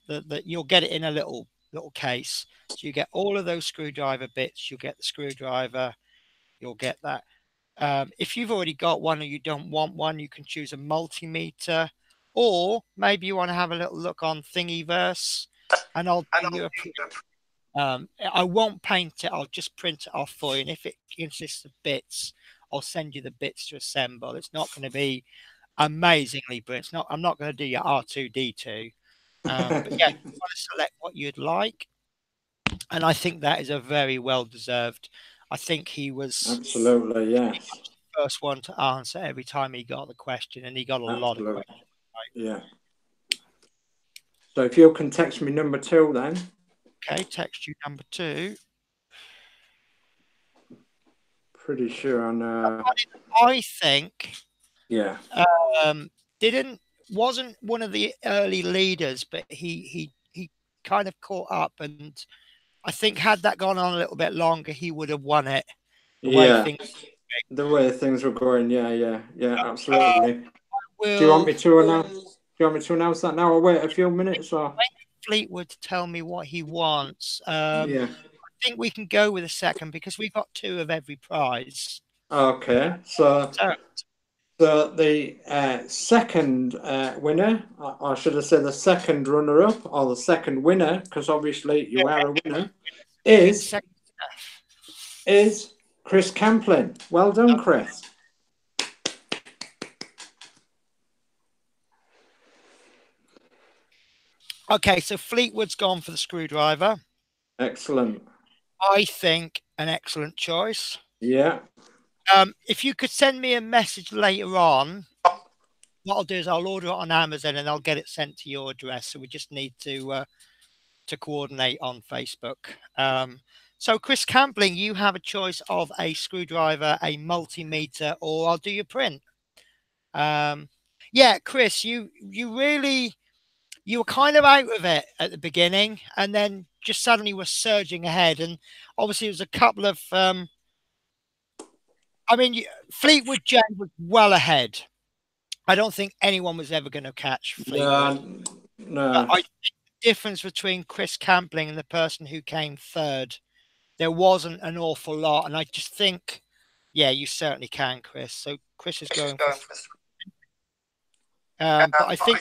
that you'll get it in a little case. So you get all of those screwdriver bits. You'll get the screwdriver. You'll get that. If you've already got one or you don't want one, you can choose a multimeter, or maybe you want to have a little look on Thingiverse, and I'll do you a I won't paint it. I'll just print it off for you. And if it consists of bits, I'll send you the bits to assemble. It's not going to be amazingly, but it's not. I'm not going to do your R2D2. But yeah, you want to select what you'd like, and I think that is a very well deserved. I think he was Absolutely, yes. the first one to answer every time he got the question, and he got a lot of questions. Right. Yeah. So if you can text me number 2 then. Okay, text you number 2. Pretty sure I know. I think. Yeah. Wasn't one of the early leaders, but he kind of caught up, and I think had that gone on a little bit longer, he would have won it. The way things were going. Yeah, absolutely. Do you want me to announce? Do you want me to announce that now, or wait a few minutes? Or Fleetwood to tell me what he wants. Yeah. I think we can go with a second because we've got 2 of every prize. Okay, so the second winner, I should have said the second runner-up or the second winner, because obviously you are a winner, is Chris Camplin. Well done, Chris. Okay, so Fleetwood's gone for the screwdriver. Excellent. I think an excellent choice. Yeah. If you could send me a message later on, what I'll do is I'll order it on Amazon and I'll get it sent to your address. So we just need to coordinate on Facebook. So Chris Campling, you have a choice of a screwdriver, a multimeter, or I'll do your print. Yeah, Chris, you were kind of out of it at the beginning, and then just suddenly were surging ahead. And obviously, it was a couple of. I mean, Fleetwood J was well ahead. I don't think anyone was ever going to catch Fleetwood. No. But I think the difference between Chris Campling and the person who came third, there wasn't an awful lot. And I just think, yeah, you certainly can, Chris. So Chris is going for. But I think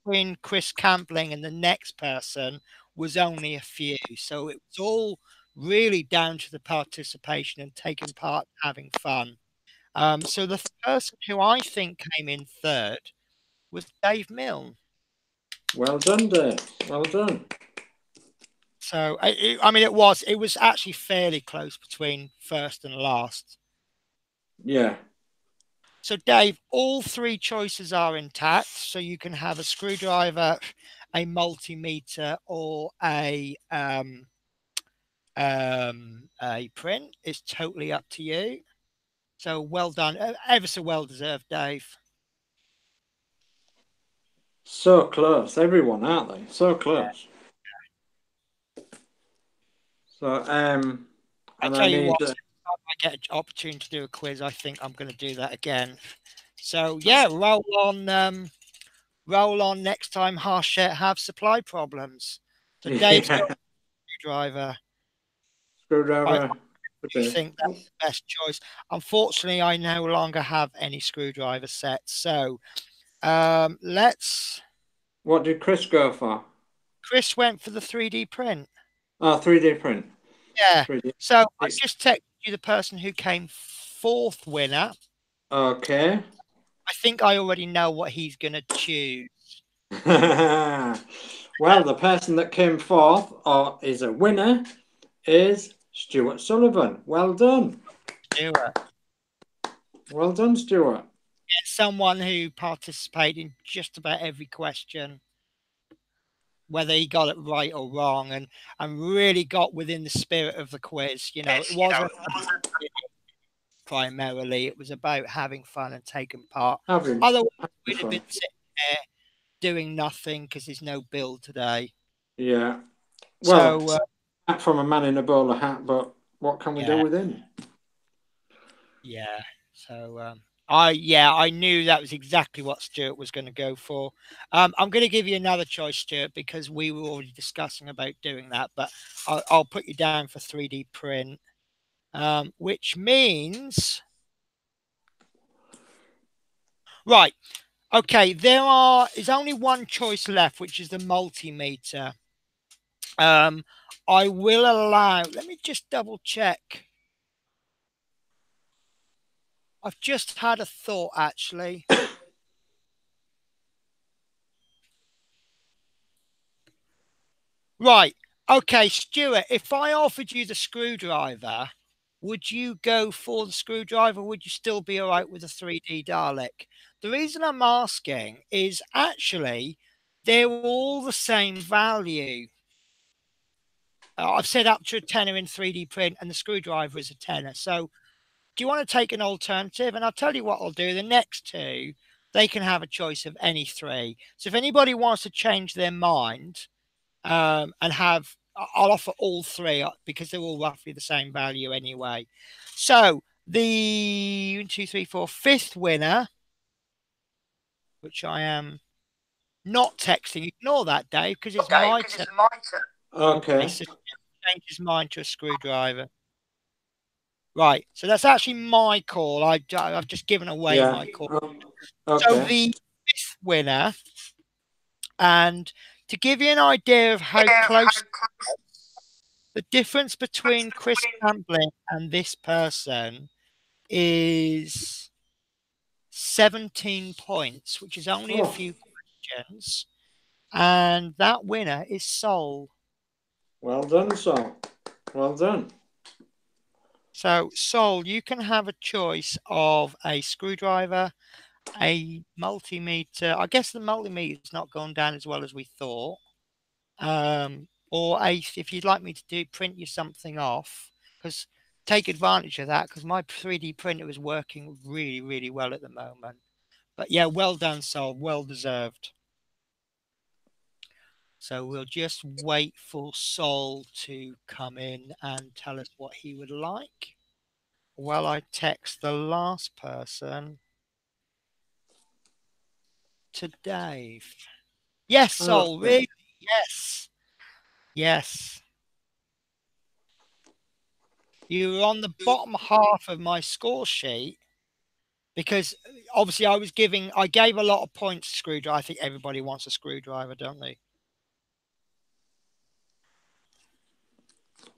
between Chris Campling and the next person was only a few. So it was all really down to the participation and taking part, having fun. So the person who I think came in third was Dave Milne. Well done, Dave. Well done. So I mean, it was actually fairly close between first and last. Yeah. So Dave, all 3 choices are intact. So you can have a screwdriver, a multimeter, or a print. It's totally up to you. So well done, ever so well deserved, Dave. So close, everyone, aren't they? So close. Yeah. So I tell you what, if I get an opportunity to do a quiz, I think I'm going to do that again. So yeah, roll on next time Harshette have supply problems. So Dave's got screwdriver. Screwdriver. do think that's the best choice. Unfortunately, I no longer have any screwdriver sets. So let's. What did Chris go for? Chris went for the 3D print. Oh, 3D print. Yeah. 3D. So I just texted you the person who came fourth winner. Okay. I think I already know what he's going to choose. Well, the person that came fourth or is a winner is Stuart Sullivan. Well done. Stuart. Well done, Stuart. Yeah, someone who participated in just about every question, whether he got it right or wrong, and really got within the spirit of the quiz. You know, it wasn't primarily, it was about having fun and taking part. Otherwise, we'd have been sitting there doing nothing because there's no build today. Yeah. Well, so, from a man in a bowler hat, but what can we do with him? Yeah. So I knew that was exactly what Stuart was going to go for. I'm going to give you another choice, Stuart, because we were already discussing about doing that, but I'll put you down for 3D print, which means right. Okay, is only one choice left, which is the multimeter. I will allow, let me just double check. I've just had a thought, actually. Right. Okay, Stuart, if I offered you the screwdriver, would you go for the screwdriver? Or would you still be all right with a 3D Dalek? The reason I'm asking is actually they're all the same value. I've said up to a tenner in 3D print, and the screwdriver is a tenner. So do you want to take an alternative? And I'll tell you what I'll do. The next two, they can have a choice of any three. So if anybody wants to change their mind and I'll offer all three because they're all roughly the same value anyway. So the 1, 2, 3, 4, fifth winner, which I am not texting, ignore that, Dave, because it's my turn. Okay. So change his mind to a screwdriver. Right. So that's actually my call. I've just given away my call. Okay. So the fifth winner, and to give you an idea of how close the difference between Chris Campbell and this person is 17 points, which is only a few questions. And that winner is Sol. Well done, Sol. Well done. So, Sol, you can have a choice of a screwdriver, a multimeter. I guess the multimeter's not gone down as well as we thought. Or if you'd like me to print you something off, because take advantage of that, because my 3D printer is working really, really well at the moment. But yeah, well done, Sol. Well deserved. So we'll just wait for Sol to come in and tell us what he would like. While I text the last person to Dave. Yes, Sol, really? Yes. Yes. You were on the bottom half of my score sheet because obviously I gave a lot of points to screwdriver. I think everybody wants a screwdriver, don't they?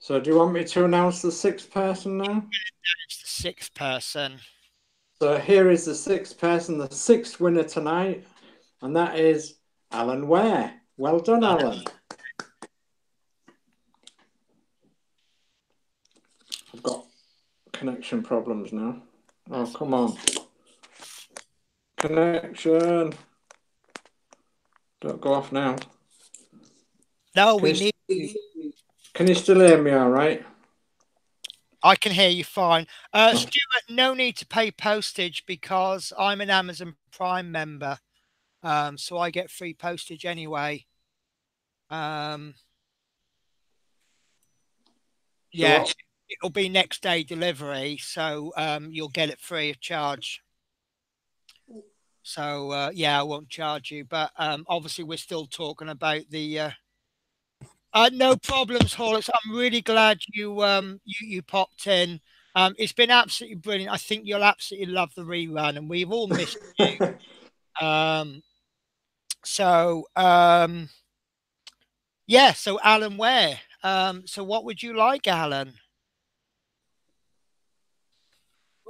So do you want me to announce the sixth person now? It's the sixth person. So here is the sixth person, the sixth winner tonight, and that is Alan Ware. Well done, Alan. I've got connection problems now. Oh, come on. Connection. Don't go off now. No, we need you. Can you still hear me all right? I can hear you fine. Stuart, no need to pay postage because I'm an Amazon Prime member. So I get free postage anyway. Yeah, it'll be next day delivery, so you'll get it free of charge. So yeah, I won't charge you, but obviously we're still talking about the No problems, Horlicks. I'm really glad you popped in. It's been absolutely brilliant. I think you'll absolutely love the rerun, and we've all missed you. So yeah. So Alan Ware. So what would you like, Alan?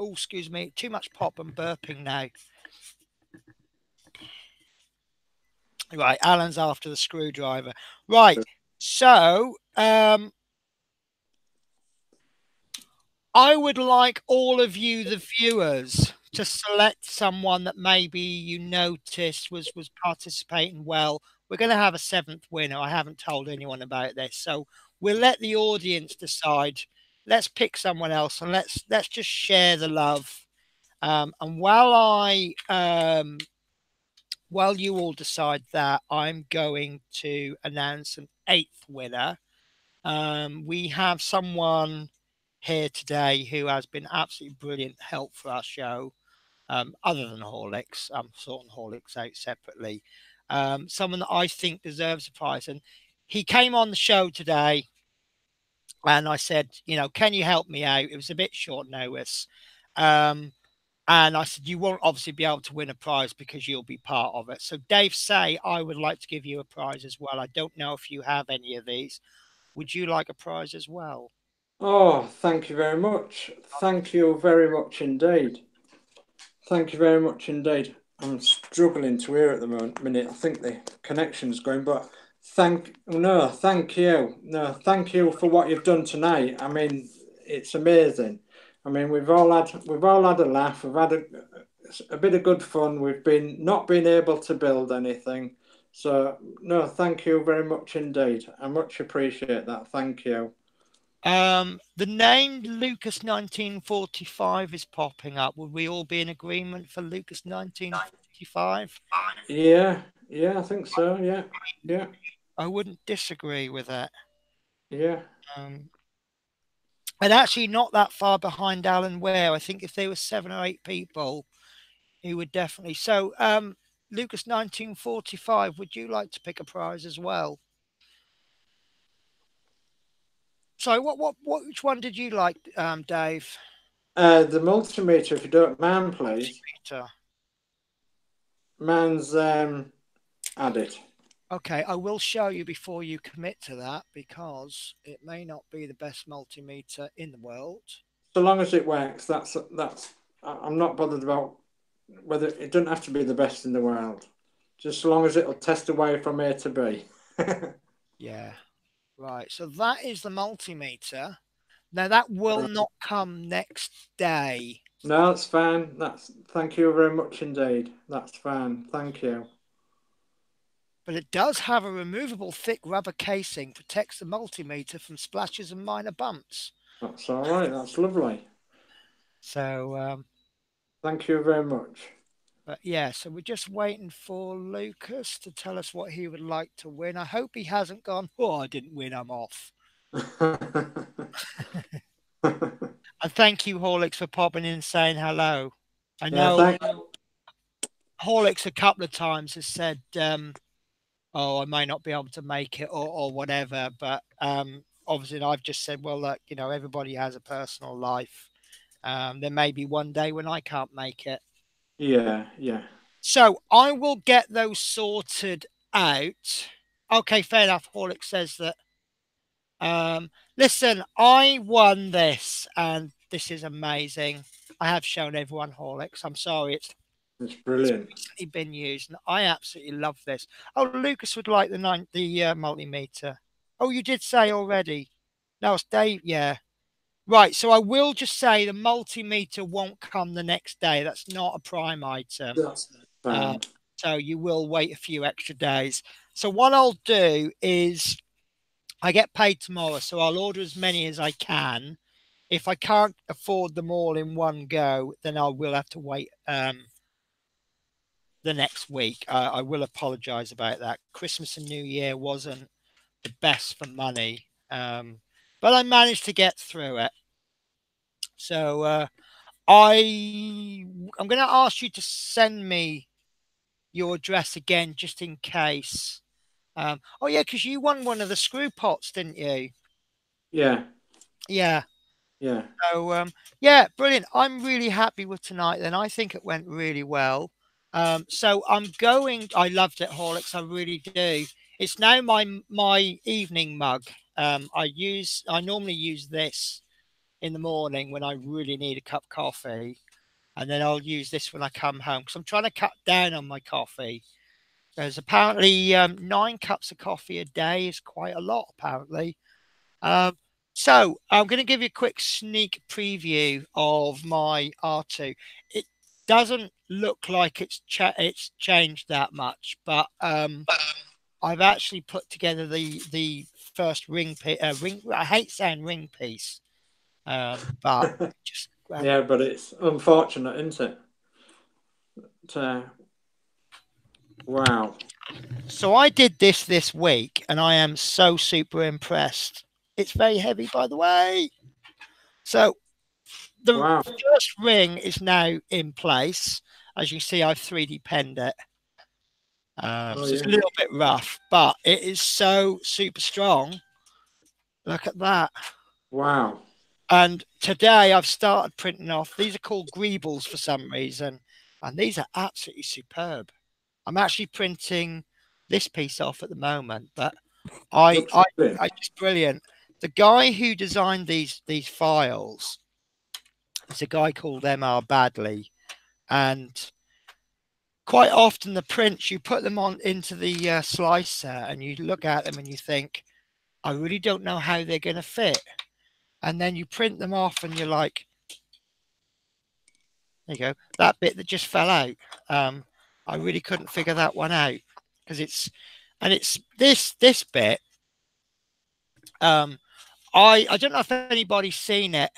Oh, excuse me. Too much pop and burping now. Right, Alan's after the screwdriver. Right. So I would like all of you, the viewers, to select someone that maybe you noticed was participating well. We're going to have a seventh winner. I haven't told anyone about this, so we'll let the audience decide. Let's pick someone else and let's just share the love. And while you all decide that, I'm going to announce an eighth winner. We have someone here today who has been absolutely brilliant help for our show, other than Horlicks. I'm sorting Horlicks out separately. Someone that I think deserves a prize. And he came on the show today and I said, can you help me out? It was a bit short notice. And I said, you won't obviously be able to win a prize because you'll be part of it. So Dave Say, I would like to give you a prize as well. I don't know if you have any of these. Would you like a prize as well? Oh, thank you very much. Thank you very much indeed. Thank you very much indeed. I'm struggling to hear at the minute. I think the connection's going, but thank you. No, thank you for what you've done tonight. I mean, it's amazing. I mean, we've all had a laugh. We've had a bit of good fun. We've been not been able to build anything. So no, thank you very much indeed. I much appreciate that. Thank you. The name Lucas 1945 is popping up. Would we all be in agreement for Lucas 1945? Yeah, yeah, I think so. Yeah, yeah, I wouldn't disagree with that. yeah. Um, and actually, not that far behind Alan Ware. I think if there were 7 or 8 people, he would definitely. So, Lucas 1945, would you like to pick a prize as well? So, which one did you like, Dave? The multimeter, if you don't mind, please. Multimeter. Mine's added. Okay, I will show you before you commit to that because it may not be the best multimeter in the world. So long as it works, that's. I'm not bothered about whether it doesn't have to be the best in the world. Just so long as it'll test away from A to B. Yeah, right. So that is the multimeter. Now that will not come next day. No, that's fine. Thank you very much indeed. That's fine. Thank you. But it does have a removable thick rubber casing, protects the multimeter from splashes and minor bumps. That's all right. That's lovely. So, thank you very much. but yeah, so we're just waiting for Lucas to tell us what he would like to win. I hope he hasn't gone, oh, I didn't win, I'm off. And thank you, Horlicks, for popping in and saying hello. I know Horlicks a couple of times has said, oh, I may not be able to make it or whatever. But obviously, I've just said, well, look, everybody has a personal life. There may be one day when I can't make it. Yeah, yeah. So I will get those sorted out. Okay, fair enough. Horlicks says that. Listen, I won this, and this is amazing. I have shown everyone Horlicks. I'm sorry, it's brilliant. recently been used, and I absolutely love this. Oh, Lucas would like the multimeter. Oh, you did say already. No, it's Dave. Yeah, right. So I will just say the multimeter won't come the next day. That's not a prime item. That's fine. So you will wait a few extra days. So what I'll do is I get paid tomorrow, so I'll order as many as I can. If I can't afford them all in one go, then I will have to wait the next week. I will apologize about that. Christmas and New Year wasn't the best for money, but I managed to get through it. So I'm going to ask you to send me your address again, just in case Oh yeah, because you won one of the screw pots, didn't you? Yeah. Yeah. Yeah. So yeah, brilliant. I'm really happy with tonight. Then I think it went really well. So I'm going. I loved it, Horlicks. I really do. It's now my evening mug. I normally use this in the morning when I really need a cup of coffee, and then I'll use this when I come home because I'm trying to cut down on my coffee. There's apparently 9 cups of coffee a day is quite a lot, apparently. Um, so I'm going to give you a quick sneak preview of my R2. It doesn't look like it's changed that much, but I've actually put together the first ring. I hate saying ring piece, but just Yeah, but it's unfortunate, isn't it? Wow. So I did this week, and I am so super impressed. It's very heavy, by the way. So the Wow. first ring is now in place. As you see, I've 3D penned it. Oh, So it's a yeah. little bit rough, but it is so super strong. Look at that. Wow. And today I've started printing off. These are called greebles for some reason, and these are absolutely superb. I'm actually printing this piece off at the moment, but I, Looks I, brilliant. I just brilliant. The guy who designed these files is a guy called M.R. Badley, and quite often the prints you put them on into the slicer, and you look at them and you think, I really don't know how they're going to fit, and then you print them off, and you're like, there you go, that bit that just fell out. I really couldn't figure that one out because it's this bit. I don't know if anybody's seen it,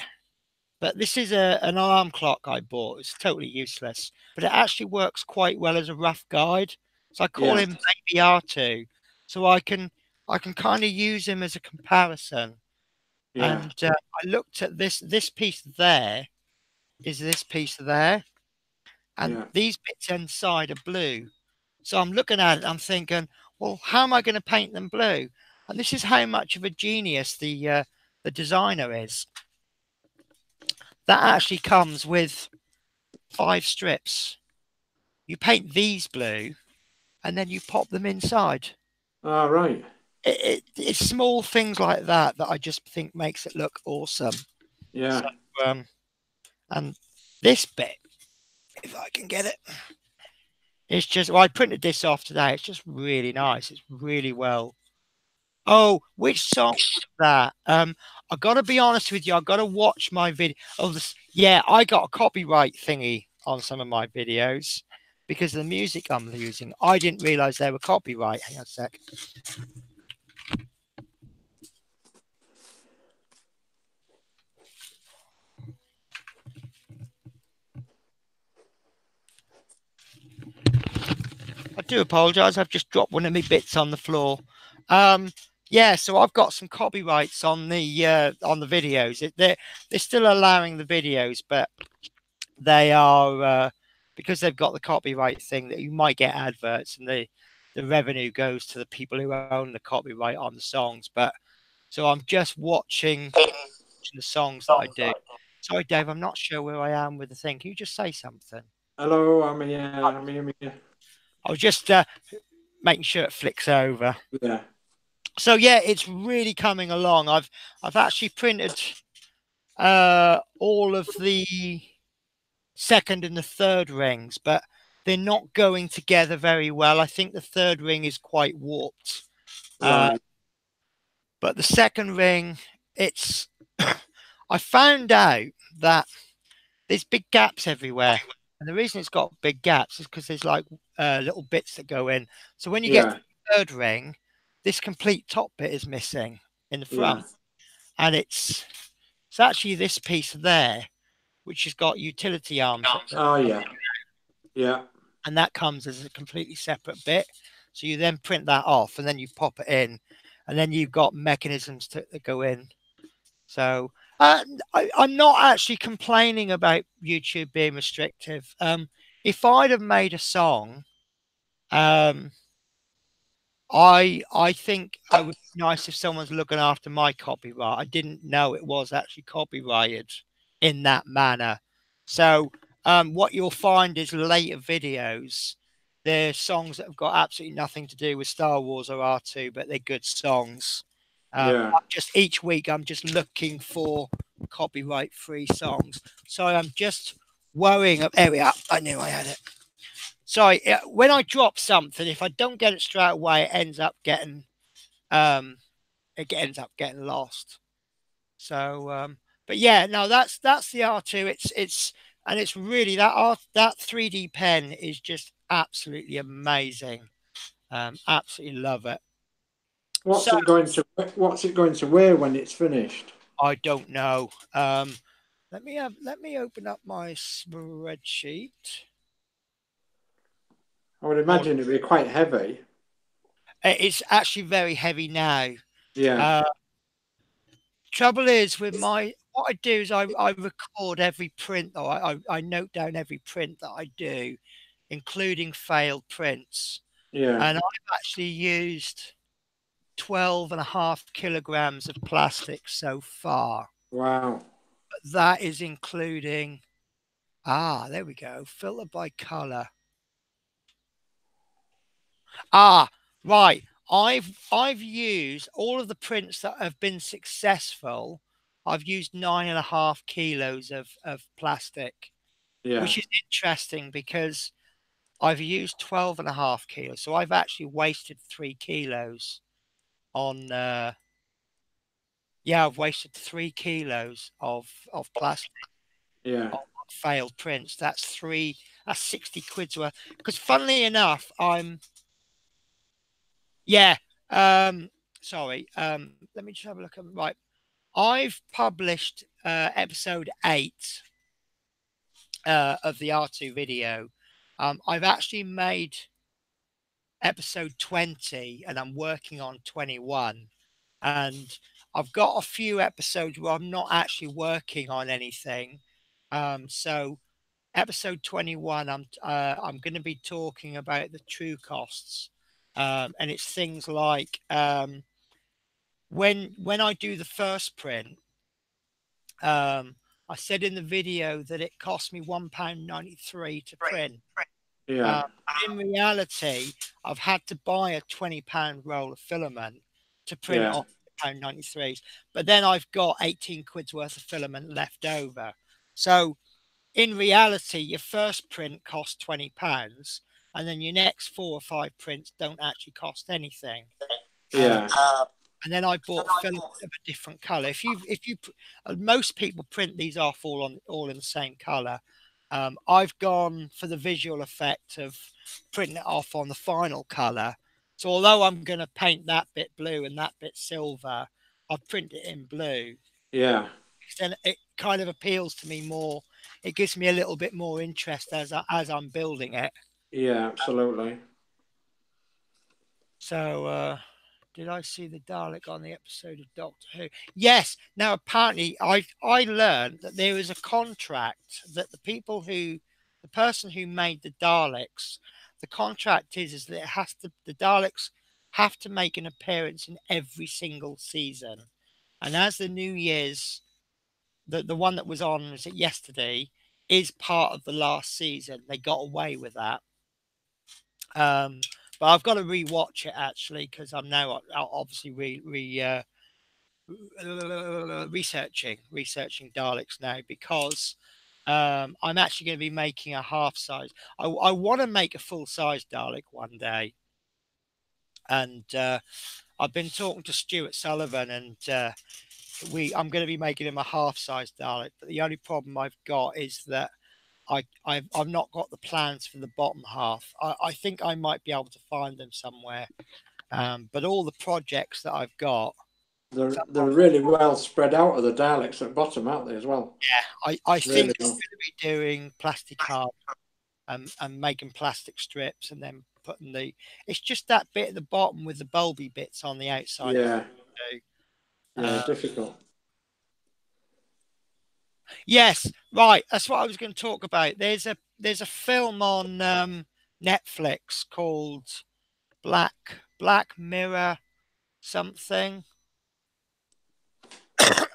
but this is an alarm clock I bought. It's totally useless, but it actually works quite well as a rough guide. So I call Yeah. him Baby R2. So I can kind of use him as a comparison. Yeah. And I looked at this piece there is this piece there, and Yeah. these bits inside are blue. So I'm looking at it, I'm thinking, well, how am I going to paint them blue? And this is how much of a genius the designer is. That actually comes with 5 strips. You paint these blue, and then you pop them inside. All right. It's small things like that that I just think makes it look awesome. Yeah. So, and this bit, if I can get it, it's just, well, I printed this off today. It's just really nice. It's really well. Oh, which song was that? I got to be honest with you. I got to watch my video. Oh, yeah, I got a copyright thingy on some of my videos because of the music I'm using. I didn't realize they were copyright. Hang on a sec. I do apologize. I've just dropped one of my bits on the floor. Yeah, so I've got some copyrights on the videos. They're still allowing the videos, but they are because they've got the copyright thing that you might get adverts, and the revenue goes to the people who own the copyright on the songs. But so I'm just watching the songs that I do. Sorry, Dave, I'm not sure where I am with the thing. Can you just say something? Hello, I'm here. I'm here. I was just making sure it flicks over. Yeah. So yeah, it's really coming along. I've actually printed all of the second and the third rings, but they're not going together very well. I think the third ring is quite warped. Right. But the second ring, it's I found out that there's big gaps everywhere. And the reason it's got big gaps is because there's like little bits that go in. So when you get to the third ring, this complete top bit is missing in the front. And it's actually this piece there, which has got utility arms. Oh, yeah. Yeah. And that comes as a completely separate bit. So you then print that off, and then you pop it in, and then you've got mechanisms that go in. So I'm not actually complaining about YouTube being restrictive. If I'd have made a song, I I think it would be nice if someone's looking after my copyright. I didn't know it was actually copyrighted in that manner. So what you'll find is later videos, they're songs that have got absolutely nothing to do with Star Wars or R2, but they're good songs. Yeah. Just each week, I'm just looking for copyright-free songs. So I'm just worrying. There we are. I knew I had it. Sorry, when I drop something, if I don't get it straight away, um, it ends up getting lost. So, but yeah, no, that's the R2. It's really that 3D pen is just absolutely amazing. Absolutely love it. What's So it going to weigh when it's finished? I don't know. Let me open up my spreadsheet. I would imagine it'd be quite heavy. It's actually very heavy now. Yeah. Trouble is with what I do is I record every print, or I note down every print that I do, including failed prints. Yeah. And I've actually used 12.5 kilograms of plastic so far. Wow. But that is including, there we go, filter by color. Right. I've used all of the prints that have been successful. I've used 9.5 kilos of plastic, Yeah. which is interesting because I've used 12.5 kilos. So I've actually wasted 3 kilos on I've wasted 3 kilos of plastic Yeah. on failed prints. That's 60 quid's worth. Because funnily enough, yeah. Sorry. Let me just have a look at right. I've published episode 8 of the R2 video. I've actually made episode 20 and I'm working on 21. And I've got a few episodes where I'm not actually working on anything. So episode 21, I'm going to be talking about the true costs. And it's things like when I do the first print, I said in the video that it cost me £1.93 to print. Yeah. In reality, I've had to buy a £20 roll of filament to print Yeah. off £1.93. But then I've got 18 quid's worth of filament left over. So in reality, your first print costs £20, and then your next 4 or 5 prints don't actually cost anything. Yeah. And then I bought filament of a different color. Most people print these off all in the same color. I've gone for the visual effect of printing it off on the final color. So although I'm going to paint that bit blue and that bit silver, I've printed it in blue. Yeah. Then it kind of appeals to me more. It gives me a little bit more interest as I'm building it. Yeah. Absolutely. So, did I see the Dalek on the episode of Doctor Who? Yes. Now, apparently, I learned that there is a contract that the person who made the Daleks, the contract is that the Daleks have to make an appearance in every single season. And as the New Year's, the one that was on, was it yesterday, is part of the last season. They got away with that. But I've got to rewatch it actually because I'm now obviously researching Daleks now because I'm actually going to be making a half size. I want to make a full size Dalek one day, and I've been talking to Stuart Sullivan, and I'm going to be making him a half size Dalek. But the only problem I've got is that I've not got the plans for the bottom half. I think I might be able to find them somewhere. But all the projects that I've got, They're really well spread out of the Daleks at bottom, aren't they, as well? yeah, I think Really I'm well. going to be doing plastic art and making plastic strips and then putting it's just that bit at the bottom with the bulby bits on the outside. Yeah. Uh, Difficult. Yes, right. That's what I was going to talk about. There's a film on Netflix called Black Black Mirror something.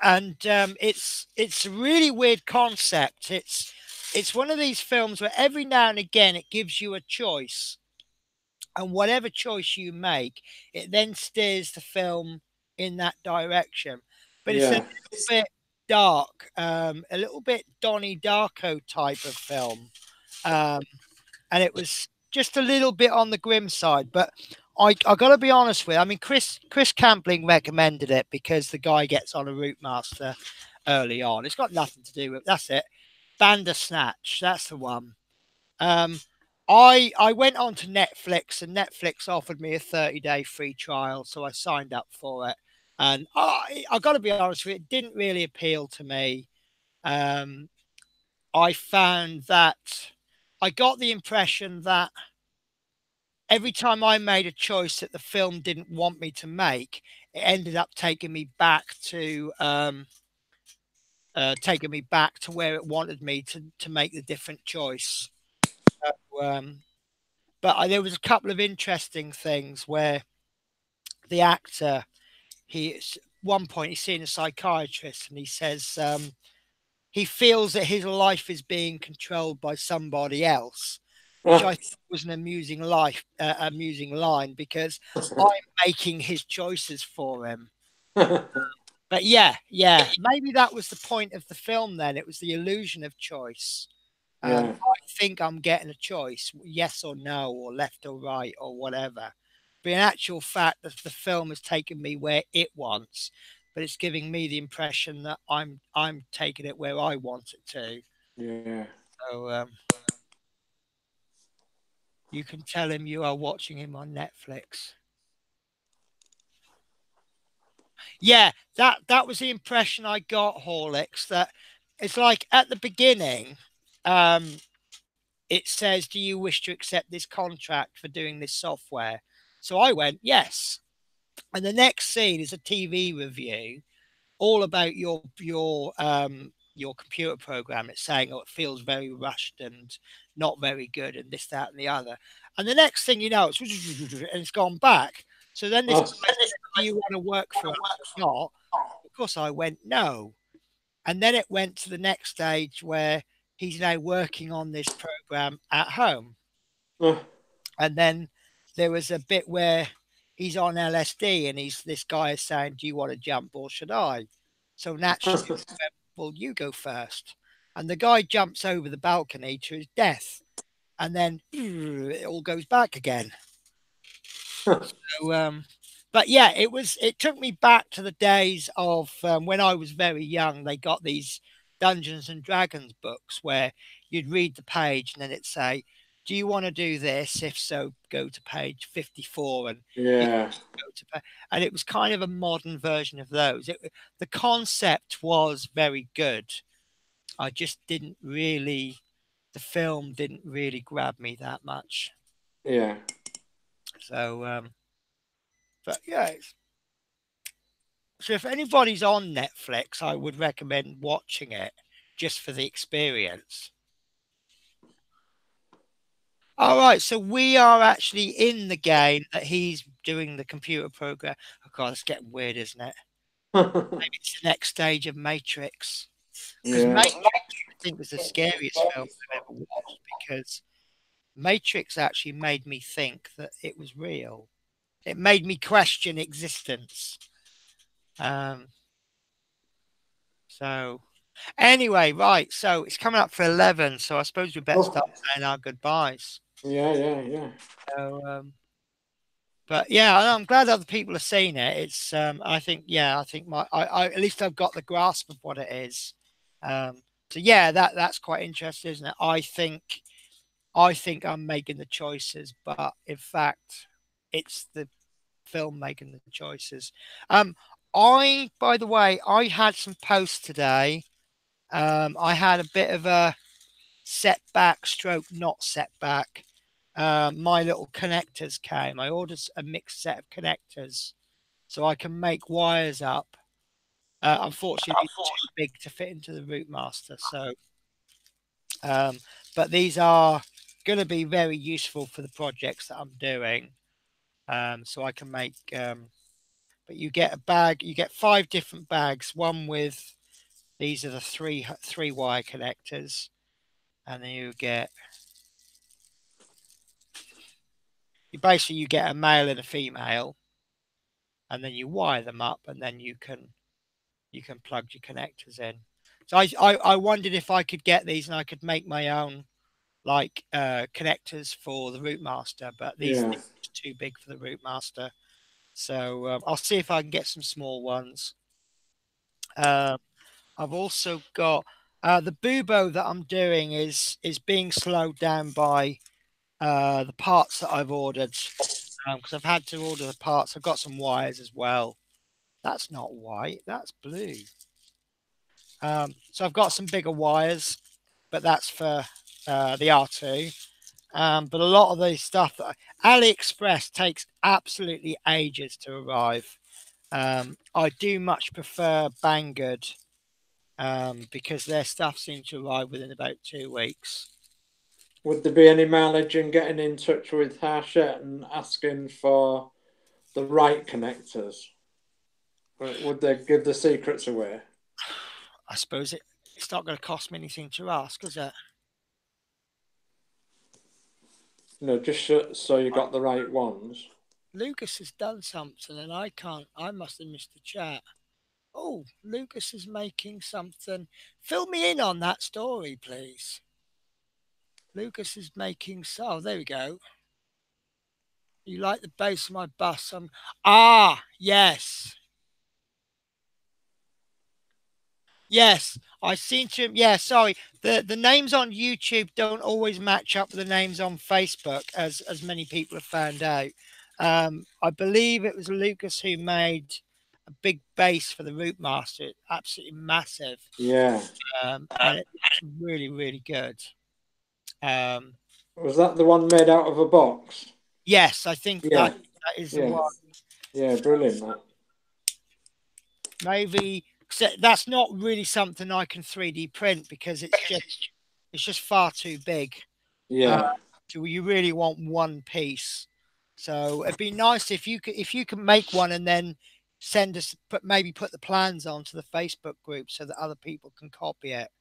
And it's a really weird concept. It's one of these films where every now and again it gives you a choice, and whatever choice you make, it then steers the film in that direction. But it's a Yeah. little bit dark, a little bit Donnie Darko type of film, um, and it was just a little bit on the grim side. But I got to be honest with you. I mean, Chris Campling recommended it because the guy gets on a Routemaster early on. It's got nothing to do with that's it. Bandersnatch, that's the one. Um, I went on to Netflix, and Netflix offered me a 30-day free trial, so I signed up for it. And I got to be honest with you, it didn't really appeal to me. Um, I found that I got the impression that every time I made a choice that the film didn't want me to make, it ended up taking me back to where it wanted me to make the different choice. So, but there was a couple of interesting things where the actor, one point he's seeing a psychiatrist, and he says he feels that his life is being controlled by somebody else, which I thought was an amusing line, because I'm making his choices for him. But yeah, maybe that was the point of the film. Then it was the illusion of choice. Yeah. I think I'm getting a choice, yes or no, or left or right, or whatever. But in actual fact, the film has taken me where it wants, but it's giving me the impression that I'm taking it where I want it to. Yeah. So you can tell him you are watching him on Netflix. Yeah, that was the impression I got, Horlicks. That it's like at the beginning, it says, "Do you wish to accept this contract for doing this software?" So I went, yes. And the next scene is a TV review all about your computer program. It's saying, "Oh, it feels very rushed and not very good," and this, that, and the other. And the next thing you know, it's gone back. So then this Oh. guy said, "Do you want to work for us or not?" Of course, I went no. And then it went to the next stage where he's now working on this program at home. Oh. And then there was a bit where he's on LSD, and this guy is saying, "Do you want to jump or should I?" So naturally, well, you go first. And the guy jumps over the balcony to his death. And then it all goes back again. So, but yeah, it took me back to the days of when I was very young. They got these Dungeons and Dragons books where you'd read the page and then it'd say, "Do you want to do this? If so, go to page 54." And Yeah. and it was kind of a modern version of those. The concept was very good. I just didn't really, the film didn't really grab me that much. Yeah. So, but yeah, so if anybody's on Netflix, I would recommend watching it just for the experience. All right, so we are actually in the game that he's doing the computer program. Oh God, it's getting weird, isn't it? Maybe it's the next stage of Matrix. Because Yeah. Matrix, I think, was the scariest film I've ever watched, because Matrix actually made me think that it was real. It made me question existence. So anyway, right. So it's coming up for 11. So I suppose we better start saying our goodbyes. Yeah. So, but yeah, I'm glad other people have seen it. It's, I think I at least I've got the grasp of what it is. So yeah, that's quite interesting, isn't it? I think I'm making the choices, but in fact, it's the film making the choices. By the way, I had some posts today. I had a bit of a setback, stroke not setback. My little connectors came. I ordered a mixed set of connectors so I can make wires up. Unfortunately, too big to fit into the Routemaster. So, but these are going to be very useful for the projects that I'm doing. So I can make. But you get a bag. You get 5 different bags. One with these are the three wire connectors, and then you get a male and a female, and then you wire them up, and then you can plug your connectors in. So I wondered if I could get these and I could make my own like connectors for the Routemaster, but these Yeah. things are too big for the Routemaster. So I'll see if I can get some small ones. I've also got the bubo that I'm doing is being slowed down by the parts that I've ordered because I've had to order the parts. I've got some wires as well. That's not white, that's blue. So I've got some bigger wires, but that's for the R2. But a lot of the stuff that AliExpress takes absolutely ages to arrive. I do much prefer Banggood because their stuff seems to arrive within about 2 weeks. Would there be any mileage in getting in touch with Hachette and asking for the right connectors? Would they give the secrets away? I suppose it's not going to cost me anything to ask, is it? No, just so you got the right ones. Lucas has done something and I can't. I must have missed the chat. Oh, Lucas is making something. Fill me in on that story, please. Lucas is making. Oh, there we go. You like the base of my bus? Yes. Yes, I seem to. Yeah, sorry. The names on YouTube don't always match up with the names on Facebook, as many people have found out. I believe it was Lucas who made a big base for the Routemaster, absolutely massive. Yeah. And it looks really, really good. Was that the one made out of a box? Yes, I think Yeah. that is the Yeah. one. Yeah, brilliant. That. Maybe that's not really something I can 3D print because it's just far too big. Yeah. So you really want one piece. So it'd be nice if you could make one and then send us maybe put the plans onto the Facebook group so that other people can copy it.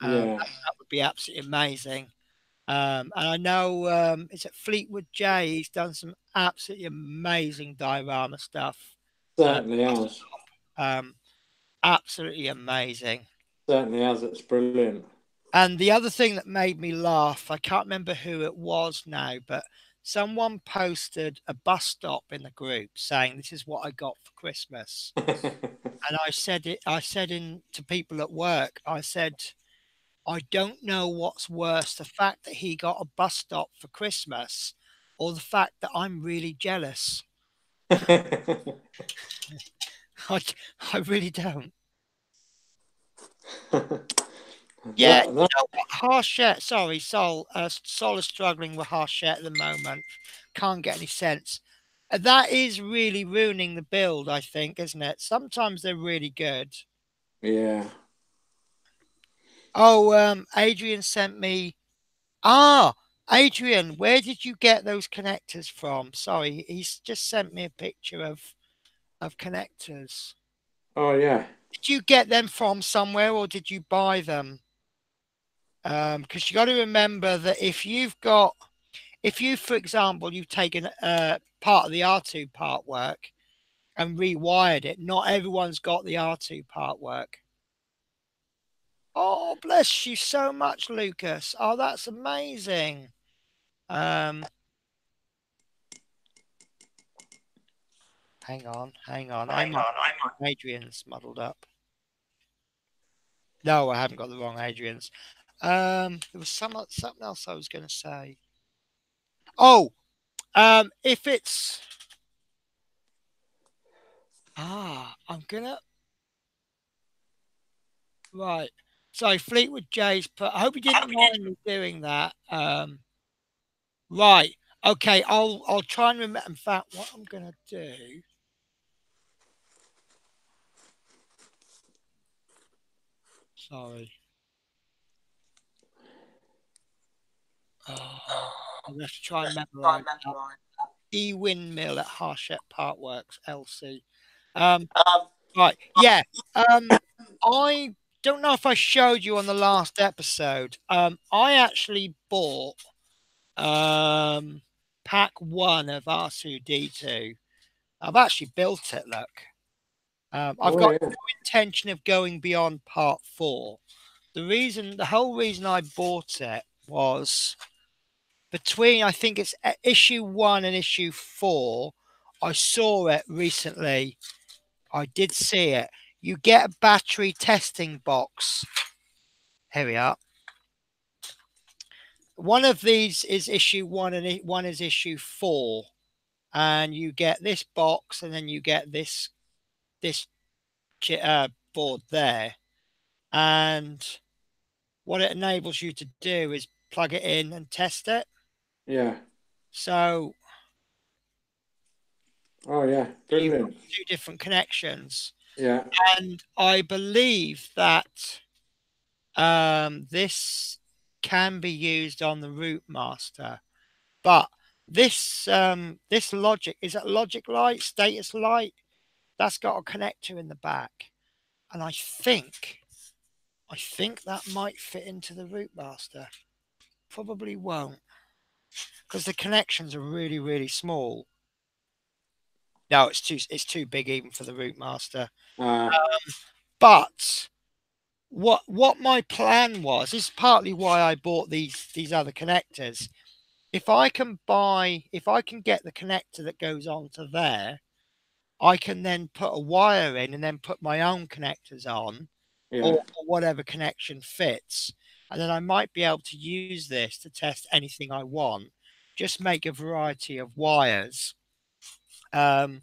Yeah. That would be absolutely amazing. And I know it's at Fleetwood J. He's done some absolutely amazing diorama stuff. Certainly has. Um, Absolutely amazing. Certainly has. It's brilliant. And the other thing that made me laugh, I can't remember who it was now, but someone posted a bus stop in the group saying, "This is what I got for Christmas." And I said to people at work, I said, I don't know what's worse, the fact that he got a bus stop for Christmas or the fact that I'm really jealous. I, I really don't. Yeah, you know what? Harshette, sorry, Sol. Sol is struggling with Harshette at the moment. Can't get any sense. That is really ruining the build, I think, isn't it? Sometimes they're really good. Yeah. Oh, Adrian sent me. Adrian, where did you get those connectors from? Sorry, he's just sent me a picture of connectors. Oh yeah. Did you get them from somewhere or did you buy them? Because you got to remember that if you, for example, you've taken part of the R2 part work and rewired it, not everyone's got the R2 part work. Oh, bless you so much, Lucas. Oh, that's amazing. Hang on. I'm Adrian's muddled up. No, I haven't got the wrong Adrian's. There was something else I was going to say. Oh, if it's I'm gonna right. So Fleetwood J's put. I hope you didn't mind me doing that. Right. Okay. I'll try and remember. In fact, what I'm gonna do. Sorry. I'll have to try and memorize that. Windmill at Harshett Parkworks LC. Right, yeah. I don't know if I showed you on the last episode. I actually bought pack 1 of R2D2. I've actually built it. Look, I've got no intention of going beyond part 4. The whole reason I bought it was between, I think it's issue 1 and issue 4. I saw it recently. I did see it. You get a battery testing box. Here we are. One of these is issue 1 and one is issue 4. And you get this box, and then you get this board there. And what it enables you to do is plug it in and test it. Yeah. So. Oh yeah, brilliant. 2 different connections. Yeah. And I believe that this can be used on the Routemaster, but this logic, is it logic light, status light? That's got a connector in the back, and I think that might fit into the Routemaster. Probably won't, because the connections are really, really small. No, it's too big even for the Routemaster. But what my plan was is partly why I bought these other connectors. If I can get the connector that goes onto there, I can then put a wire in and then put my own connectors on, or whatever connection fits. And then I might be able to use this to test anything I want. Just make a variety of wires so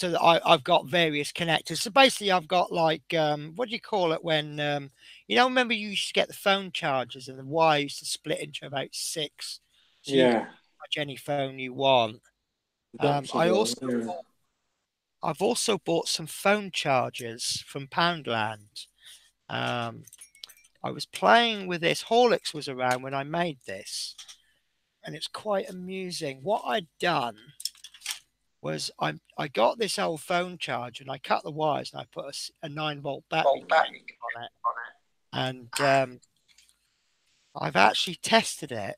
that I've got various connectors. So basically, I've got like, what do you call it when, remember you used to get the phone chargers and the wire used to split into about 6. So you can charge any phone you want. I've also bought some phone chargers from Poundland. I was playing with this. Horlicks was around when I made this, and it's quite amusing. What I'd done was I got this old phone charger and I cut the wires and I put a 9-volt battery on it. And I've actually tested it,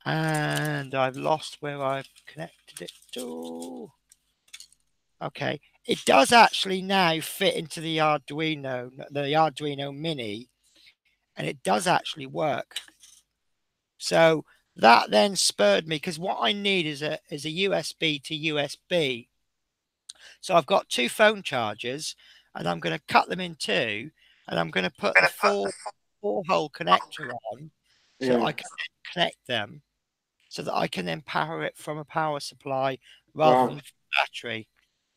and I've lost where I've connected it to. Okay, it does actually now fit into the Arduino Mini, and it does actually work. So that then spurred me, because what I need is a USB to USB. So I've got 2 phone chargers, and I'm going to cut them in 2, and I'm going to put the 4-hole connector on, so I can connect them, so that I can then power it from a power supply rather than battery.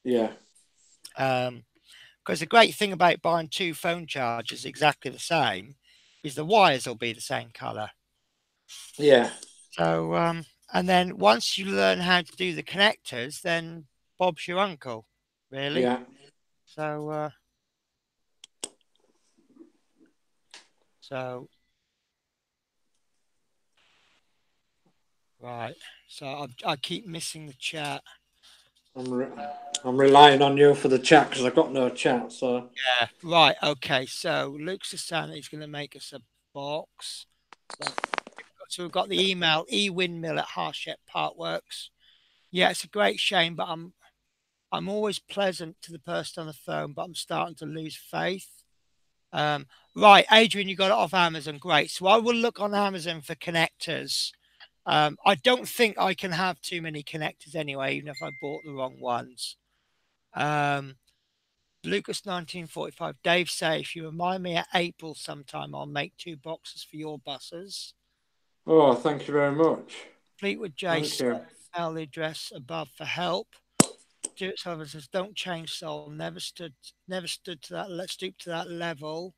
Yeah. Because the great thing about buying 2 phone chargers exactly the same is the wires will be the same color. Yeah. So, and then once you learn how to do the connectors, then Bob's your uncle, really. Yeah. So, right. So I keep missing the chat. I'm relying on you for the chat because I've got no chat. So yeah, right. Okay. So Luke Sasana is going to make us a box. So we've got the email Windmill at Harshett Parkworks. Yeah, it's a great shame, but I'm always pleasant to the person on the phone, but I'm starting to lose faith. Right, Adrian, you got it off Amazon. Great. So I will look on Amazon for connectors. I don't think I can have too many connectors anyway, even if I bought the wrong ones. Lucas 1945. Dave say, if you remind me at April sometime, I'll make 2 boxes for your buses. Oh, thank you very much. Fleetwood Jason, email the address above for help. Stuart Sullivan says, "Don't change soul. Never stood to that. Let's stoop to that level."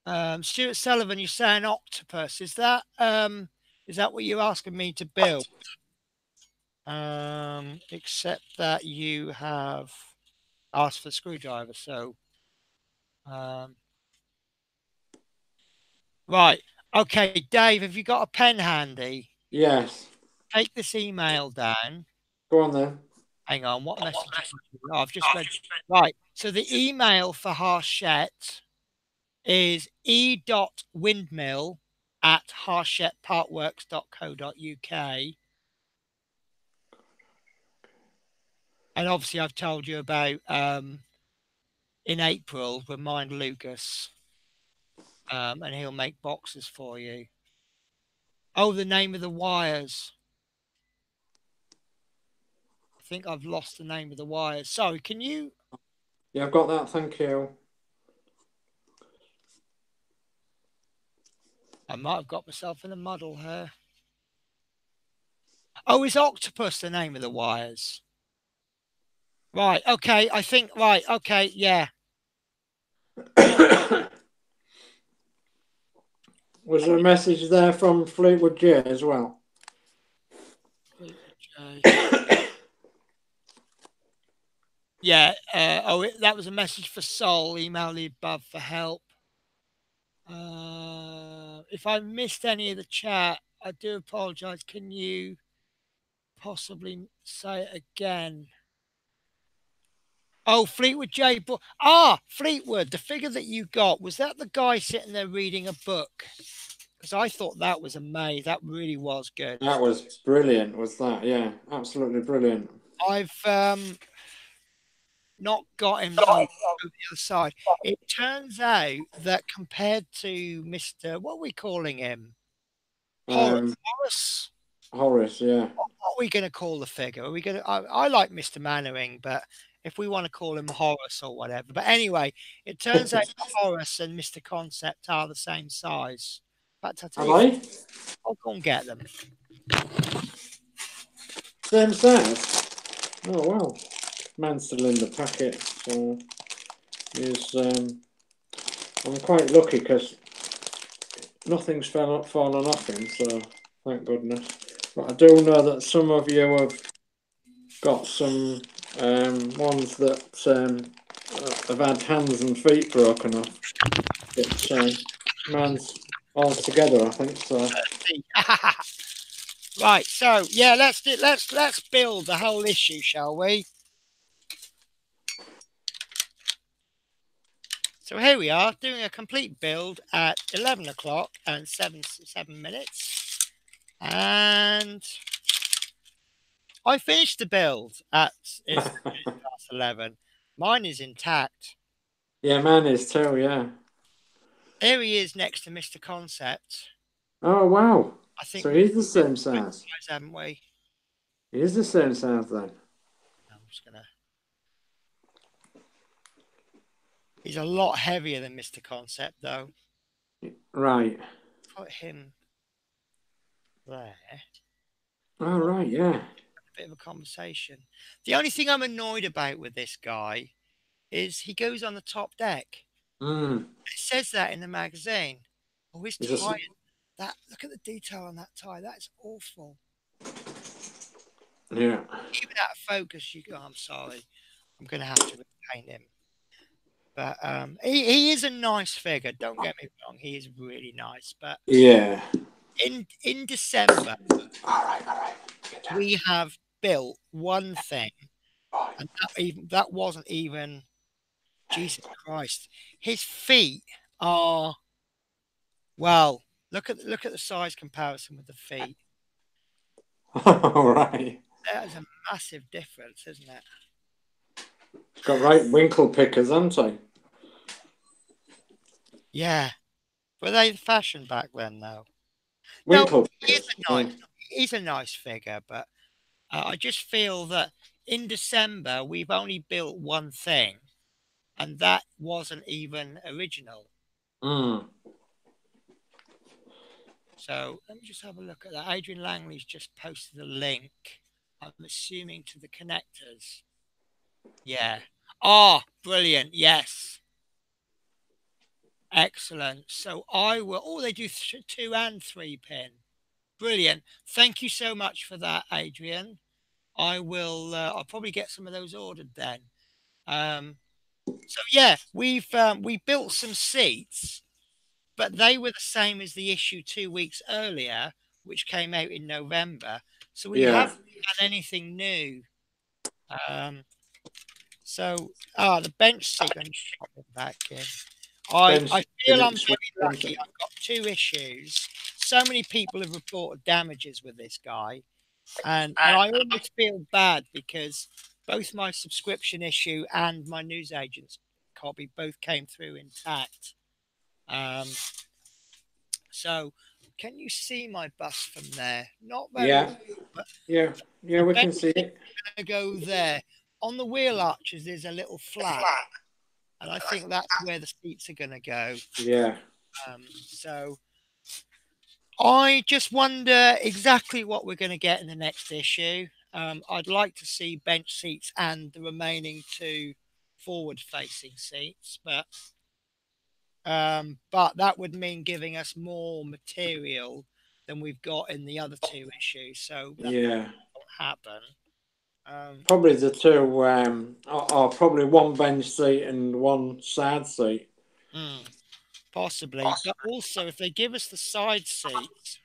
Stuart Sullivan, you're saying octopus. Is that what you're asking me to build? Except that you have asked for a screwdriver. So, right. Okay, Dave, have you got a pen handy? Yes. Take this email down. Go on then. Hang on, what message? Oh, I've just read. Right. So the email for Harshette is e.windmill@harshettepartworks.co.uk. And obviously, I've told you about in April, remind Lucas, and he'll make boxes for you. Oh, the name of the wires. I think I've lost the name of the wires. Sorry, can you? Yeah, I've got that. Thank you. I might have got myself in a muddle here. Oh, is Octopus the name of the wires? Right. Okay. I think. Right. Okay. Yeah. Was there a message there from Fleetwood J as well? Yeah. That was a message for Sol. Email the above for help. If I missed any of the chat, I do apologise. Can you possibly say it again? Oh, Fleetwood J. Fleetwood. The figure that you got, was that the guy sitting there reading a book? Because I thought that was amazing. That really was good. That was brilliant, was that? Yeah, absolutely brilliant. I've not got him over the other side. It turns out that compared to Mr. What are we calling him? Horace. Horace, yeah. What are we going to call the figure? Are we going to? I like Mr. Mannering, but if we want to call him Horace or whatever. But anyway, it turns out Horace and Mr. Concept are the same size. In fact, I'll go and get them. Same size? Oh, wow. Man's still in the packet, so I'm quite lucky because nothing's fallen off him, so thank goodness. But I do know that some of you have got some ones that have had hands and feet broken off. But man's all together, I think so. Right, so yeah, let's build the whole issue, shall we? So here we are doing a complete build at 11 o'clock and 7 minutes, and I finished the build at it's past 11. Mine is intact. Yeah, mine is too. Yeah. Here he is next to Mr. Concept. Oh wow! I think so he's the same size, haven't we? He is the same size then. I'm just gonna. He's a lot heavier than Mr. Concept, though. Right. Put him there. Oh right, yeah. A bit of a conversation. The only thing I'm annoyed about with this guy is he goes on the top deck. Mm. It says that in the magazine. Oh, his tie. That look at the detail on that tie. That's awful. Yeah. Even out of focus, you go. I'm sorry. I'm going to have to repaint him. But he is a nice figure. Don't get me wrong. He is really nice. But yeah. In December, all right. we have built one thing, and that wasn't even. Jesus Christ, his feet are. Well, look at the size comparison with the feet. All right. That is a massive difference, isn't it? It's got right winkle pickers, haven't they? Yeah. Were they the fashion back then, though? Winkle pickers. He's a nice figure, but I just feel that in December we've only built one thing, and that wasn't even original. Mm. So let me just have a look at that. Adrian Langley's just posted a link. I'm assuming to the connectors. Yeah. Oh, brilliant. Yes. Excellent. So I will. Oh, they do 2 and 3 pin. Brilliant. Thank you so much for that, Adrian. I will. I'll probably get some of those ordered then. So yeah, we built some seats, but they were the same as the issue 2 weeks earlier, which came out in November. So we Yeah. haven't had anything new. So the bench seat. Let me pop it back in. I feel I'm very lucky. I've got 2 issues. So many people have reported damages with this guy, and I almost feel bad because both my subscription issue and my newsagent's copy both came through intact. So can you see my bus from there? Not very well, but yeah, we can see it. Going to go there. On the wheel arches, there's a little flap, and I think that's where the seats are going to go. Yeah. So I just wonder exactly what we're going to get in the next issue. I'd like to see bench seats and the remaining 2 forward-facing seats, but that would mean giving us more material than we've got in the other 2 issues. So that won't happen. Probably the 2 are probably 1 bench seat and 1 side seat. Possibly. But also, if they give us the side seats,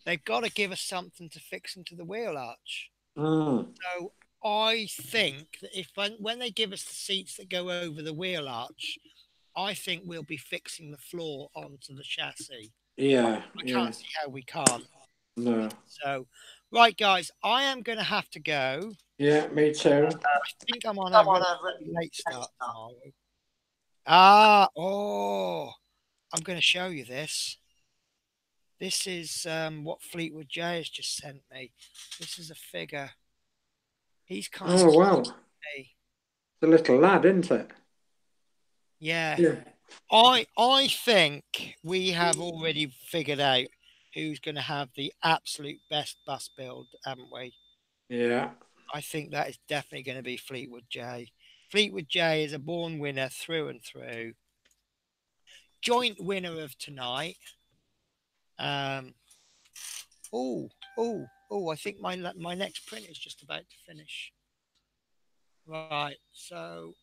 they've got to give us something to fix into the wheel arch. So I think that if when they give us the seats that go over the wheel arch, I think we'll be fixing the floor onto the chassis. Yeah. I can't see how we can't. No. So, right, guys, I am going to have to go. Yeah, me too. I think I'm on a relatively late start tomorrow. I'm going to show you this. This is what Fleetwood J has just sent me. This is a figure. He's kind of... Oh, wow. The little lad, isn't it? Yeah. I think we have already figured out who's going to have the absolute best bus build, haven't we? Yeah. I think that is definitely going to be Fleetwood J. Fleetwood J is a born winner through and through. Joint winner of tonight. I think my next print is just about to finish. Right, so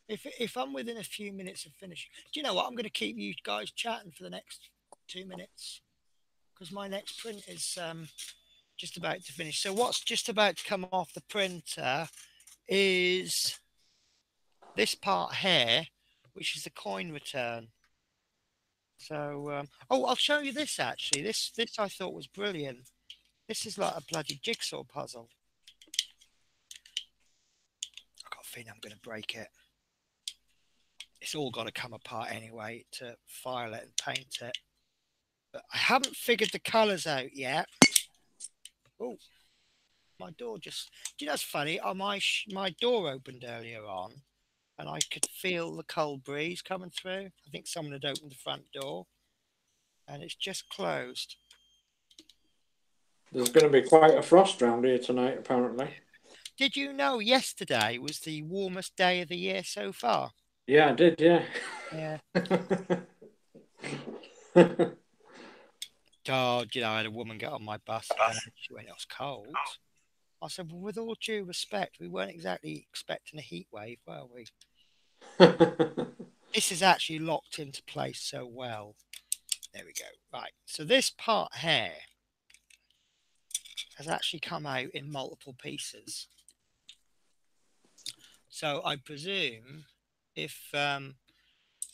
if I'm within a few minutes of finishing, do you know what? I'm going to keep you guys chatting for the next 2 minutes because my next print is just about to finish. So what's just about to come off the printer is this part here, which is the coin return. So I'll show you this actually. This I thought was brilliant. This is like a bloody jigsaw puzzle. I got a feeling I'm going to break it. It's all got to come apart anyway to file it and paint it. But I haven't figured the colours out yet. Oh, my door just... Do you know what's funny? My door opened earlier on and I could feel the cold breeze coming through. I think someone had opened the front door and it's just closed. There's going to be quite a frost round here tonight, apparently. Did you know yesterday was the warmest day of the year so far? Yeah, I did, yeah. Yeah. Oh, you know, I had a woman get on my bus and she went, it was cold. I said, well, with all due respect, we weren't exactly expecting a heat wave, were we? This is actually locked into place so well. There we go. Right. So this part here has actually come out in multiple pieces. So I presume if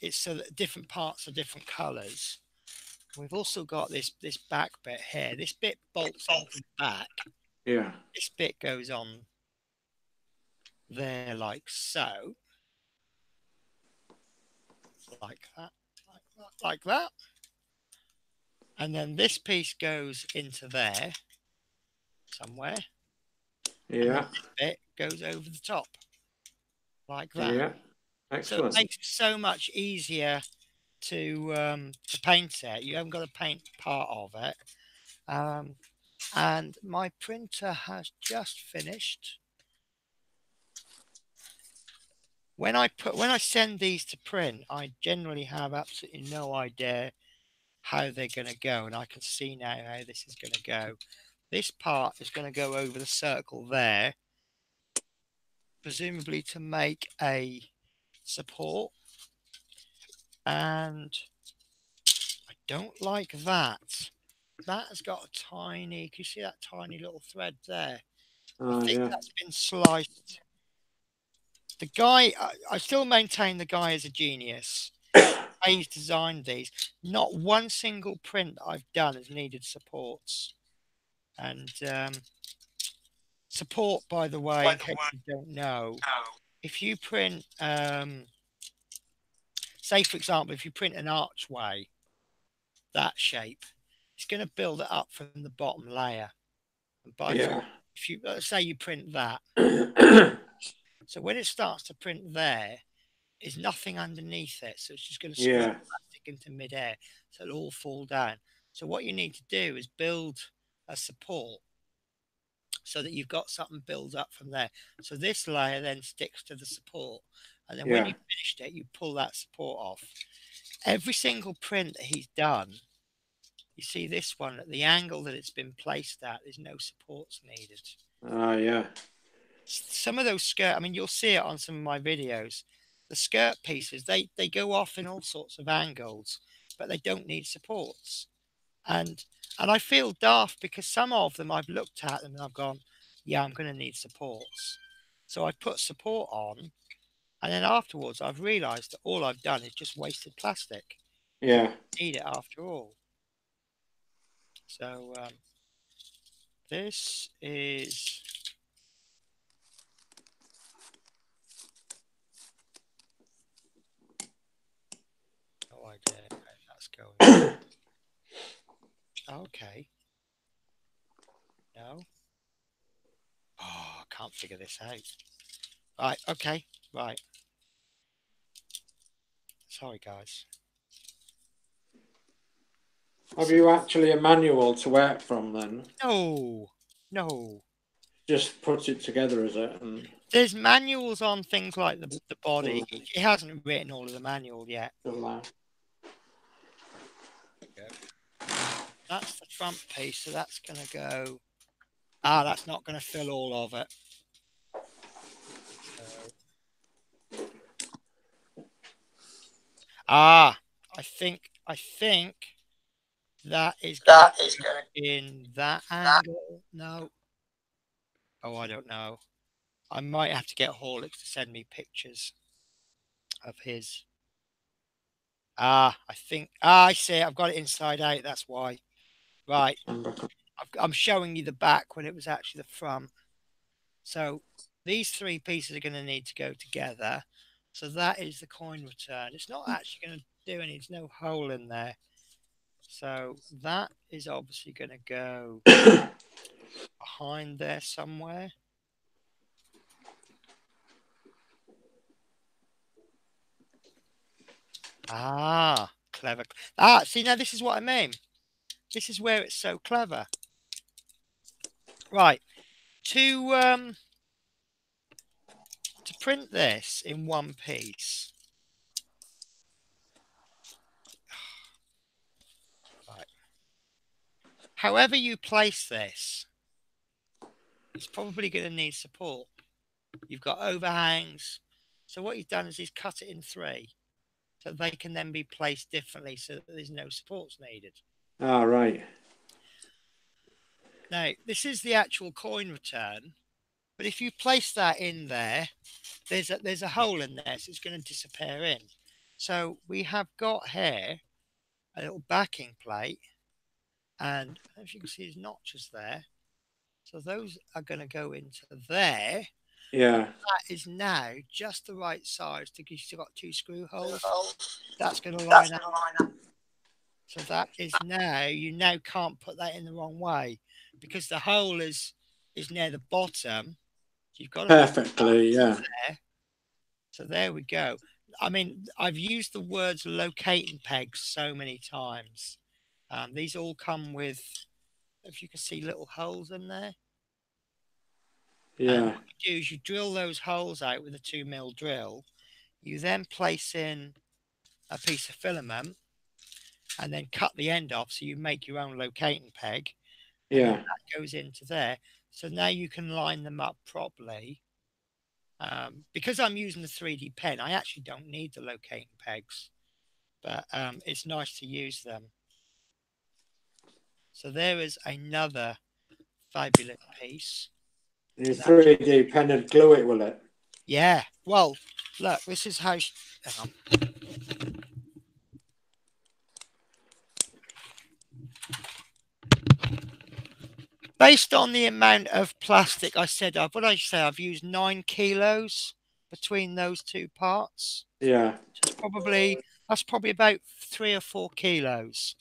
it's so that different parts are different colours, we've also got this back bit here. This bit bolts onto the back. Yeah. This bit goes on there like so. Like that. Like that. And then this piece goes into there somewhere. Yeah. This bit goes over the top. Like that. Yeah. Excellent. So it makes it so much easier to paint it. You haven't got to paint part of it. And my printer has just finished. When I send these to print, I generally have absolutely no idea how they're going to go, and I can see now how this is going to go. This part is going to go over the circle there, presumably to make a support, and I don't like that. that has got a tiny, can you see that tiny little thread there? I Oh, think yeah. that's been sliced. The guy, I still maintain the guy is a genius. He's designed these. Not one single print that I've done has needed supports. And support, by the way, in case you don't know, if you print, say for example, if you print an archway, that shape, it's going to build it up from the bottom layer. And by Yeah. if you let's say you print that, so when it starts to print there, is nothing underneath it, so it's just going to squirt Yeah. plastic into midair, so it'll all fall down. So what you need to do is build a support so that you've got something built up from there. So this layer then sticks to the support, and then when Yeah. you've finished it, you pull that support off. Every single print that he's done, you see this one at the angle that it's been placed at, there's no supports needed. Oh, yeah. Some of those skirt, I mean, you'll see it on some of my videos. The skirt pieces, they go off in all sorts of angles, but they don't need supports. And I feel daft because some of them I've looked at them and I've gone, yeah, I'm going to need supports. So I put support on, and then afterwards I've realised that all I've done is just wasted plastic. Yeah. Need it after all. So this is. No idea how that's going. Okay. No. Oh, I can't figure this out. Right. Okay. Right. Sorry, guys. Have you actually a manual to work from then? No. No. Just put it together, is it? And There's manuals on things like the body. It hasn't written all of the manual yet. That's the front piece, so that's going to go. Ah, that's not going to fill all of it. So. Ah, I think that is going in that angle. No. Oh, I don't know. I might have to get Horlicks to send me pictures of his. Ah, I think. Ah, I see. I've got it inside out. That's why. Right. I'm showing you the back when it was actually the front. So these three pieces are going to need to go together. So that is the coin return. It's not actually going to do any. There's no hole in there. So that is obviously going to go behind there somewhere. Ah, clever. Ah, see, now this is what I mean. This is where it's so clever. Right. To print this in one piece. Right. However you place this, it's probably going to need support. You've got overhangs. So what he's done is he's cut it in three, so they can then be placed differently so that there's no supports needed. Ah, right. Now, this is the actual coin return, but if you place that in there, there's a hole in there, so it's going to disappear in. So we have got here a little backing plate, and as you can see, there's notches there. So those are going to go into there. Yeah. That is now just the right size to you've still got two screw holes. That's going to line up. So that is now, you now can't put that in the wrong way because the hole is near the bottom. You've got to perfectly, yeah. there. So there we go. I mean, I've used the words locating pegs so many times. These all come with, if you can see, little holes in there. Yeah. And what you do is you drill those holes out with a 2mm drill. You then place in a piece of filament and then cut the end off so you make your own locating peg. And Yeah. then that goes into there. So now you can line them up properly. Because I'm using the 3D pen, I actually don't need the locating pegs, but it's nice to use them. So there is another fabulous piece. Your 3D pen would glue it, will it? Yeah. Well, look, this is how. Hang on. Based on the amount of plastic, I said, what did I say? I've used 9 kilos between those two parts. Yeah. So that's probably about 3 or 4 kilos.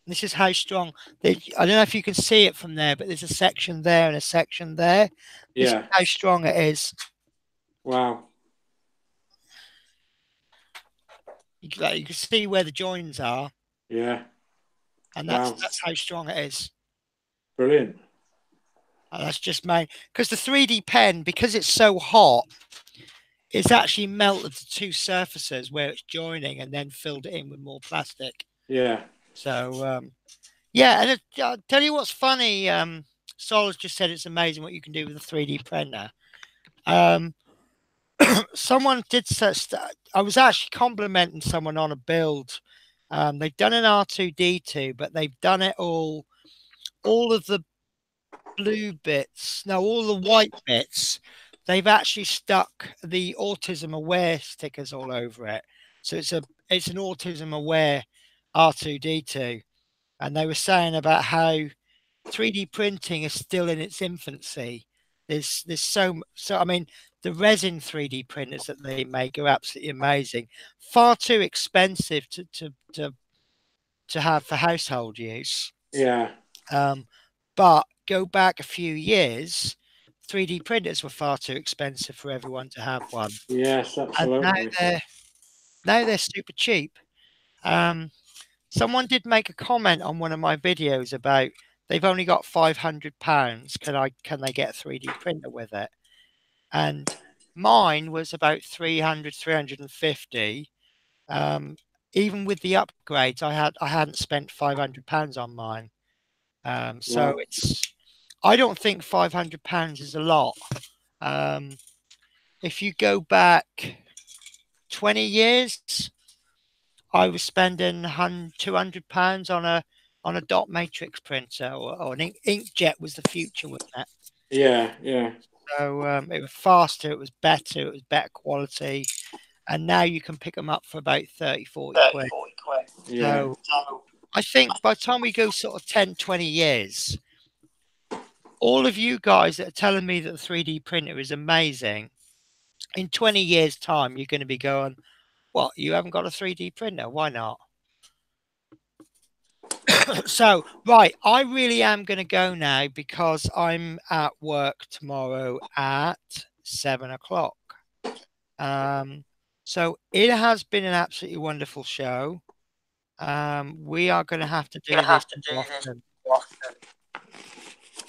This is how strong. I don't know if you can see it from there, but there's a section there and a section there. This is how strong it is. Wow. You can see where the joins are. Yeah. And that's how strong it is. Brilliant. And that's just made because the 3D pen, because it's so hot, it's actually melted the two surfaces where it's joining and then filled it in with more plastic. Yeah. So yeah, and I'll tell you what's funny. Sol has just said it's amazing what you can do with a 3D printer. Someone did such. I was actually complimenting someone on a build. They've done an R2D2, but they've done it all of the blue bits, no, all the white bits, they've actually stuck the autism aware stickers all over it. So it's an autism aware R2D2. And they were saying about how 3D printing is still in its infancy. There's so I mean, the resin 3D printers that they make are absolutely amazing. Far too expensive to have for household use. Yeah. But go back a few years, 3D printers were far too expensive for everyone to have one. Yes, absolutely. And now they're super cheap. Someone did make a comment on one of my videos about they've only got £500. Can they get a 3D printer with it? And mine was about 300, 350. Even with the upgrades, I hadn't spent £500 on mine. So I don't think £500 is a lot. If you go back 20 years, I was spending £200 on a dot matrix printer or an inkjet was the future with that. Yeah, yeah. So it was faster, it was better quality, and now you can pick them up for about 30, 40 quid. Yeah. So I think by the time we go sort of 10, 20 years, all of you guys that are telling me that the 3D printer is amazing, in 20 years' time, you're going to be going, what, you haven't got a 3D printer? Why not? So, right, I really am going to go now because I'm at work tomorrow at 7 o'clock. So it has been an absolutely wonderful show. We are going to have to do this often.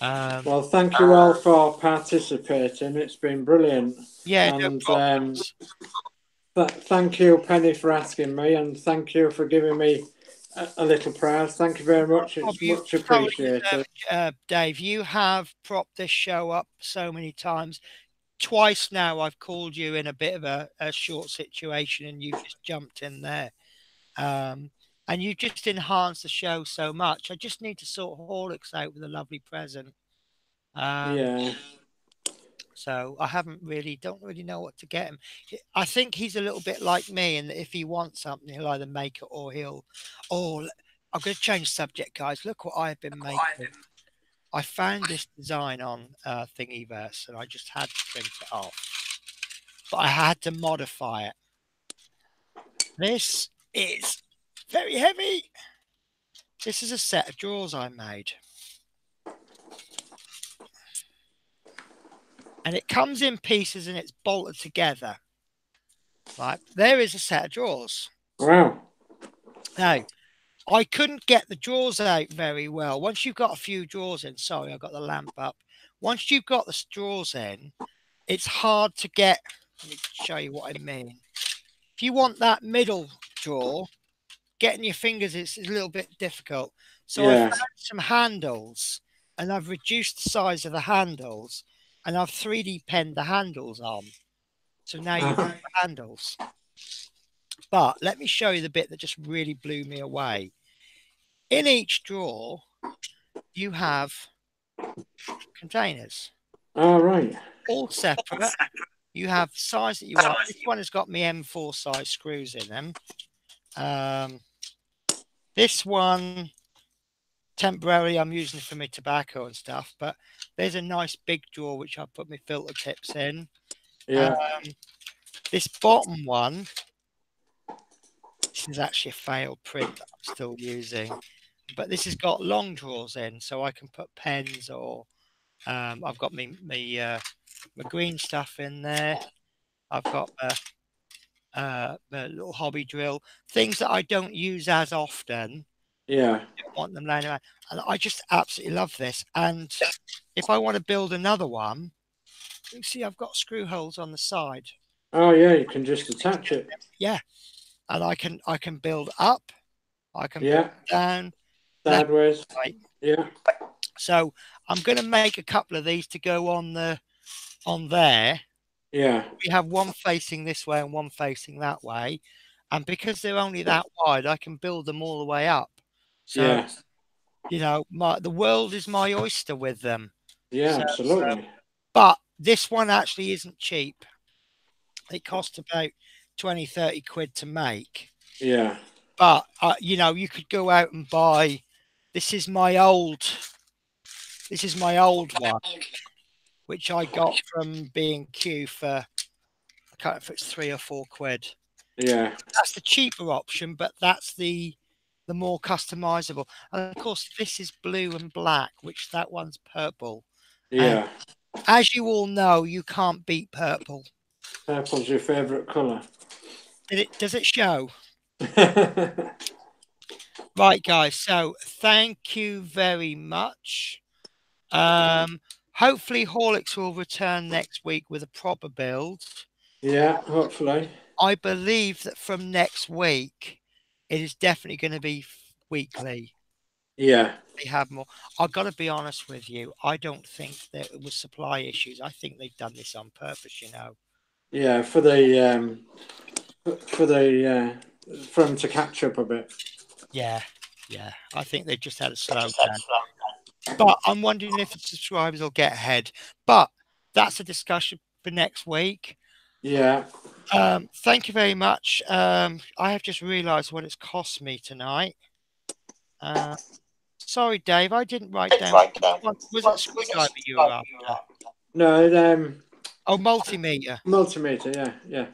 Well, thank you all for participating. It's been brilliant. Yeah, and no thank you, Penny, for asking me, and thank you for giving me a little prize. Thank you very much. It's much appreciated. Dave, you have propped this show up so many times. Twice now I've called you in a bit of a short situation and you've just jumped in there. And you just enhanced the show so much. I just need to sort Horlicks out with a lovely present. Yeah. So I don't really know what to get him. I think he's a little bit like me, and if he wants something, he'll either make it or I'm going to change subject, guys. Look what I've been making. I found this design on Thingiverse, and I just had to print it off. But I had to modify it. This is very heavy. This is a set of drawers I made. And it comes in pieces and it's bolted together. Right, there is a set of drawers. Wow. Now, I couldn't get the drawers out very well. Once you've got a few drawers in, sorry, I got the lamp up. Once you've got the drawers in, it's hard to get. Let me show you what I mean. If you want that middle drawer, getting your fingers is a little bit difficult. So I found some handles and I've reduced the size of the handles and I've 3D penned the handles on. So now you've got the handles. But let me show you the bit that just really blew me away. in each drawer, you have containers. All right. All separate. You have the size that you want. This one has got me M4 size screws in them. This one, temporarily, I'm using for my tobacco and stuff, but there's a nice big drawer which I put my filter tips in. Yeah. This bottom one, this is actually a failed print that I'm still using, but this has got long drawers in, so I can put pens or I've got my green stuff in there. I've got the little hobby drill, things that I don't use as often. Yeah. I don't want them laying around, and I just absolutely love this. And if I want to build another one, you see I've got screw holes on the side. Oh yeah, you can just attach it. Yeah, and I can build up, I can Yeah. build down, left, Sideways. right. Yeah. So I'm going to make a couple of these to go on there. Yeah. We have one facing this way and one facing that way, and because they're only that wide, I can build them all the way up. So Yeah. you know, the world is my oyster with them. Yeah, So, absolutely. but this one actually isn't cheap. It costs about 20-30 quid to make. Yeah. But you know, you could go out and buy. This is my old one, which I got from B&Q for, I can't remember if it's 3 or 4 quid. Yeah. That's the cheaper option, but that's the more customizable. And of course, this is blue and black, which that one's purple. Yeah. As you all know, you can't beat purple. Purple's your favourite colour. Does it show? Right, guys. So thank you very much. Hopefully Horlicks will return next week with a proper build. Yeah, hopefully. I believe that from next week, it is definitely going to be weekly. Yeah. They have more. I've got to be honest with you. I don't think that it was supply issues. I think they've done this on purpose, you know. Yeah, for them to catch up a bit. Yeah. I think they just had a slow down. But I'm wondering if the subscribers will get ahead. But that's a discussion for next week. Yeah. Thank you very much. I have just realised what it's cost me tonight. Sorry, Dave, I didn't write down. Was it screwdriver you were after? No, Oh, multimeter. Multimeter, yeah.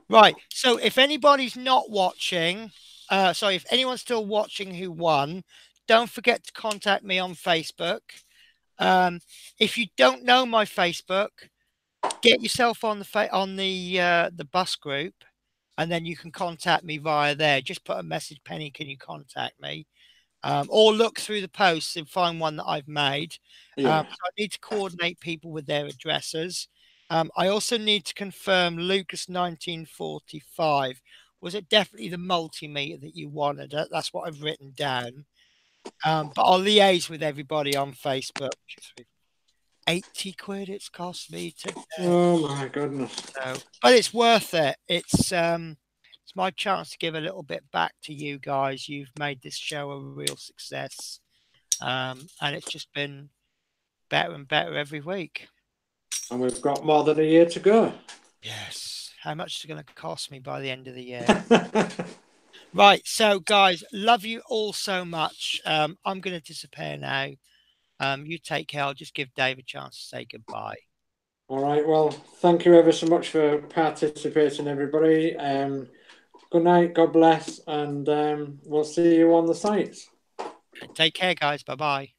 Right. So if anybody's not watching, if anyone's still watching who won, don't forget to contact me on Facebook. If you don't know my Facebook, get yourself on the bus group, and then you can contact me via there. Just put a message, Penny, can you contact me? Or look through the posts and find one that I've made. Yeah. So I need to coordinate people with their addresses. I also need to confirm Lucas 1945. Was it definitely the multimeter that you wanted? That's what I've written down. But I'll liaise with everybody on Facebook. 80 quid it's cost me to. Oh my goodness. But it's worth it. It's my chance to give a little bit back to you guys. You've made this show a real success. And it's just been better and better every week. And we've got more than a year to go. Yes. How much is it going to cost me by the end of the year? Right. So, guys, love you all so much. I'm going to disappear now. You take care. I'll just give Dave a chance to say goodbye. All right. Well, thank you ever so much for participating, everybody. Good night. God bless. And we'll see you on the sites. Take care, guys. Bye-bye.